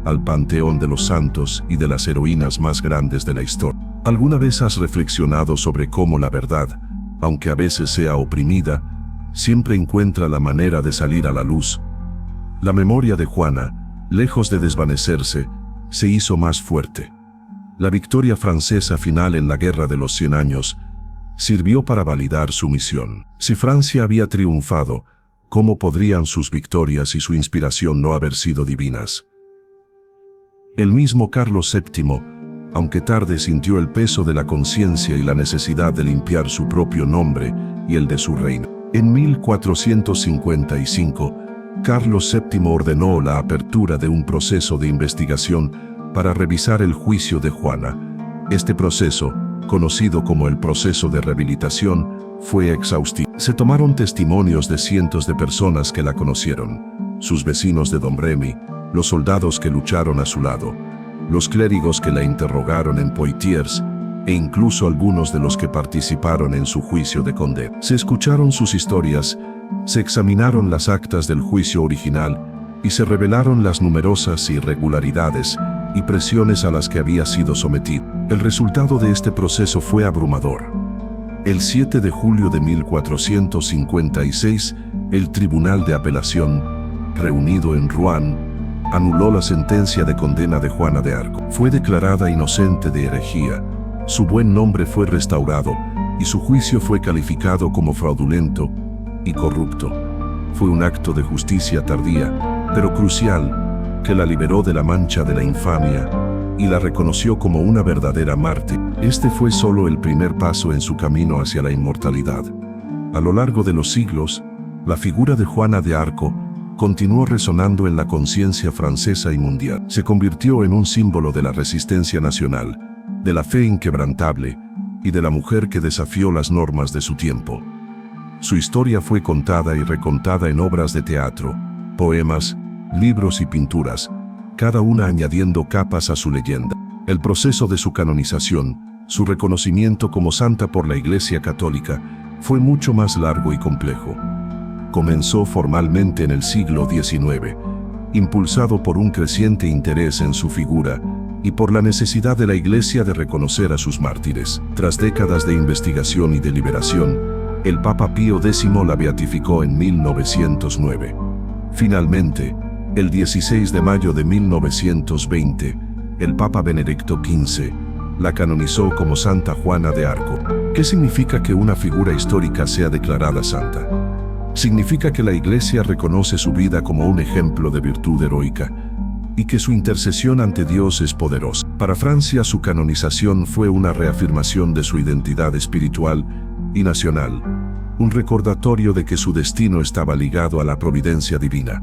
al panteón de los santos y de las heroínas más grandes de la historia. ¿Alguna vez has reflexionado sobre cómo la verdad, aunque a veces sea oprimida, siempre encuentra la manera de salir a la luz? La memoria de Juana, lejos de desvanecerse, se hizo más fuerte. La victoria francesa final en la Guerra de los 100 años sirvió para validar su misión. Si Francia había triunfado, ¿cómo podrían sus victorias y su inspiración no haber sido divinas? El mismo Carlos VII, aunque tarde, sintió el peso de la conciencia y la necesidad de limpiar su propio nombre y el de su reino. En 1455, Carlos VII ordenó la apertura de un proceso de investigación para revisar el juicio de Juana. Este proceso, conocido como el proceso de rehabilitación, fue exhaustivo. Se tomaron testimonios de cientos de personas que la conocieron, sus vecinos de Dombremy, los soldados que lucharon a su lado, los clérigos que la interrogaron en Poitiers, e incluso algunos de los que participaron en su juicio de condena. Se escucharon sus historias, Se examinaron las actas del juicio original y se revelaron las numerosas irregularidades y presiones a las que había sido sometido. El resultado de este proceso fue abrumador. El 7 de julio de 1456, el Tribunal de Apelación, reunido en Rouen, anuló la sentencia de condena de Juana de Arco. Fue declarada inocente de herejía, su buen nombre fue restaurado y su juicio fue calificado como fraudulento y corrupto. Fue un acto de justicia tardía, pero crucial, que la liberó de la mancha de la infamia y la reconoció como una verdadera mártir. Este fue solo el primer paso en su camino hacia la inmortalidad. A lo largo de los siglos, la figura de Juana de Arco continuó resonando en la conciencia francesa y mundial. Se convirtió en un símbolo de la resistencia nacional, de la fe inquebrantable y de la mujer que desafió las normas de su tiempo. Su historia fue contada y recontada en obras de teatro, poemas, libros y pinturas, cada una añadiendo capas a su leyenda. El proceso de su canonización, su reconocimiento como santa por la Iglesia Católica, fue mucho más largo y complejo. Comenzó formalmente en el siglo XIX, impulsado por un creciente interés en su figura y por la necesidad de la Iglesia de reconocer a sus mártires. Tras décadas de investigación y deliberación, el Papa Pío X la beatificó en 1909. Finalmente, el 16 de mayo de 1920, el Papa Benedicto XV la canonizó como Santa Juana de Arco. ¿Qué significa que una figura histórica sea declarada santa? Significa que la Iglesia reconoce su vida como un ejemplo de virtud heroica y que su intercesión ante Dios es poderosa. Para Francia, su canonización fue una reafirmación de su identidad espiritual y nacional, un recordatorio de que su destino estaba ligado a la providencia divina,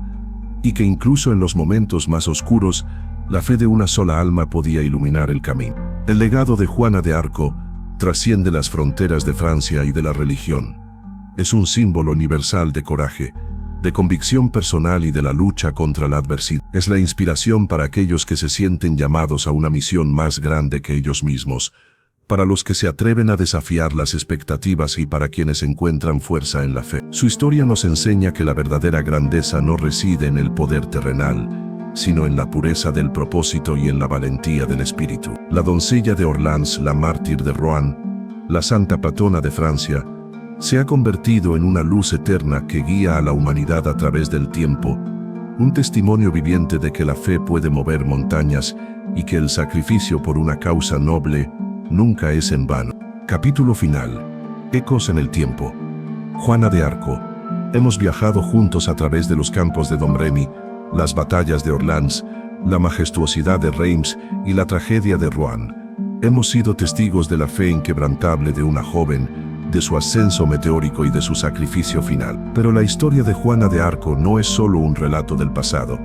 y que incluso en los momentos más oscuros, la fe de una sola alma podía iluminar el camino. El legado de Juana de Arco trasciende las fronteras de Francia y de la religión. Es un símbolo universal de coraje, de convicción personal y de la lucha contra la adversidad. Es la inspiración para aquellos que se sienten llamados a una misión más grande que ellos mismos, para los que se atreven a desafiar las expectativas y para quienes encuentran fuerza en la fe. Su historia nos enseña que la verdadera grandeza no reside en el poder terrenal, sino en la pureza del propósito y en la valentía del espíritu. La doncella de Orleans, la mártir de Rouen, la santa patrona de Francia, se ha convertido en una luz eterna que guía a la humanidad a través del tiempo, un testimonio viviente de que la fe puede mover montañas y que el sacrificio por una causa noble nunca es en vano. Capítulo final. Ecos en el tiempo. Juana de Arco. Hemos viajado juntos a través de los campos de Domremy, las batallas de Orleans, la majestuosidad de Reims y la tragedia de Rouen. Hemos sido testigos de la fe inquebrantable de una joven, de su ascenso meteórico y de su sacrificio final. Pero la historia de Juana de Arco no es solo un relato del pasado,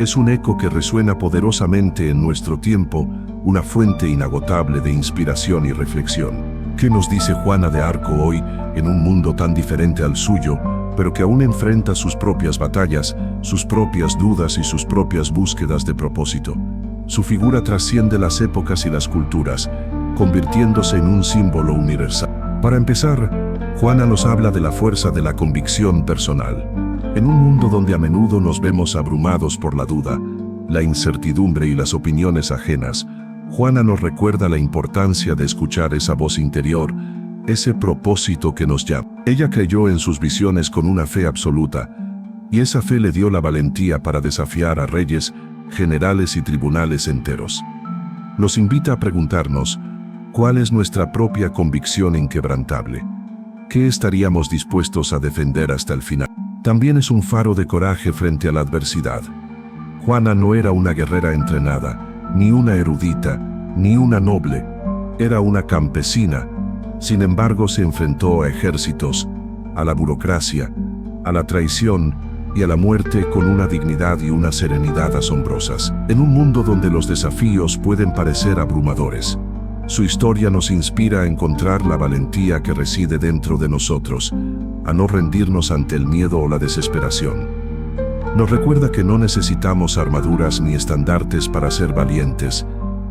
es un eco que resuena poderosamente en nuestro tiempo, una fuente inagotable de inspiración y reflexión. ¿Qué nos dice Juana de Arco hoy, en un mundo tan diferente al suyo, pero que aún enfrenta sus propias batallas, sus propias dudas y sus propias búsquedas de propósito? Su figura trasciende las épocas y las culturas, convirtiéndose en un símbolo universal. Para empezar, Juana nos habla de la fuerza de la convicción personal. En un mundo donde a menudo nos vemos abrumados por la duda, la incertidumbre y las opiniones ajenas, Juana nos recuerda la importancia de escuchar esa voz interior, ese propósito que nos llama. Ella creyó en sus visiones con una fe absoluta, y esa fe le dio la valentía para desafiar a reyes, generales y tribunales enteros. Nos invita a preguntarnos, ¿cuál es nuestra propia convicción inquebrantable? ¿Qué estaríamos dispuestos a defender hasta el final? También es un faro de coraje frente a la adversidad. Juana no era una guerrera entrenada, ni una erudita, ni una noble. Era una campesina. Sin embargo, se enfrentó a ejércitos, a la burocracia, a la traición y a la muerte con una dignidad y una serenidad asombrosas. En un mundo donde los desafíos pueden parecer abrumadores, su historia nos inspira a encontrar la valentía que reside dentro de nosotros, a no rendirnos ante el miedo o la desesperación. Nos recuerda que no necesitamos armaduras ni estandartes para ser valientes,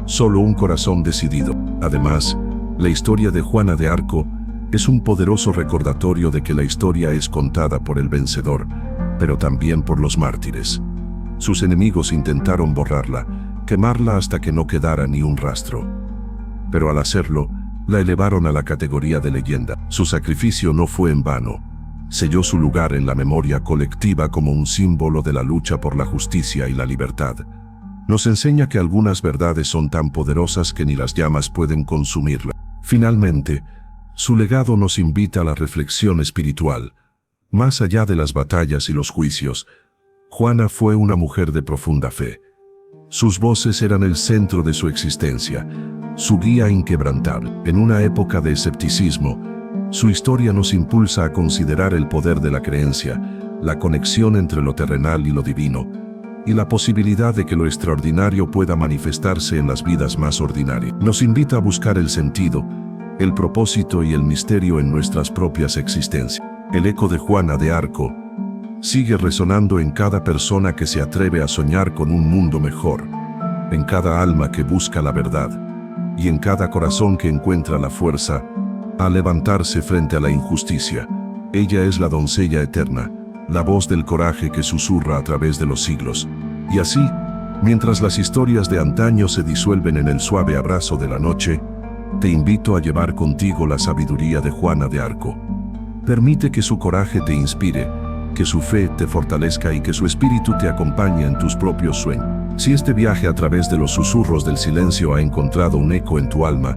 solo un corazón decidido. Además, la historia de Juana de Arco Es un poderoso recordatorio de que la historia es contada por el vencedor, pero también por los mártires. Sus enemigos intentaron borrarla, quemarla hasta que no quedara ni un rastro. Pero al hacerlo, la elevaron a la categoría de leyenda. Su sacrificio no fue en vano. Selló su lugar en la memoria colectiva como un símbolo de la lucha por la justicia y la libertad. Nos enseña que algunas verdades son tan poderosas que ni las llamas pueden consumirla. Finalmente, su legado nos invita a la reflexión espiritual. Más allá de las batallas y los juicios, Juana fue una mujer de profunda fe. Sus voces eran el centro de su existencia, su guía inquebrantable. En una época de escepticismo, su historia nos impulsa a considerar el poder de la creencia, la conexión entre lo terrenal y lo divino, y la posibilidad de que lo extraordinario pueda manifestarse en las vidas más ordinarias. Nos invita a buscar el sentido, el propósito y el misterio en nuestras propias existencias. El eco de Juana de Arco sigue resonando en cada persona que se atreve a soñar con un mundo mejor, en cada alma que busca la verdad, y en cada corazón que encuentra la fuerza a levantarse frente a la injusticia. Ella es la doncella eterna, la voz del coraje que susurra a través de los siglos. Y así, mientras las historias de antaño se disuelven en el suave abrazo de la noche, te invito a llevar contigo la sabiduría de Juana de Arco. Permite que su coraje te inspire, que su fe te fortalezca y que su espíritu te acompañe en tus propios sueños. Si este viaje a través de los susurros del silencio ha encontrado un eco en tu alma,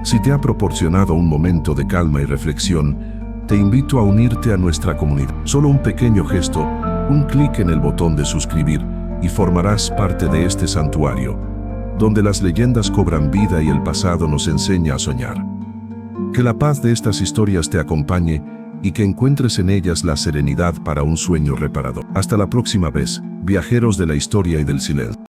si te ha proporcionado un momento de calma y reflexión, te invito a unirte a nuestra comunidad. Solo un pequeño gesto, un clic en el botón de suscribir, y formarás parte de este santuario, donde las leyendas cobran vida y el pasado nos enseña a soñar. Que la paz de estas historias te acompañe y que encuentres en ellas la serenidad para un sueño reparador. Hasta la próxima vez, viajeros de la historia y del silencio.